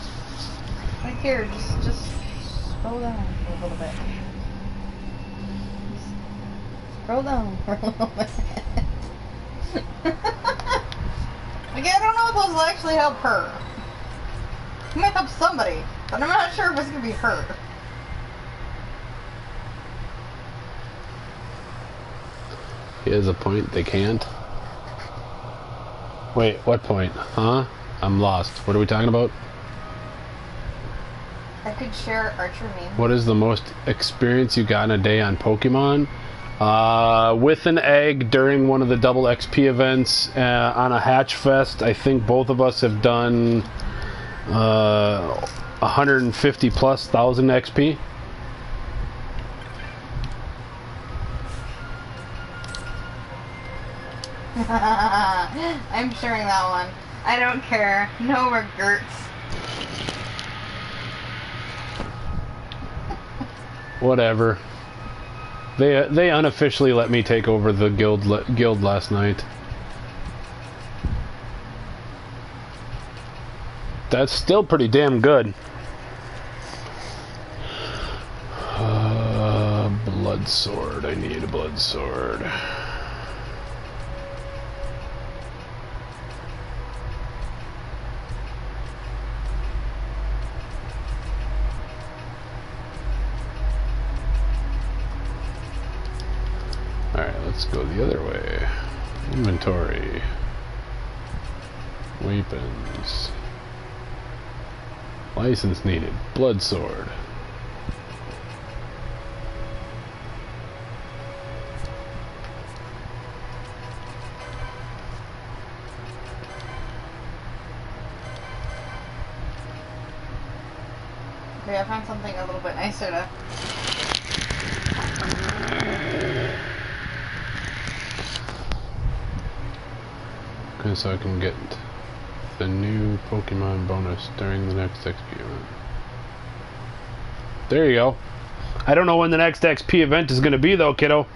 Like here, just scroll down for a little bit. Scroll down for a little bit. Like, I don't know if those will actually help her. It might help somebody, but I'm not sure if it's gonna be her. He has a point. They can't. Wait, what point? Huh? I'm lost. What are we talking about? I could share archer meme. What is the most experience you got in a day on Pokemon? With an egg during one of the double XP events on a Hatch Fest. I think both of us have done 150 plus thousand XP. I'm sharing that one. I don't care. No regrets. Whatever. They unofficially let me take over the guild last night. That's still pretty damn good. Blood sword. I need a blood sword. go the other way. Inventory. Weapons. License needed. Blood sword. Okay, I found something a little bit nicer to... Okay, so I can get the new Pokemon bonus during the next XP event. There you go. I don't know when the next XP event is going to be though, kiddo.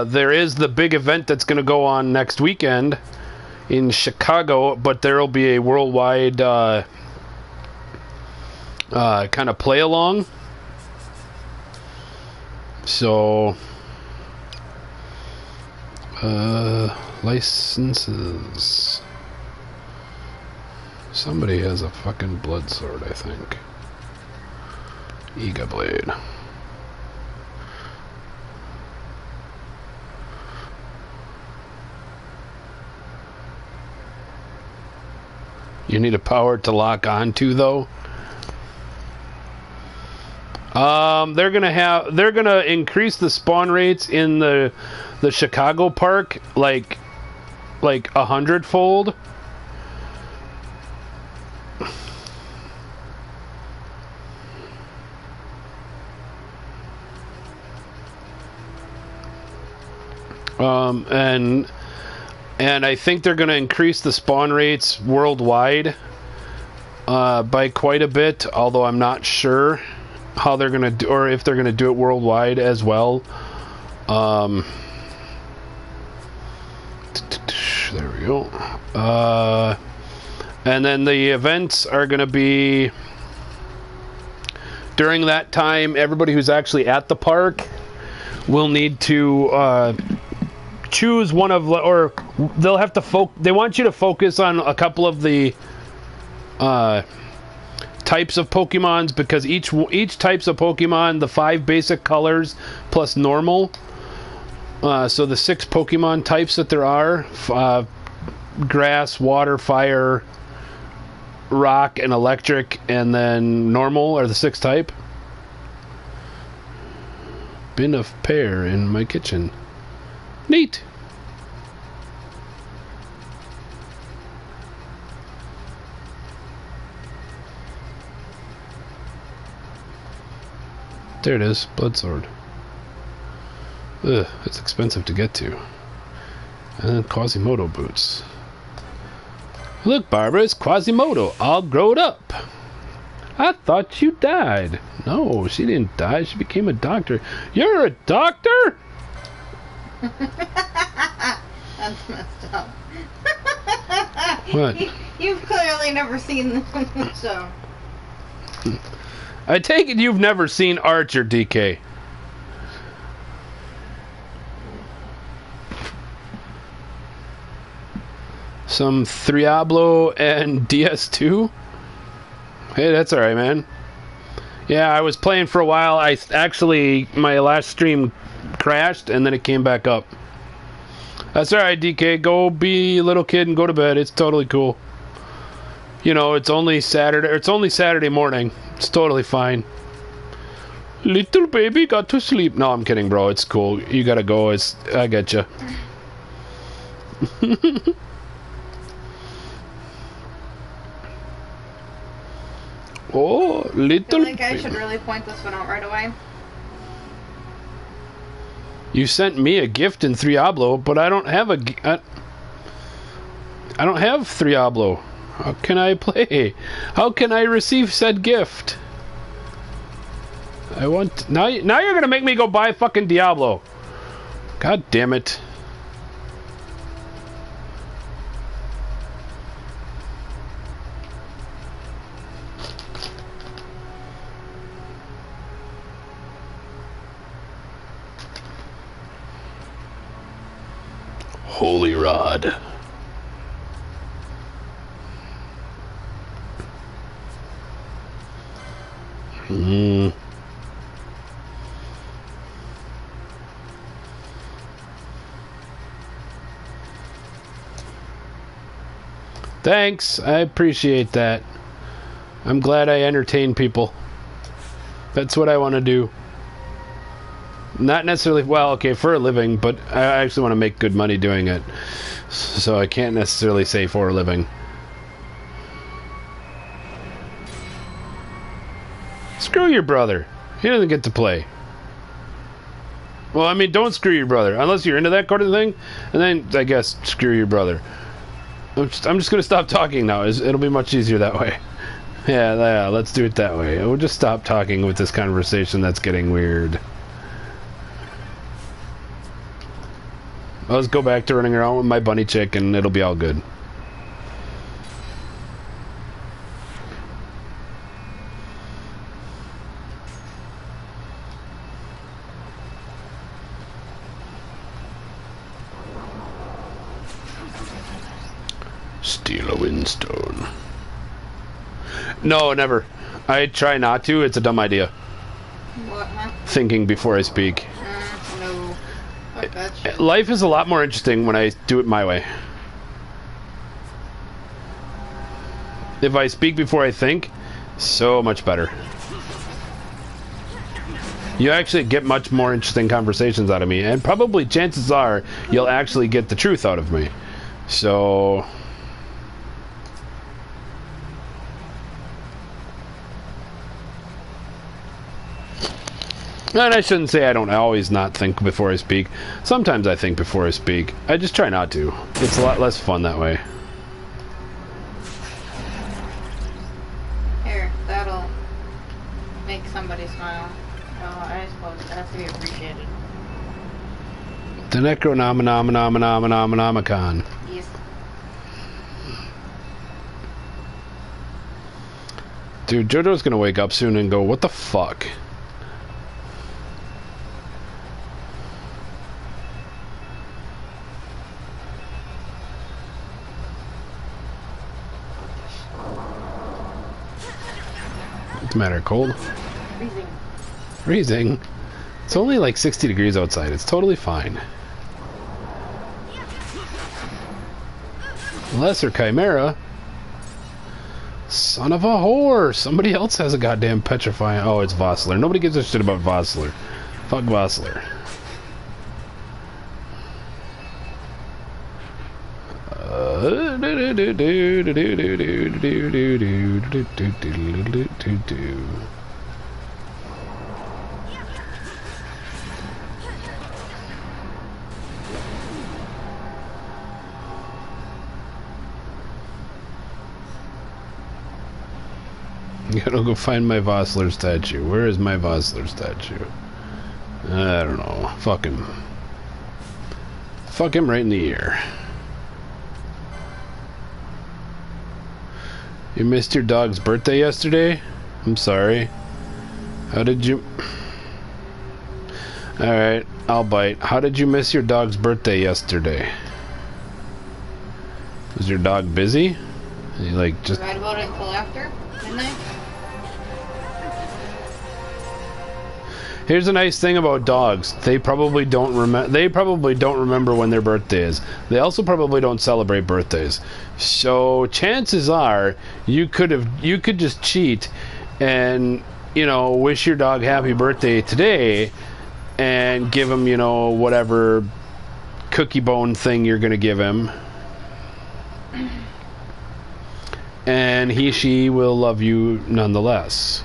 There is the big event that's going to go on next weekend in Chicago, but there will be a worldwide kind of play along. So, licenses. Somebody has a fucking blood sword, I think. Ega Blade. You need a power to lock onto, though. They're gonna increase the spawn rates in the Chicago park like 100-fold. And I think they're gonna increase the spawn rates worldwide by quite a bit, although I'm not sure how they're gonna do, or if they're gonna do it worldwide as well. There we go. And then the events are gonna be during that time. Everybody who's actually at the park will need to choose one of, or they'll have to they want you to focus on a couple of the types of Pokemons, because each types of Pokemon, the 5 basic colors plus normal, so the 6 Pokemon types that there are, grass, water, fire, rock, and electric, and then normal are the 6th type. Bin of pear in my kitchen. Neat. There it is, blood sword. Ugh, it's expensive to get to. And then Quasimodo boots. Look, Barbara, it's Quasimodo, all grown up. I thought you died. No, she didn't die. She became a doctor. You're a doctor? That's messed up. What? You've clearly never seen the show. I take it you've never seen Archer, DK. Some Thriablo and DS2? Hey, that's alright, man. Yeah, I was playing for a while. My last stream crashed, and then it came back up. That's alright, DK. Go be a little kid and go to bed. It's totally cool. You know, it's only Saturday morning. It's totally fine. Little baby got to sleep. No, I'm kidding, bro. It's cool. You gotta go. I get you. Oh, little. I think I should really point this one out right away. You sent me a gift in Thriablo, but I don't have I don't have Thriablo. How can I play? How can I receive said gift? I want now you're gonna make me go buy fucking Diablo. God damn it. Holy Rod. Mm. Thanks. I appreciate that. I'm glad I entertain people. That's what I want to do. Not necessarily, well, okay, for a living, but I actually want to make good money doing it. So I can't necessarily say for a living. Screw your brother. He doesn't get to play. Well, I mean, don't screw your brother. Unless you're into that kind of thing. And then, I guess, screw your brother. I'm just going to stop talking now. It'll be much easier that way. Yeah, let's do it that way. We'll just stop talking with this conversation that's getting weird. I'll just go back to running around with my bunny chick and it'll be all good. Steal a windstone. No, never. I try not to. It's a dumb idea. What, huh? Thinking before I speak. No. Fuck that shit. Life is a lot more interesting when I do it my way. If I speak before I think, so much better. You actually get much more interesting conversations out of me, and probably chances are you'll actually get the truth out of me. So... And I shouldn't say I don't always not think before I speak. Sometimes I think before I speak. I just try not to. It's a lot less fun that way. Here, that'll make somebody smile. Well, I suppose it has to be appreciated. The Necronomicon. Yes. Dude, JoJo's gonna wake up soon and go, what the fuck? What's the matter, cold? Freezing. Freezing? It's only like 60 degrees outside. It's totally fine. Lesser Chimera. Son of a whore! Somebody else has a goddamn petrifying... Oh, it's Vossler. Nobody gives a shit about Vossler. Fuck Vossler. Gotta go find my Vossler statue. Where is my Vossler statue? I don't know. Fuck him. Fuck him right in the ear. You missed your dog's birthday yesterday? I'm sorry. How did you... Alright, I'll bite. How did you miss your dog's birthday yesterday? Was your dog busy? You like just... Right about it until after midnight? Here's a nice thing about dogs. They probably don't remember when their birthday is. They also probably don't celebrate birthdays. So chances are you could just cheat and, you know, wish your dog happy birthday today and give him, you know, whatever cookie bone thing you're going to give him. And she will love you nonetheless.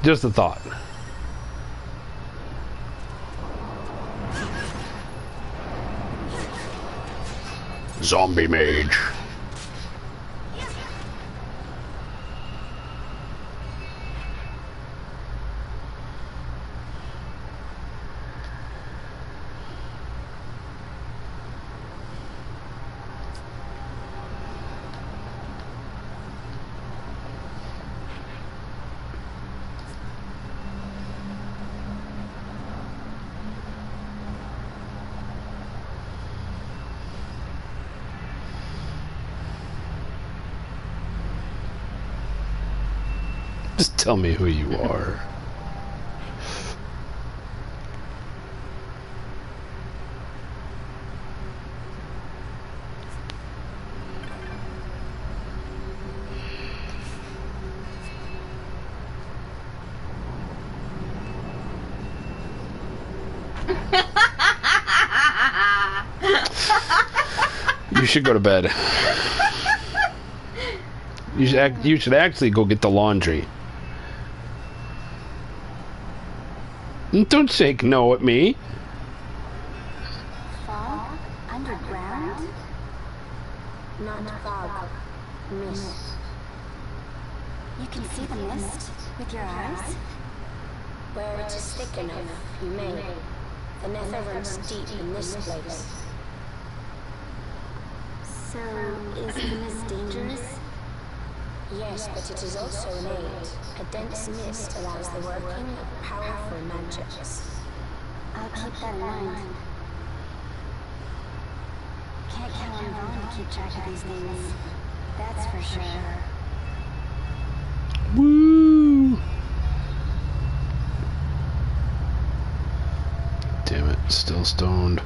Just a thought. Zombie mage. Just tell me who you are. You should go to bed. You should actually go get the laundry. Don't shake no at me. Fog? Underground? Not fog. Mist. You can see the mist with your eyes? Where it is thick enough, you may. The nether runs deep in this place. So, is the mist dangerous? Yes, but it is also an aid. A dense mist allows the working of powerful magics. I'll keep that in mind. Can't count on Vaughn to keep track of these things. That's for sure. Woo! Damn it, still stoned.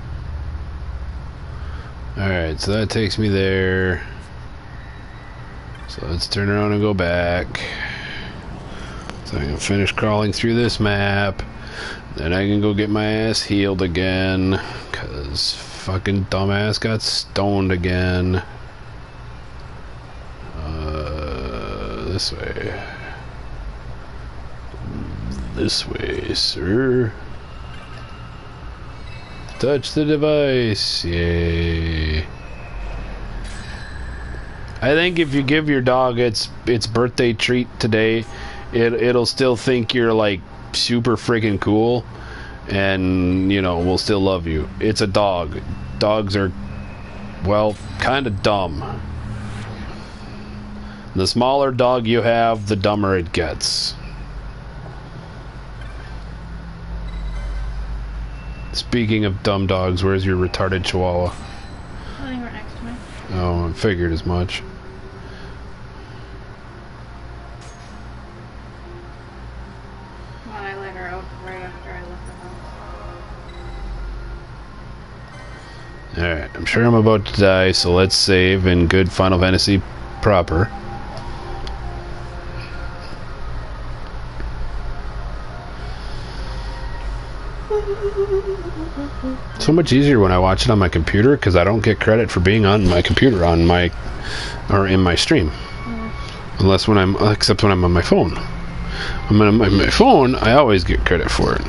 Alright, so that takes me there. So let's turn around and go back. So I can finish crawling through this map. Then I can go get my ass healed again. Cause fucking dumbass got stoned again. This way. This way, sir. Touch the device. Yay. I think if you give your dog its birthday treat today, it'll still think you're like super freaking cool, and you know, will still love you. It's a dog. Dogs are, well, kind of dumb. The smaller dog you have, the dumber it gets. Speaking of dumb dogs, where's your retarded chihuahua? I think we're next to me. Oh, I figured as much. Well, I let her out right after I left the house. Alright, I'm sure I'm about to die, so let's save in good Final Fantasy proper. So much easier when I watch it on my computer because I don't get credit for being on my computer in my stream, except when I'm on my phone. When I'm on my phone, I always get credit for it.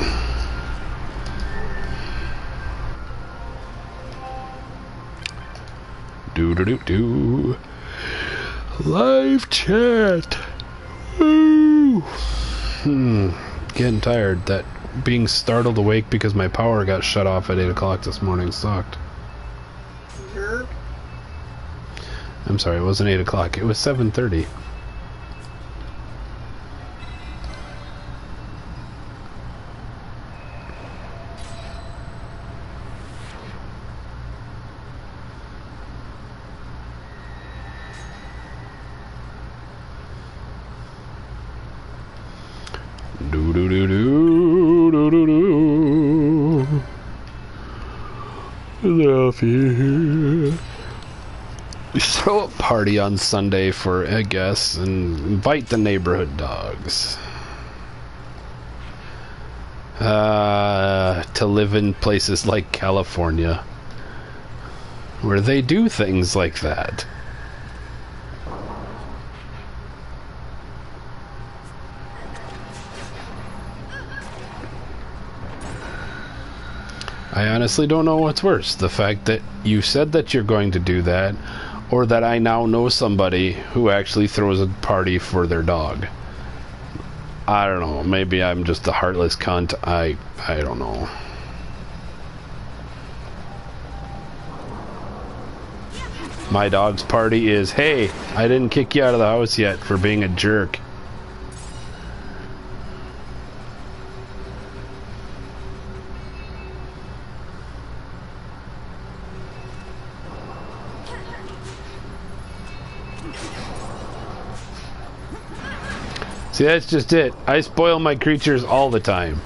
Do live chat. Woo. Getting tired. That being startled awake because my power got shut off at 8 o'clock this morning sucked. I'm sorry, it wasn't 8 o'clock. It was 7:30. Love you. We throw a party on Sunday for a guest and invite the neighborhood dogs. To live in places like California, where they do things like that. I honestly don't know what's worse, the fact that you said that you're going to do that, or that I now know somebody who actually throws a party for their dog. I don't know, maybe I'm just a heartless cunt. I don't know. My dog's party is, hey, I didn't kick you out of the house yet for being a jerk. See, that's just it. I spoil my creatures all the time.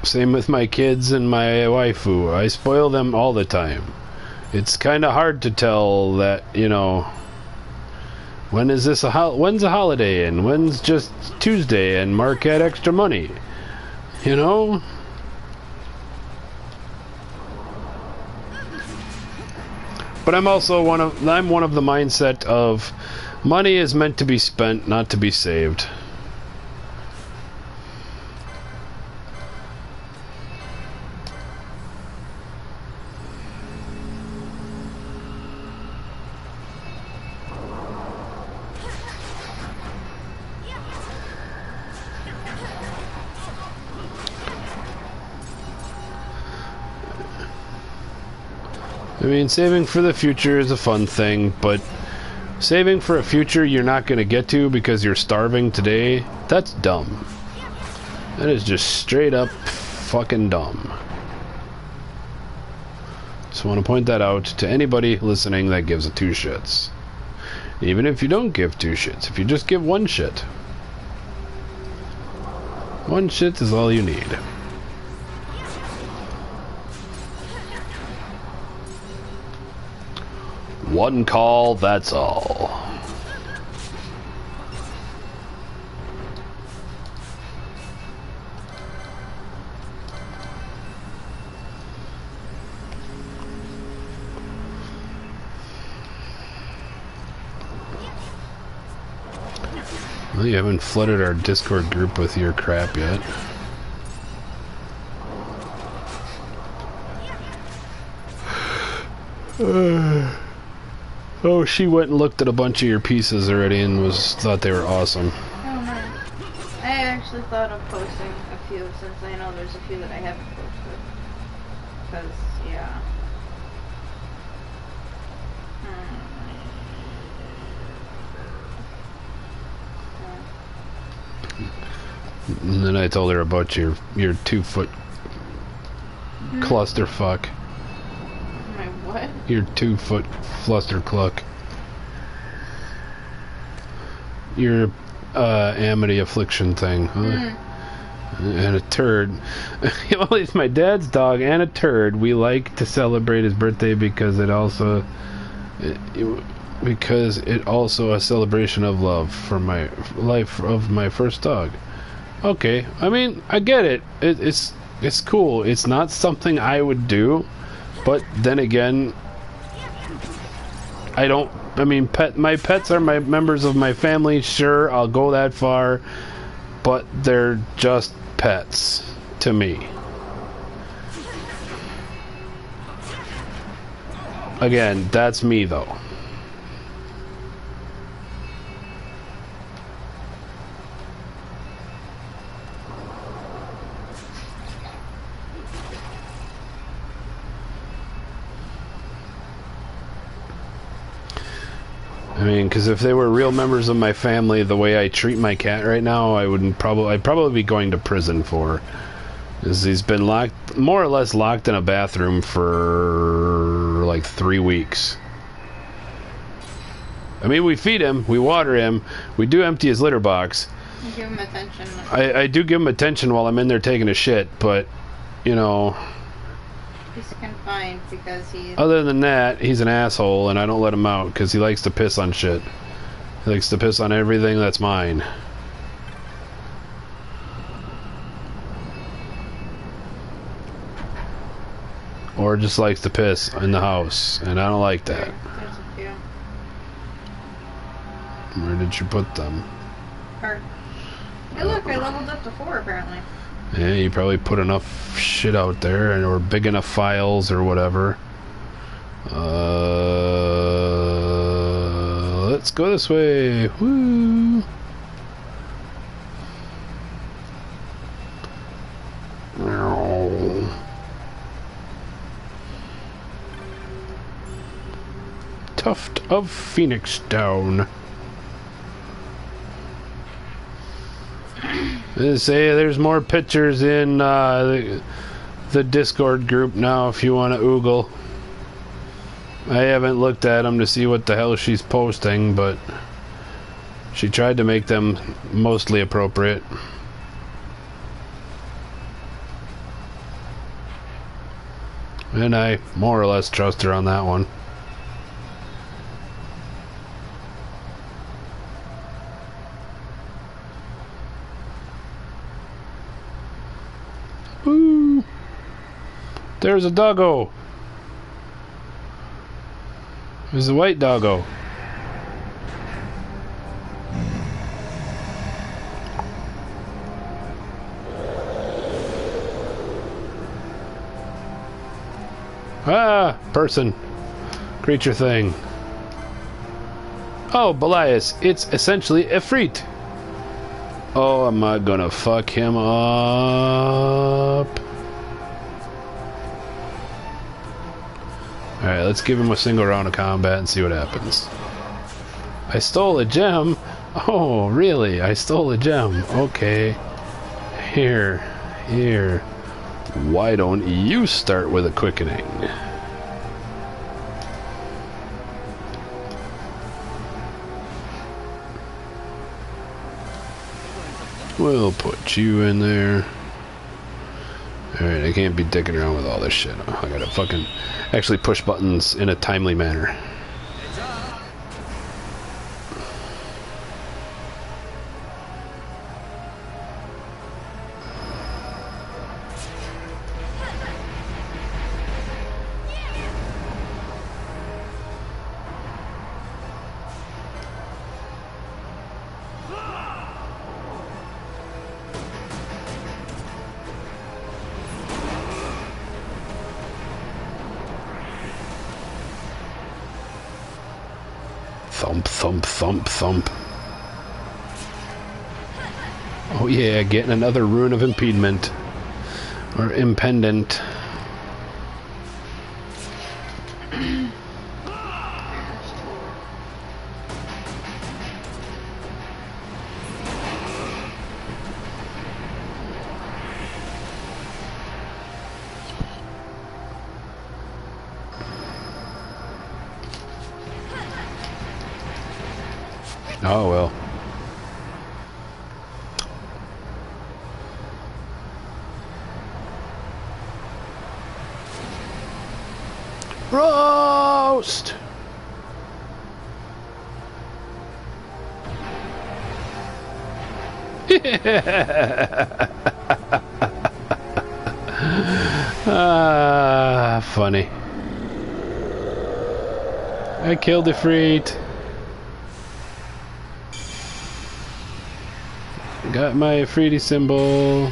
Same with my kids and my waifu. I spoil them all the time. It's kind of hard to tell that, you know, when's a holiday and when's just Tuesday and Mark had extra money. You know? But I'm also one of the mindset of money is meant to be spent, not to be saved. I mean, saving for the future is a fun thing, but saving for a future you're not going to get to because you're starving today, that's dumb. That is just straight up fucking dumb. Just want to point that out to anybody listening that gives a two shits. Even if you don't give two shits, if you just give one shit. One shit is all you need. One call, that's all. Well, you haven't flooded our Discord group with your crap yet. Oh, she went and looked at a bunch of your pieces already and thought they were awesome. Oh, nice. I actually thought of posting a few since I know there's a few that I haven't posted. Because, yeah. And then I told her about your 2-foot clusterfuck. My what? Your 2-foot flustercluck. Your amity affliction thing. Huh? And a turd. Well, he's my dad's dog and a turd. We like to celebrate his birthday because it also a celebration of love for my life of my first dog. Okay, I mean, I get it. It's cool. It's not something I would do, but then again, my pets are my members of my family. Sure, I'll go that far, but they're just pets to me. Again, that's me though. I mean, because if they were real members of my family, the way I treat my cat right now, I'd probably be going to prison for. Is he's been more or less locked in a bathroom for like 3 weeks. I mean, we feed him, we water him, we do empty his litter box. You give him attention. I do give him attention while I'm in there taking a shit, but, you know... He's confined because he's... Other than that, he's an asshole, and I don't let him out because he likes to piss on shit. He likes to piss on everything that's mine. Or just likes to piss in the house, and I don't like that. There's a few. Where did you put them? Or... Hey look, I leveled up to 4 apparently. Yeah, you probably put enough shit out there, or big enough files, or whatever. Let's go this way. Woo! Tuft of Phoenix Down. Say there's more pictures in the Discord group now if you want to oogle. I haven't looked at them to see what the hell she's posting, but she tried to make them mostly appropriate. And I more or less trust her on that one. Ooh. There's a doggo. There's a white doggo. Ah, person. Creature thing. Oh, Belias, it's essentially Efreet. Oh, am I gonna fuck him up? Alright, let's give him a single round of combat and see what happens. I stole a gem? Oh, really? I stole a gem. Okay. Here. Why don't you start with a quickening? We'll put you in there. Alright, I can't be dicking around with all this shit. I gotta fucking actually push buttons in a timely manner. Thump, thump, thump, thump. Oh yeah, getting another rune of impediment. Or impendent. Oh well. Roast! Ah, funny. I killed the Efreet. Got my Efreety symbol.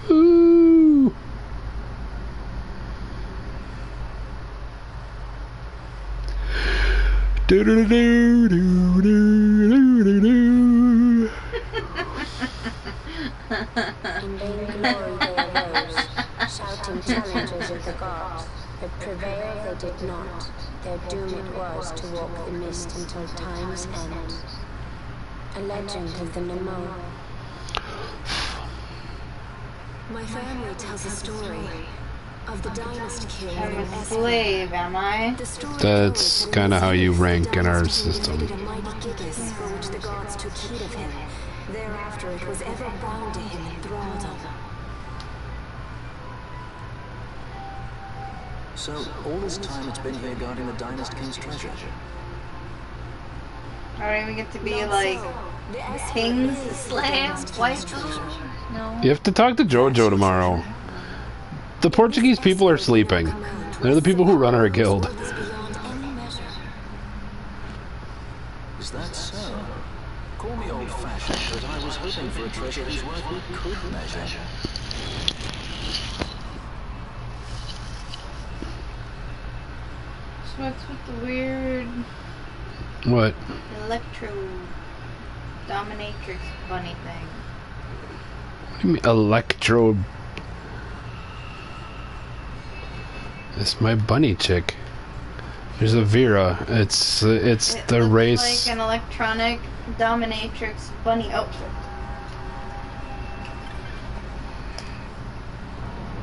Ooh. Do do do do do do do. In vain glory they arose, shouting challenges of the gods, but prevail they did not. Their doom it was to walk the mist until time's end. A legend of the Nemo. My family tells a story of the dynasty king. I'm a slave, am I? The story That's goes kind of how you that rank in our dynasty system. created a mighty gigas for which the gods took heed of him. Thereafter it was ever bound to him in thraldom. So, all this time it's been here guarding the Dynast King's treasure. I don't even get to be like king's slave, wife. No. You have to talk to Jojo tomorrow. The Portuguese people are sleeping. They're the people who run our guild. Is that so? Call me old-fashioned, but I was hoping for a treasure whose worth we could measure. So what's with the weird What? electro dominatrix bunny thing? What do you mean, electro? It's my bunny chick. There's a Vera. It's It the looks race. like an electronic dominatrix bunny outfit.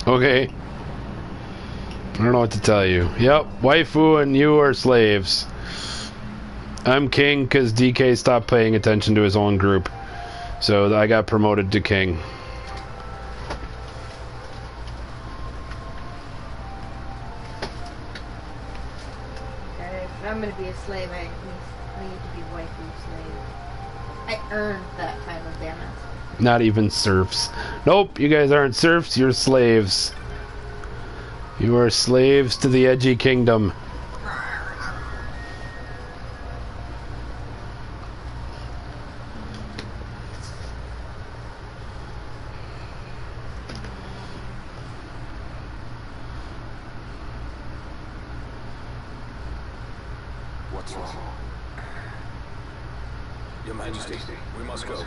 Okay. I don't know what to tell you. Yep, waifu and you are slaves. I'm king because DK stopped paying attention to his own group. So I got promoted to king. If I'm gonna be a slave, I need to be waifu slave. I earned that title, damn it. Not even serfs. Nope, you guys aren't serfs, you're slaves. You are slaves to the edgy kingdom. What's wrong? Your Majesty, we must go.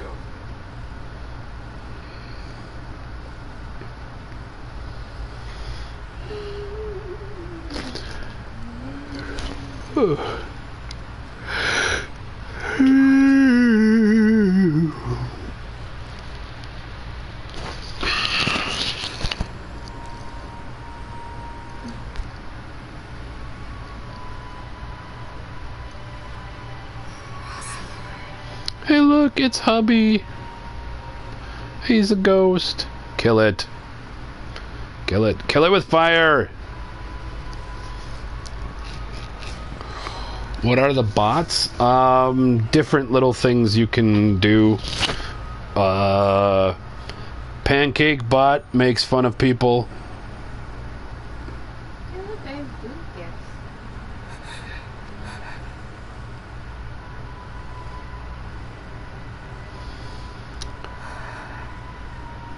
Hey look, it's hubby. He's a ghost. Kill it. Kill it. Kill it with fire. What are the bots? Different little things you can do. Pancake bot makes fun of people. Hey, look, I have boot gifts.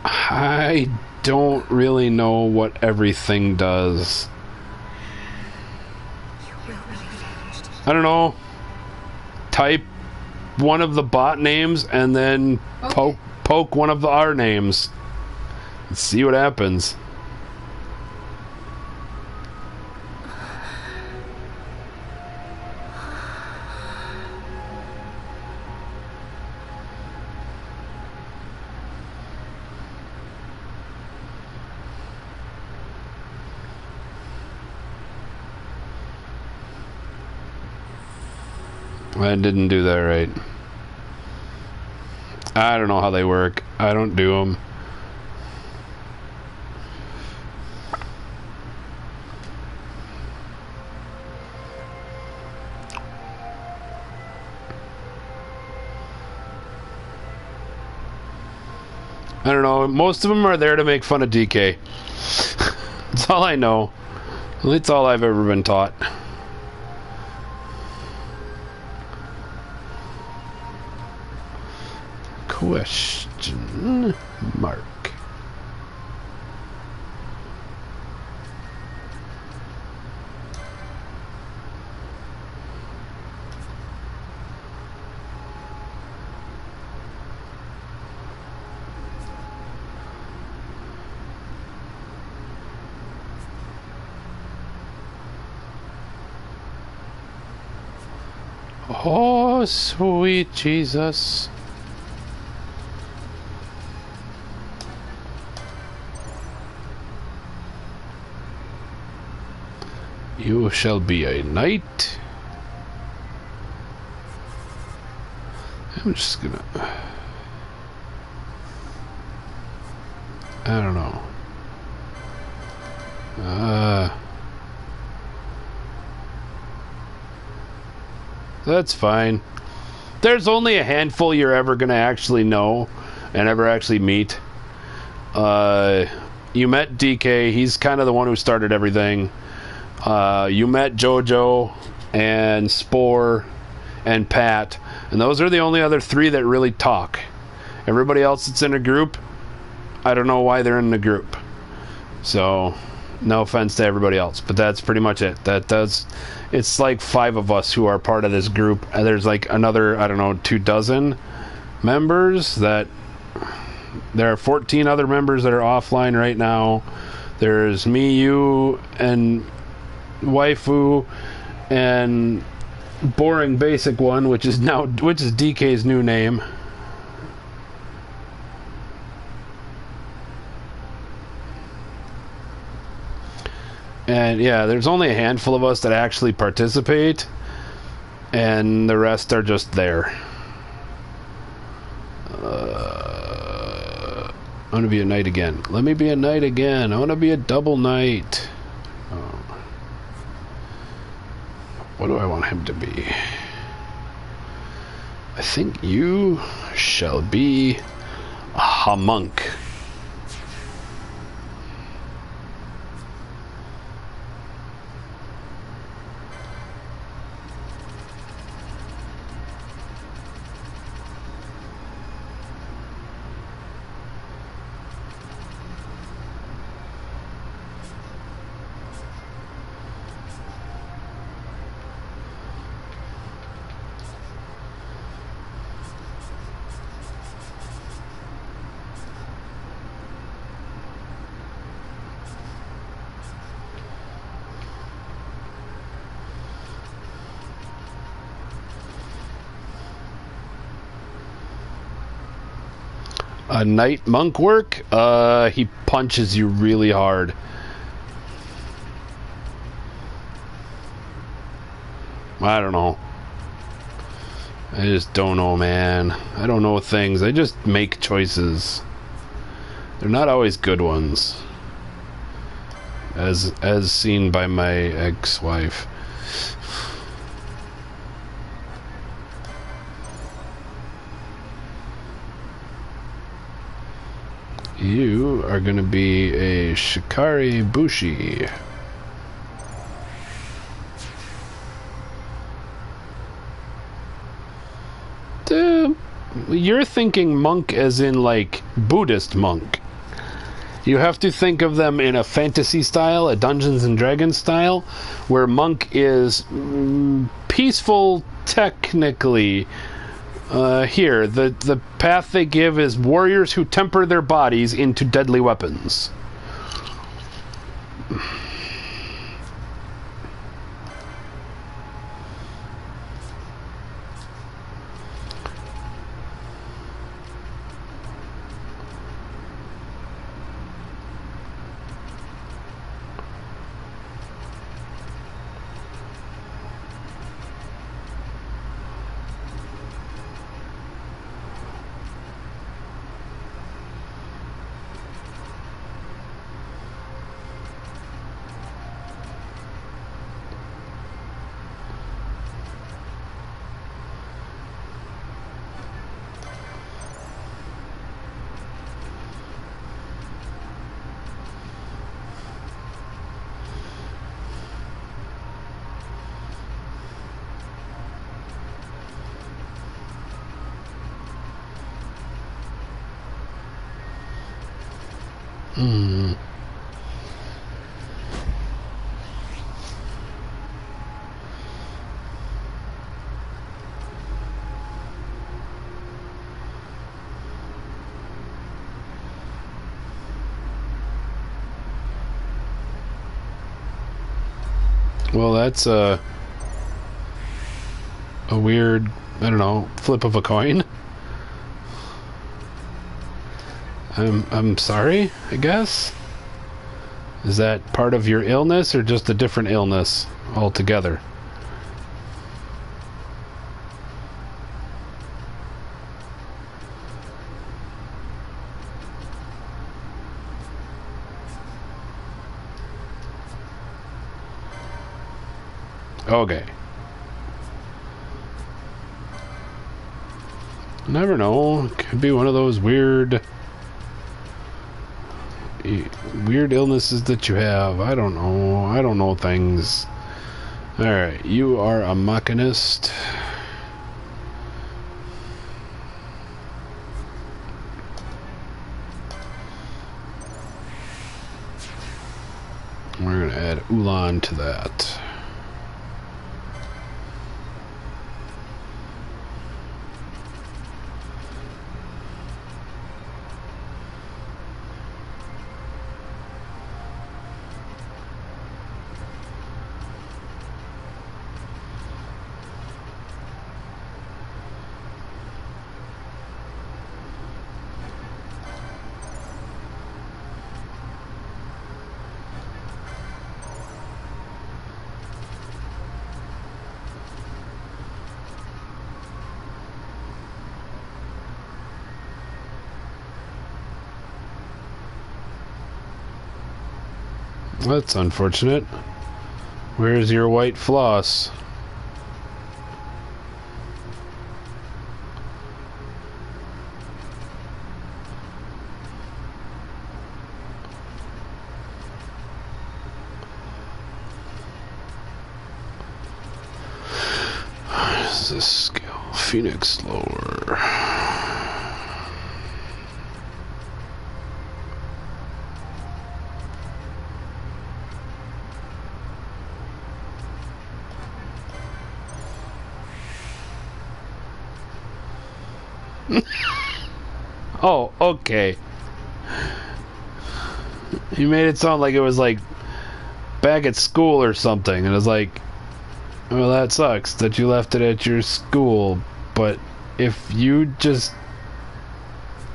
I don't really know what everything does. I don't know. Type one of the bot names and then poke one of our names. Let's see what happens. I didn't do that right. I don't know how they work. I don't do them. I don't know. Most of them are there to make fun of DK. That's all I know. That's all I've ever been taught. Question mark. Oh, sweet Jesus. You shall be a knight. I'm just gonna... I don't know. That's fine. There's only a handful you're ever gonna actually know and ever actually meet. You met DK. He's kind of the one who started everything. You met JoJo and Spore and Pat, and those are the only other three that really talk. Everybody else that's in a group, I don't know why they're in the group. So, no offense to everybody else, but that's pretty much it. It's like 5 of us who are part of this group, and there's like another, I don't know, 24 members that... There are 14 other members that are offline right now. There's me, you, and waifu, and boring basic one, which is DK's new name. And yeah, there's only a handful of us that actually participate, and the rest are just there. I want to be a knight again. Let me be a knight again. I want to be a double knight. Oh. What do I want him to be? I think you shall be a monk. A knight monk work? He punches you really hard. I don't know. I just don't know, man. I don't know things. I just make choices. They're not always good ones. As seen by my ex-wife. You are going to be a Shikari Bushi. You're thinking monk as in, like, Buddhist monk. You have to think of them in a fantasy style, a Dungeons and Dragons style, where monk is peaceful technically. Here, the path they give is warriors who temper their bodies into deadly weapons. Well, that's a weird, I don't know, flip of a coin. I'm sorry, I guess. Is that part of your illness or just a different illness altogether? Okay. Never know. Could be one of those weird illnesses that you have. I don't know. I don't know things. Alright, you are a machinist. We're going to add Ulan to that. That's unfortunate. Where's your white floss? This is skill. Phoenix lower. Oh, okay. You made it sound like it was like back at school or something, and it was like, well, that sucks that you left it at your school, but if you just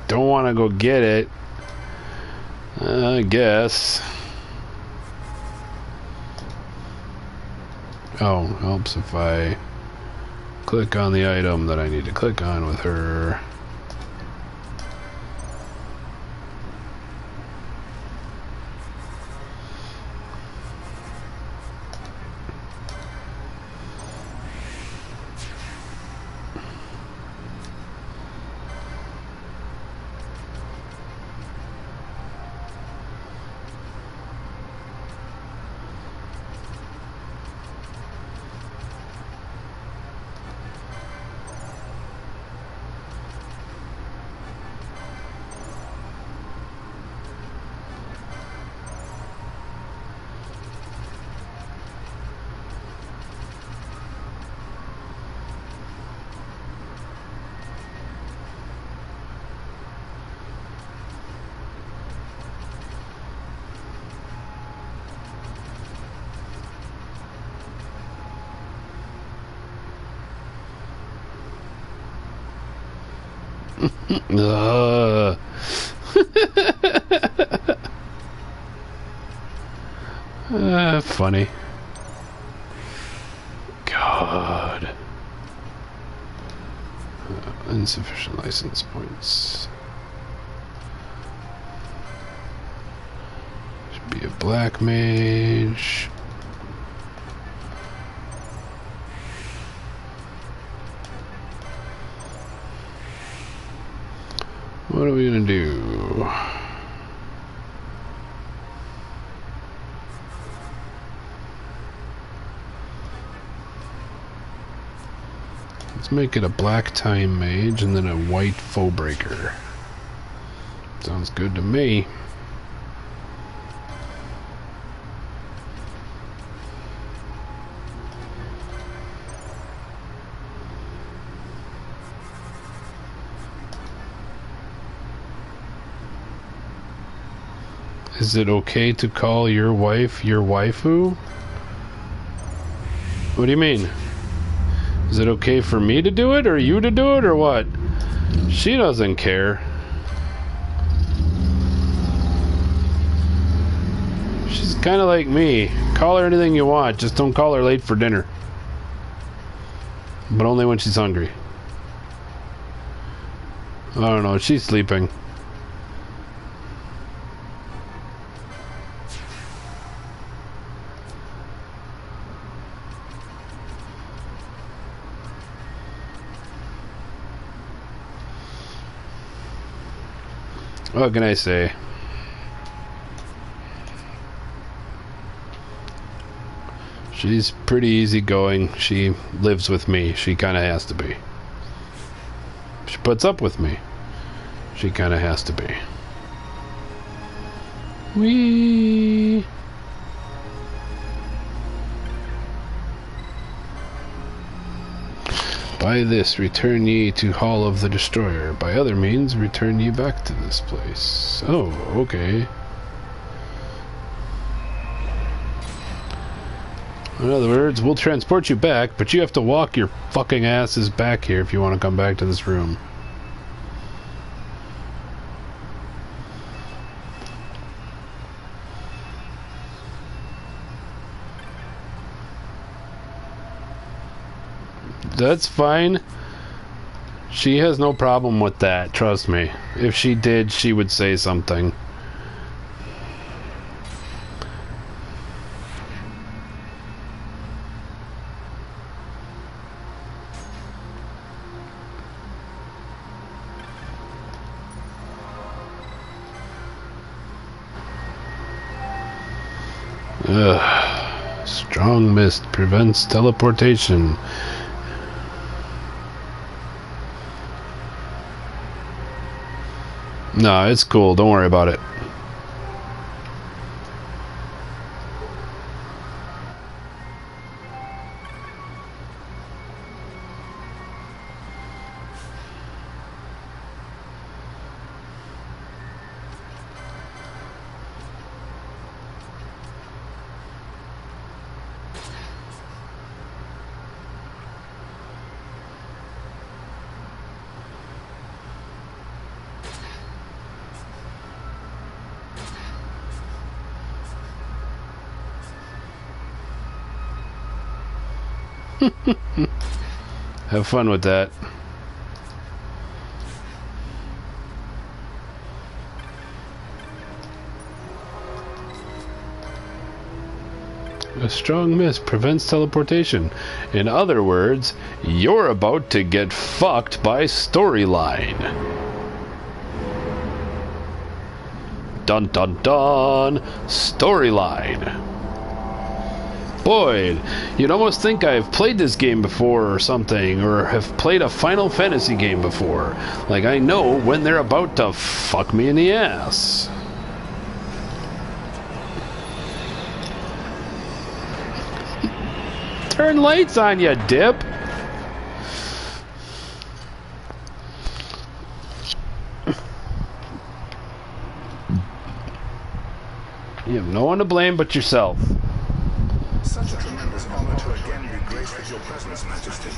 don't want to go get it, I guess. Oh, helps if I click on the item that I need to click on with her. Funny. God. Insufficient license points. Should be a black mage. What are we gonna do? Let's make it a black time mage and then a white foe breaker. Sounds good to me. Is it okay to call your wife your waifu? What do you mean? Is it okay for me to do it, or you to do it, or what? She doesn't care. She's kind of like me. Call her anything you want, just don't call her late for dinner. But only when she's hungry. I don't know, she's sleeping. What can I say? She's pretty easygoing. She lives with me. She kind of has to be. She puts up with me. She kind of has to be. Whee! By this, return ye to Hall of the Destroyer. By other means, return ye back to this place. Oh, okay. In other words, we'll transport you back, but you have to walk your fucking asses back here if you want to come back to this room. That's fine. She has no problem with that, trust me. If she did, she would say something. Ugh. Strong mist prevents teleportation. No, it's cool. Don't worry about it. Have fun with that. A strong mist prevents teleportation. In other words, you're about to get fucked by storyline. Dun dun dun! Storyline. Boy, you'd almost think I've played this game before or something, or have played a Final Fantasy game before. Like I know when they're about to fuck me in the ass. Turn lights on, you dip! You have no one to blame but yourself. Such a tremendous honor to again be graced with your presence, Majesty.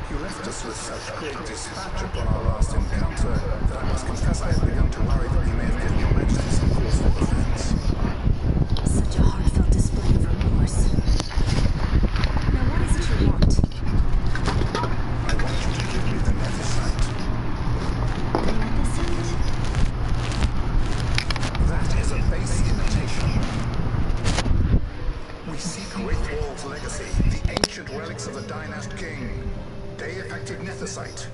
You left us with such great dispatch upon our last encounter that I must confess I had begun to worry that we may have given your Majesty some cause for offense. Such a heartfelt display of remorse. Now what is it you want? I want you to give me the Nethersite. The Nethersite? That is a base imitation. We seek Wraithwall's legacy, the ancient relics of the Dynast King. They affected Nethersite.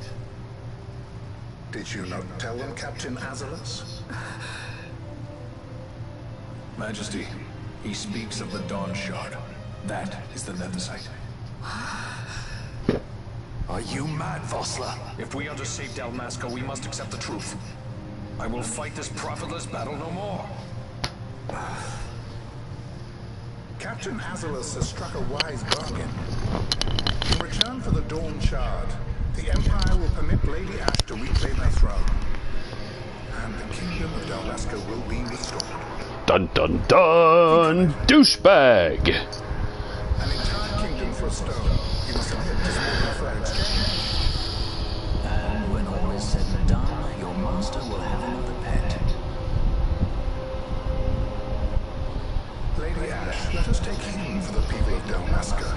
Did you not tell them, Captain Azalus? Majesty, he speaks of the Dawn Shard. That is the Nethersite. Are you mad, Vossler? If we are to save Dalmasca, we must accept the truth. I will fight this profitless battle no more. Captain Azalus has struck a wise bargain. In return for the Dawn Shard, the Empire will permit Lady Ash to reclaim her throne. And the kingdom of Dalmasca will be restored. Dun dun dun! Douchebag! An entire kingdom for a stone. You must admit this will be a fair exchange. And when all is said and done, your master will have another pet. Lady Ash, let us take him for the people of Dalmasca.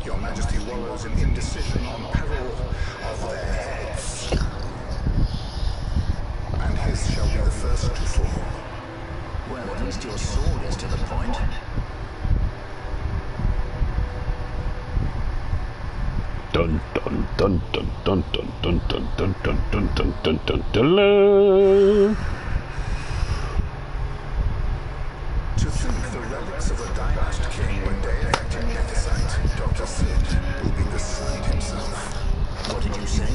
Your Majesty wallows in indecision on peril of their heads. And his shall be the first to fall. Well, at least your sword is to the point. Dun dun dun dun dun dun dun dun dun dun dun dun dun dun dun. To think the relics of the Dynast King when they affected Nethersite, Dr. Sid will be beside himself. What did you say?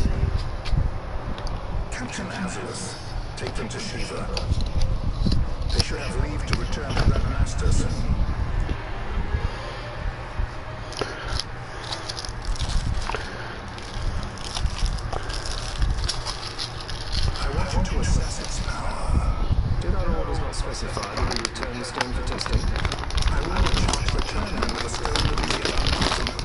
Captain Azalus, take them to Shiva. They should have leave to return to their master soon. I want you to assess its power. Did our orders not specify that we return the stone for testing? I will not return him with a stone that will be about maximum.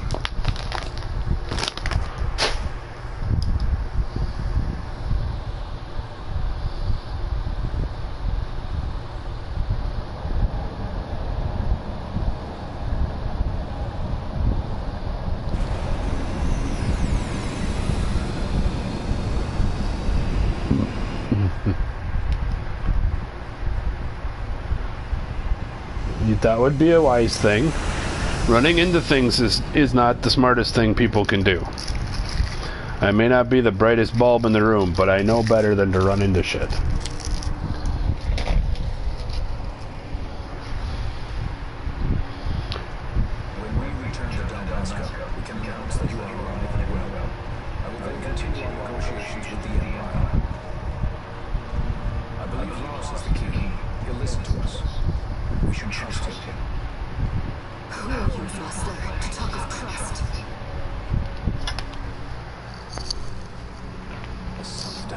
That would be a wise thing. Running into things is not the smartest thing people can do. I may not be the brightest bulb in the room, but I know better than to run into shit.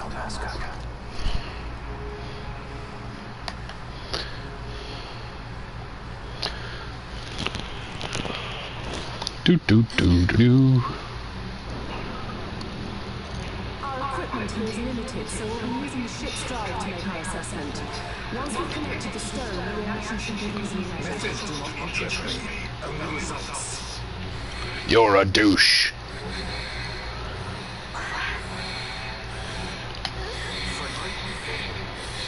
Dalmasca. Do do do do. Our equipment here is limited, so we'll be using the ship's drive to make our assessment. Once we've connected the stone, the reaction should be easily measured. Methods do not interest me. Only results. You're a douche.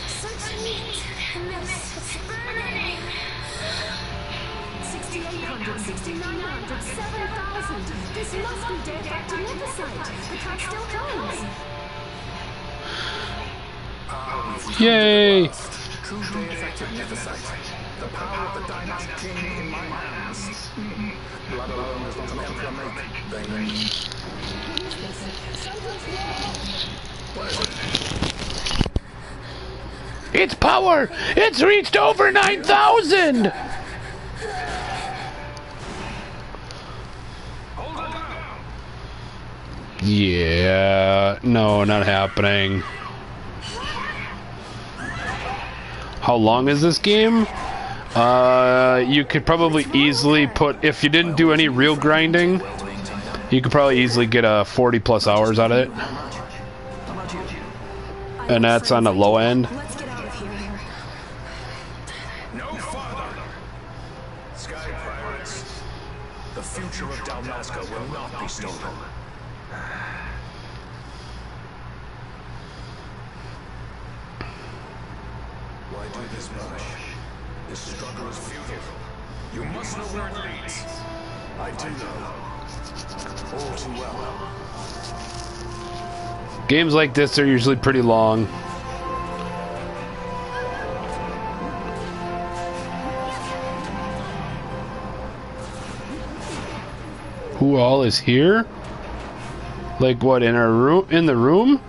Such heat in this. It's burning. 6,800, 6,900, 7,000. This must be death back to Neversite. The cat still comes. Yay! True day-effective Neversite. The power of the dynastic king in my hands. Blood alone does not an emperor make. They make. What is it? Its power! It's reached over 9,000! Yeah, no, not happening. How long is this game? You could probably easily put, if you didn't do any real grinding, you could probably easily get 40 plus hours out of it. And that's on the low end. Let's get out of here. No farther! Sky Pirates. The future of Dalmasca will not be stolen. Why do this, Marsh? This struggle is futile. You must know where it leads. I do know. All too well. Games like this are usually pretty long. Who all is here? Like what, in our room, in the room?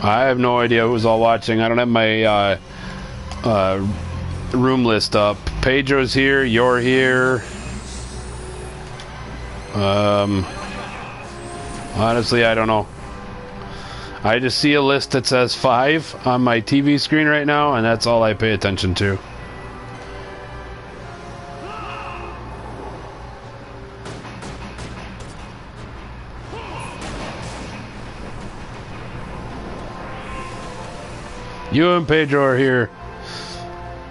I have no idea who's all watching. I don't have my room list up. Pedro's here. You're here. Honestly, I don't know. I just see a list that says 5 on my TV screen right now, and that's all I pay attention to. You and Pedro are here.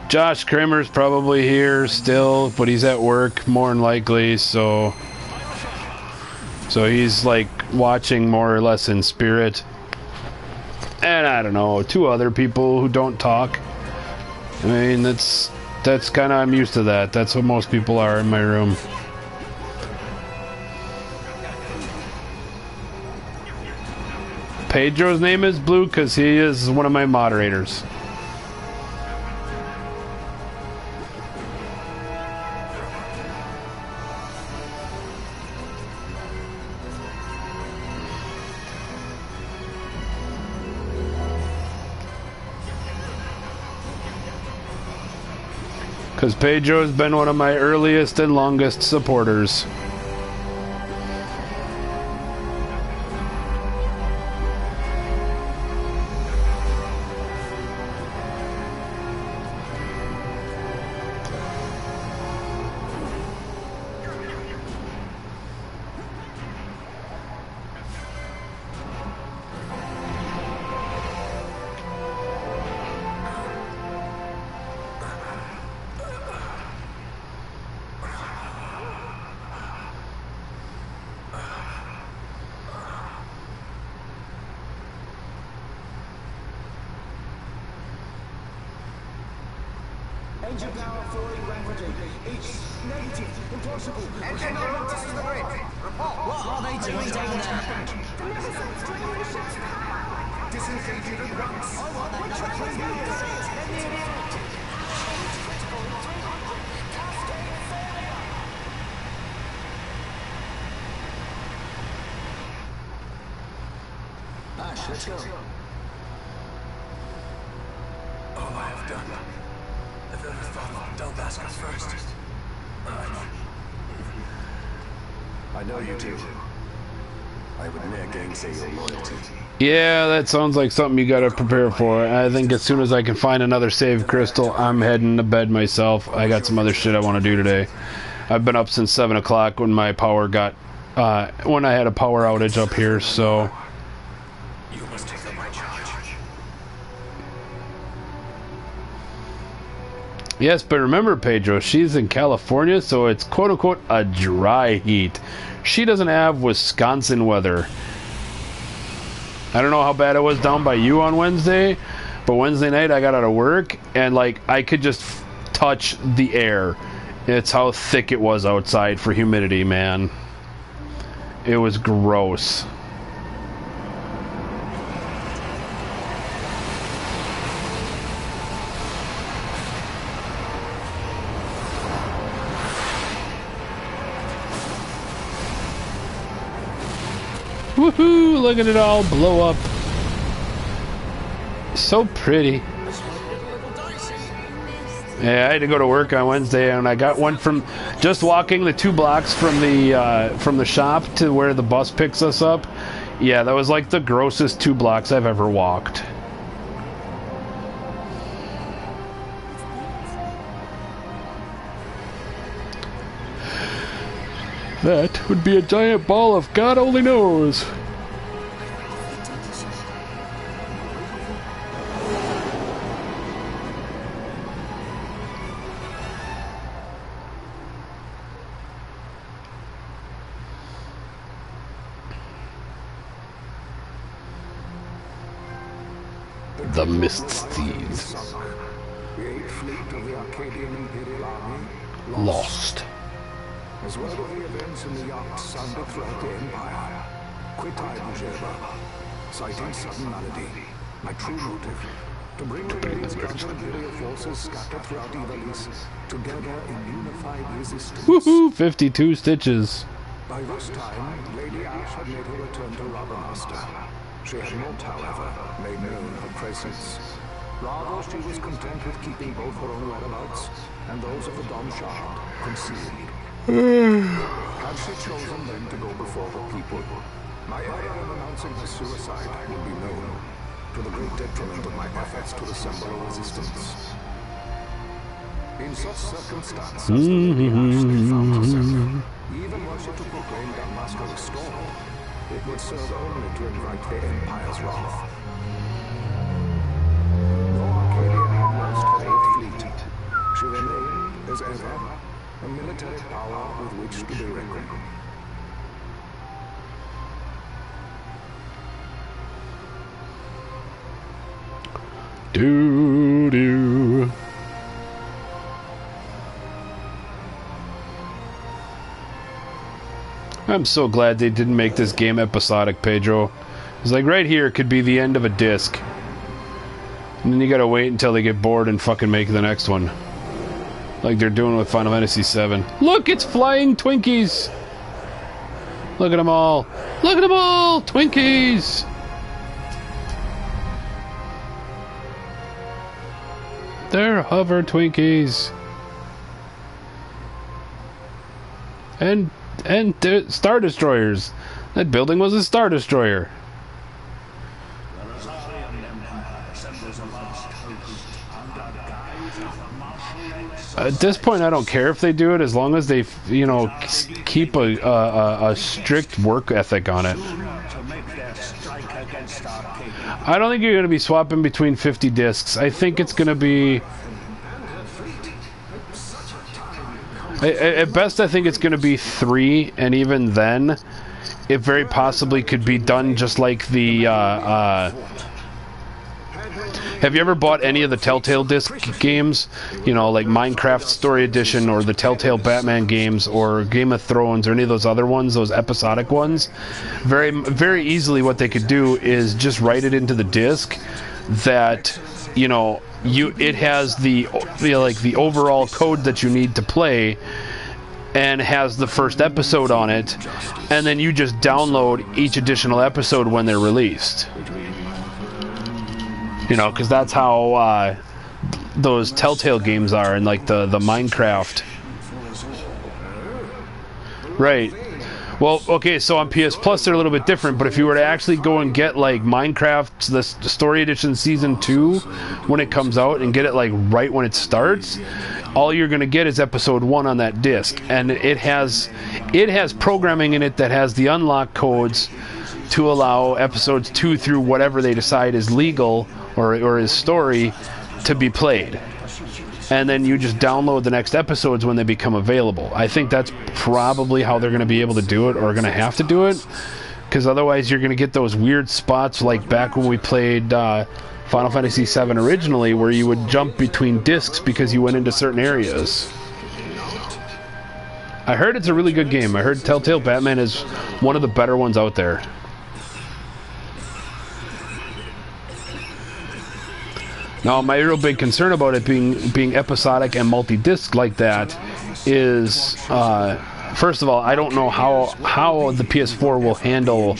Josh Kramer's probably here still, but he's at work more than likely, so he's like watching more or less in spirit. And I don't know, 2 other people who don't talk. I mean, that's kind of, I'm used to that. That's what most people are in my room. Pedro's name is Blue because he is one of my moderators. Because Pedro's been one of my earliest and longest supporters. Engine power falling rapidly. It's negative. Impossible. Engine losses the grid. Report. What are they doing down there? The Neversite's draining the ship's power. Disengage it at once. Ash, let's go. All I have done. I've ever thought Delbaska first. I know you do. I would ne'er gainsay your loyalty. Yeah, that sounds like something you gotta prepare for. I think as soon as I can find another save crystal, I'm heading to bed myself. I got some other shit I want to do today. I've been up since 7 o'clock when my power got... when I had a power outage up here, so... You must take up my charge. Yes, but remember, Pedro, she's in California, so it's quote-unquote a dry heat. She doesn't have Wisconsin weather. I don't know how bad it was down by you on Wednesday, but Wednesday night I got out of work, and, like, I could just touch the air. It's how thick it was outside for humidity, man. It was gross. Woohoo! Look at it all blow up. So pretty. Yeah, I had to go to work on Wednesday, and I got one from just walking the 2 blocks from the shop to where the bus picks us up. Yeah, that was like the grossest 2 blocks I've ever walked. That would be a giant ball of God only knows. The Mist Thieves. The 8th fleet of the Arcadian Imperial Army Lost. As well as the events in the yacht sounded throughout the Empire. Quit-I Bujeba, citing sudden malady. My true motive, to bring the various counter-imperial forces scattered throughout Ivalice together in unified resistance. Woohoo! 52 stitches. By this time, Lady Ash had made her return to Ravenmaster. She had not, however, made known her presence. Rather, she was content with keeping both her own whereabouts and those of the Dom Shard concealed. Had she chosen then to go before the people, my error in announcing her suicide would be known, to the great detriment of my efforts to assemble a resistance. In such circumstances, the Lady Ash found herself, even were she to proclaim Dalmasca restored, it would serve only to invite the Empire's wrath. Though Arcadia had lost her 8th fleet, she remained, as ever, a military power with which to be reckoned. Doo-doo. I'm so glad they didn't make this game episodic, Pedro. It's like right here could be the end of a disc. And then you gotta wait until they get bored and fucking make the next one. Like they're doing with Final Fantasy VII. Look, it's flying Twinkies! Look at them all! Look at them all! Twinkies! They're hover Twinkies. And Star Destroyers. That building was a Star Destroyer. At this point, I don't care if they do it, as long as they, you know, keep a strict work ethic on it. I don't think you're going to be swapping between 50 discs. I think it's going to be... At best, I think it's going to be 3, and even then, it very possibly could be done just like the Have you ever bought any of the Telltale disc games? You know, like Minecraft Story Edition or the Telltale Batman games or Game of Thrones or any of those other ones, those episodic ones? Very, very easily what they could do is just write it into the disc that, you know, it has the overall code that you need to play and has the first episode on it, and then you just download each additional episode when they're released. You know, because that's how those Telltale games are, and like the Minecraft. Right. Well, okay, so on PS Plus they're a little bit different, but if you were to actually go and get like Minecraft, the Story Edition Season 2, when it comes out, and get it like right when it starts, all you're going to get is episode 1 on that disc, and it has programming in it that has the unlock codes to allow episodes 2 through whatever they decide is legal or is story to be played. And then you just download the next episodes when they become available. I think that's probably how they're going to be able to do it, or going to have to do it, because otherwise you're going to get those weird spots like back when we played Final Fantasy VII originally, where you would jump between discs because you went into certain areas. I heard it's a really good game. I heard Telltale Batman is one of the better ones out there. Now, my real big concern about it being episodic and multi-disc like that is, first of all, I don't know how the PS4 will handle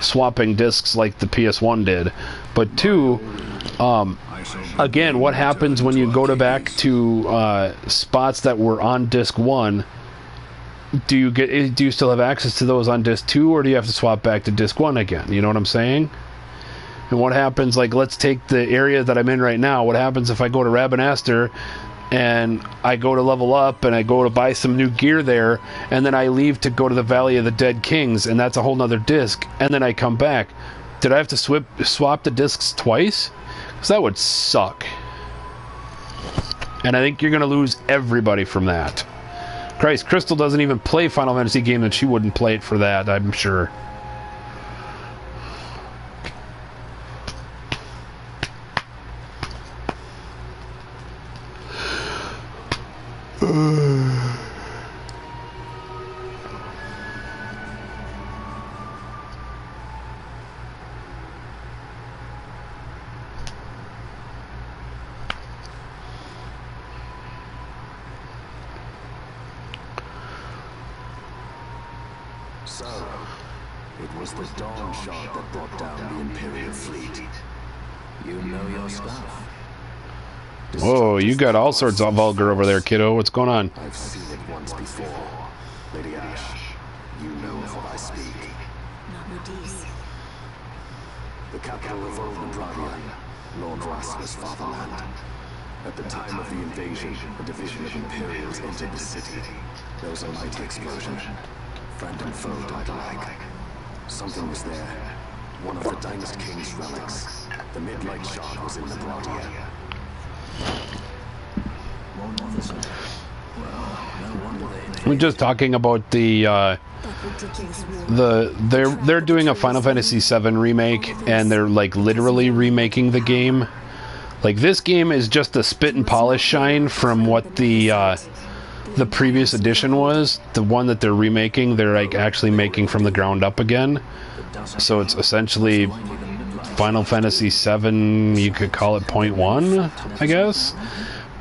swapping discs like the PS1 did. But two, again, what happens when you go back to spots that were on disc 1? Do you still have access to those on disc 2, or do you have to swap back to disc 1 again? You know what I'm saying? And what happens, like, let's take the area that I'm in right now. What happens if I go to Rabanastre and I go to level up and I go to buy some new gear there, and then I leave to go to the Valley of the Dead Kings, and that's a whole nother disc, and then I come back? Did I have to swap the discs twice? Because that would suck. And I think you're going to lose everybody from that. Christ, Crystal doesn't even play Final Fantasy game, and she wouldn't play it for that, I'm sure. So, it was the Dawn Shard that brought down the Imperial fleet. You know your stuff. Whoa, you got all sorts of vulgar over there, kiddo. What's going on? I've seen it once before. Lady Ash, you know of what I speak. The capital of Old Nabradia, Lord Rasser's fatherland. At the time of the invasion, a division of Imperials entered the city. There was a mighty explosion. Friend and foe died alike. Something was there. One of the Dynast King's relics. The Midlight Shard was in Nabradia. We're just talking about they're doing a Final Fantasy VII remake, and they're like literally remaking the game. Like, this game is just a spit and polish shine from what the previous edition was. The one that they're remaking, they're like actually making from the ground up again. So it's essentially Final Fantasy VII, you could call it 0.1, I guess.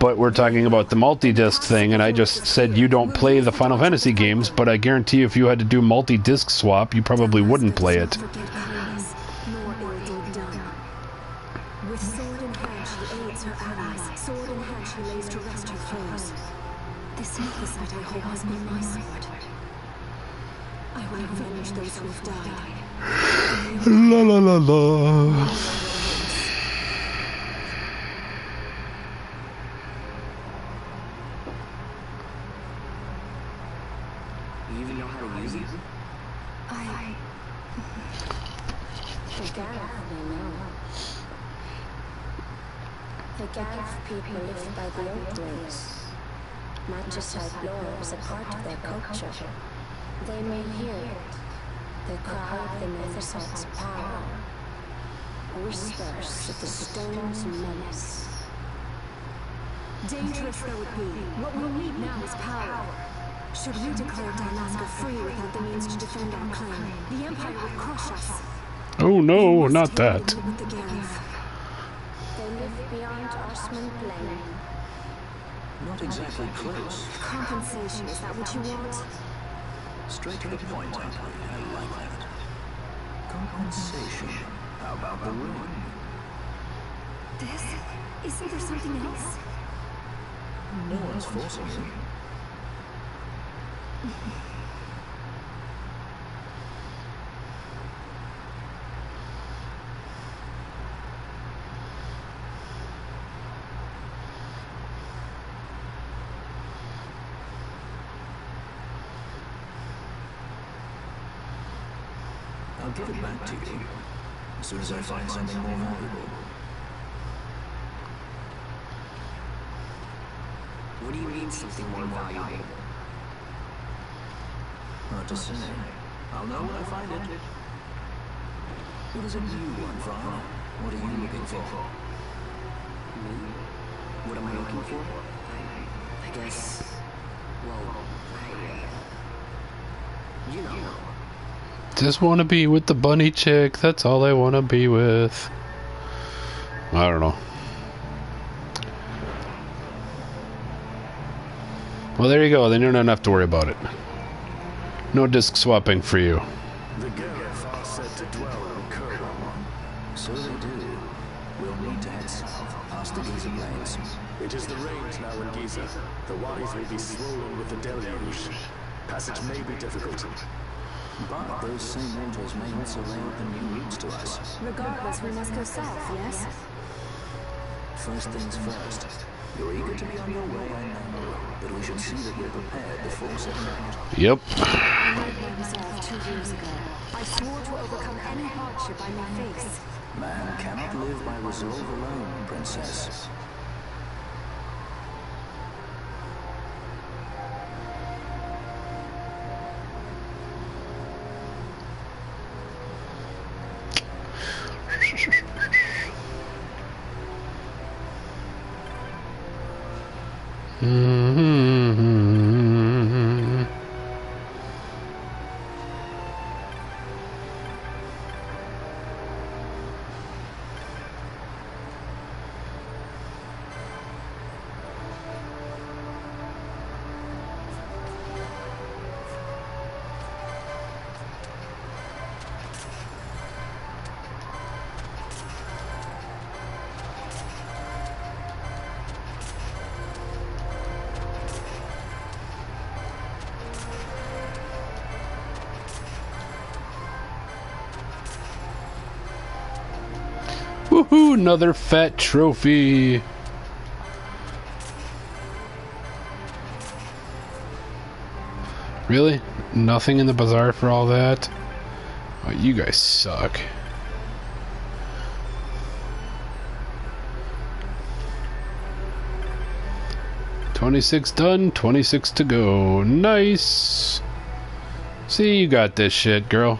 But we're talking about the multi-disc thing, and I just said you don't play the Final Fantasy games, but I guarantee you if you had to do multi-disc swap, you probably wouldn't play it. With sword in hand, she aids her allies. Sword in hand, she lays to rest her foes. This necklace that I hold has been my sword. I will avenge those who have died. La la la la. You even know how to use it? The Gareth, they know. The Gareth people live by the old ways. Matricide lore is a part of their culture. They may hear it, the cry of the Matricide's power. Whispers of the stone's menace. Dangerous though it be, what we need now is power. Should we declare Dalmasca free without the means to defend our claim, the Empire would crush us. Oh no, not that. With the Gareth. They live beyond Osman Plain. Not exactly close. Compensation, is that what you want? Straight to the point, Emily. I like that. Compensation. How about the ring? This? Isn't there something else? No one's forcing you. I'll give it back to you as soon as I find something more valuable. What do you mean something more valuable? Hard to say. I'll know when I find it. What is it you want, Vara? What are you looking for? Me? What am I looking for? I guess... Well, you know. Just want to be with the bunny chick. That's all I want to be with. I don't know. Well, there you go. Then you don't have to worry about it. No disc swapping for you. The Gareth are said to dwell on Kurram. So they do. We'll need to head south, past the Giza Plains. It is the rains now in Giza. The Wadis will be swollen with the deluge. Passage may be difficult. But those same waters may also lay open new routes to us. Regardless, we must go south, yes? First things first. You're eager to be on your way, I know. But we should see that you're prepared before setting out. Yep. I made my resolve 2 years ago. I swore to overcome any hardship I may face. Man cannot live by resolve alone, Princess. Woohoo! Another fat trophy. Really? Nothing in the bazaar for all that? Oh, you guys suck. $26 done, 26 to go. Nice. See, you got this shit, girl.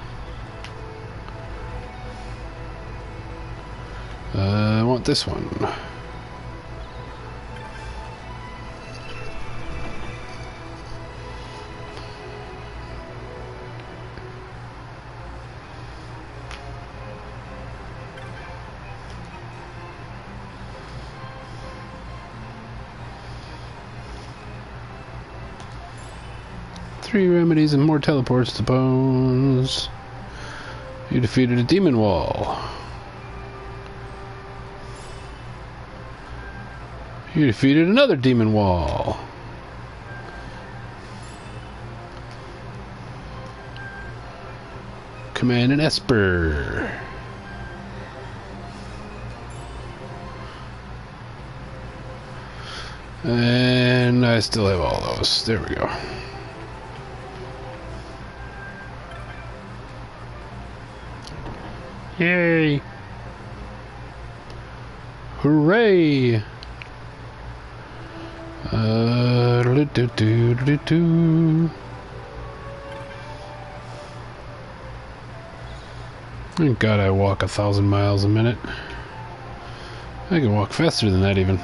I want this one. Three remedies and more teleports to bones. You defeated a demon wall. You defeated another demon wall. Command an Esper. And I still have all those. There we go. Yay! Hooray! Thank God I walk 1,000 miles a minute. I can walk faster than that even.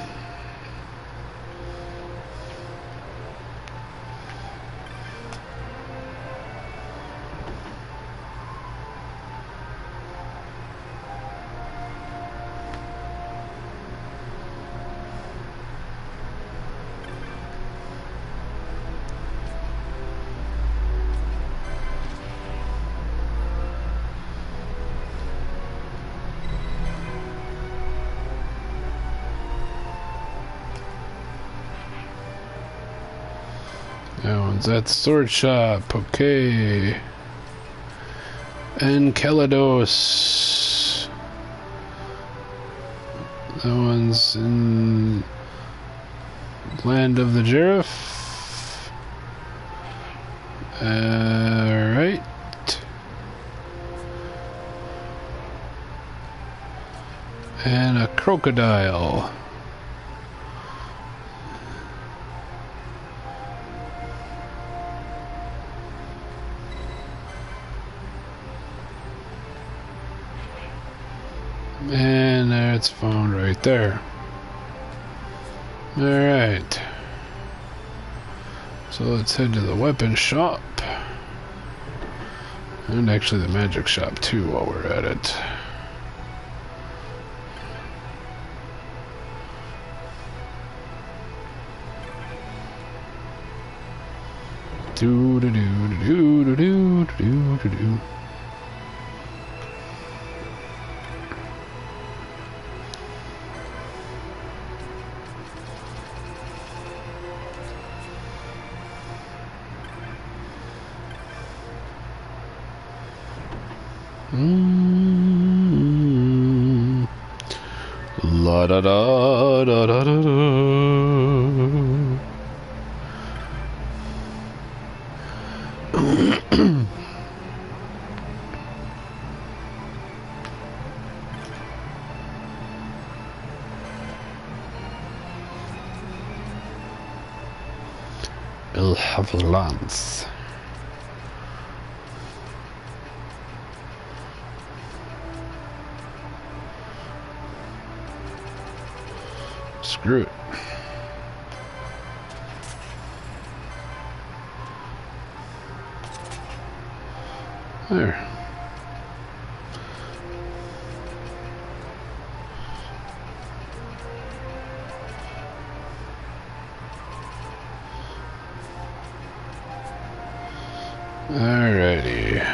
That one's at the sword shop. Okay. Enceladus. That one's in Land of the Giraffe. Alright. And a crocodile. And there it's found right there. Alright. So let's head to the weapon shop. And actually the magic shop too while we're at it. Do do do do do do do do do. La da da da da da da. El Havilance. Screw it. There. Alrighty.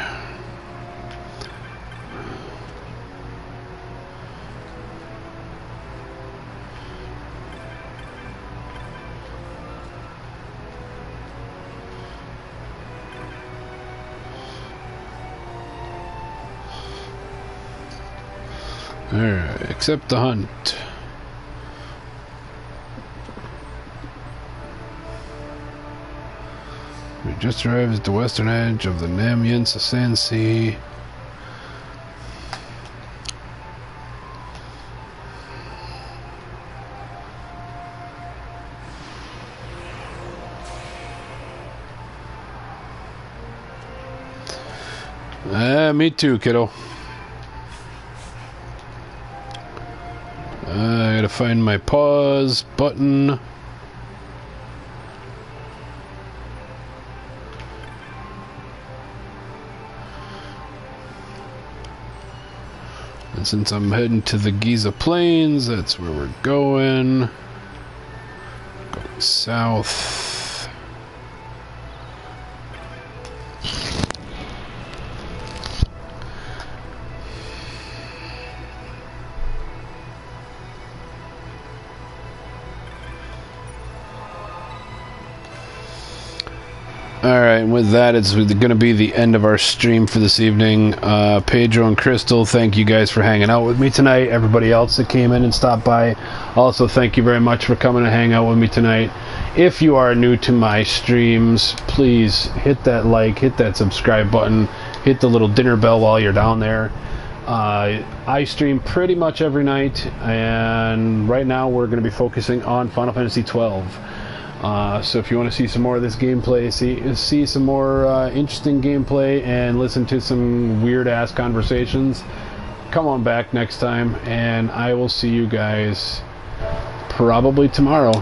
Alright, accept the hunt. We just arrived at the western edge of the Namyen Sand Sea. Me too, kiddo. I gotta find my pause button. And since I'm heading to the Giza Plains, that's where we're going. Going south. Alright, and with that, it's going to be the end of our stream for this evening. Pedro and Crystal, thank you guys for hanging out with me tonight. Everybody else that came in and stopped by, also thank you very much for coming to hang out with me tonight. If you are new to my streams, please hit that like, hit that subscribe button, hit the little dinner bell while you're down there. I stream pretty much every night, and right now we're going to be focusing on Final Fantasy XII. So if you want to see some more of this gameplay, see some more interesting gameplay, and listen to some weird-ass conversations, come on back next time, and I will see you guys probably tomorrow.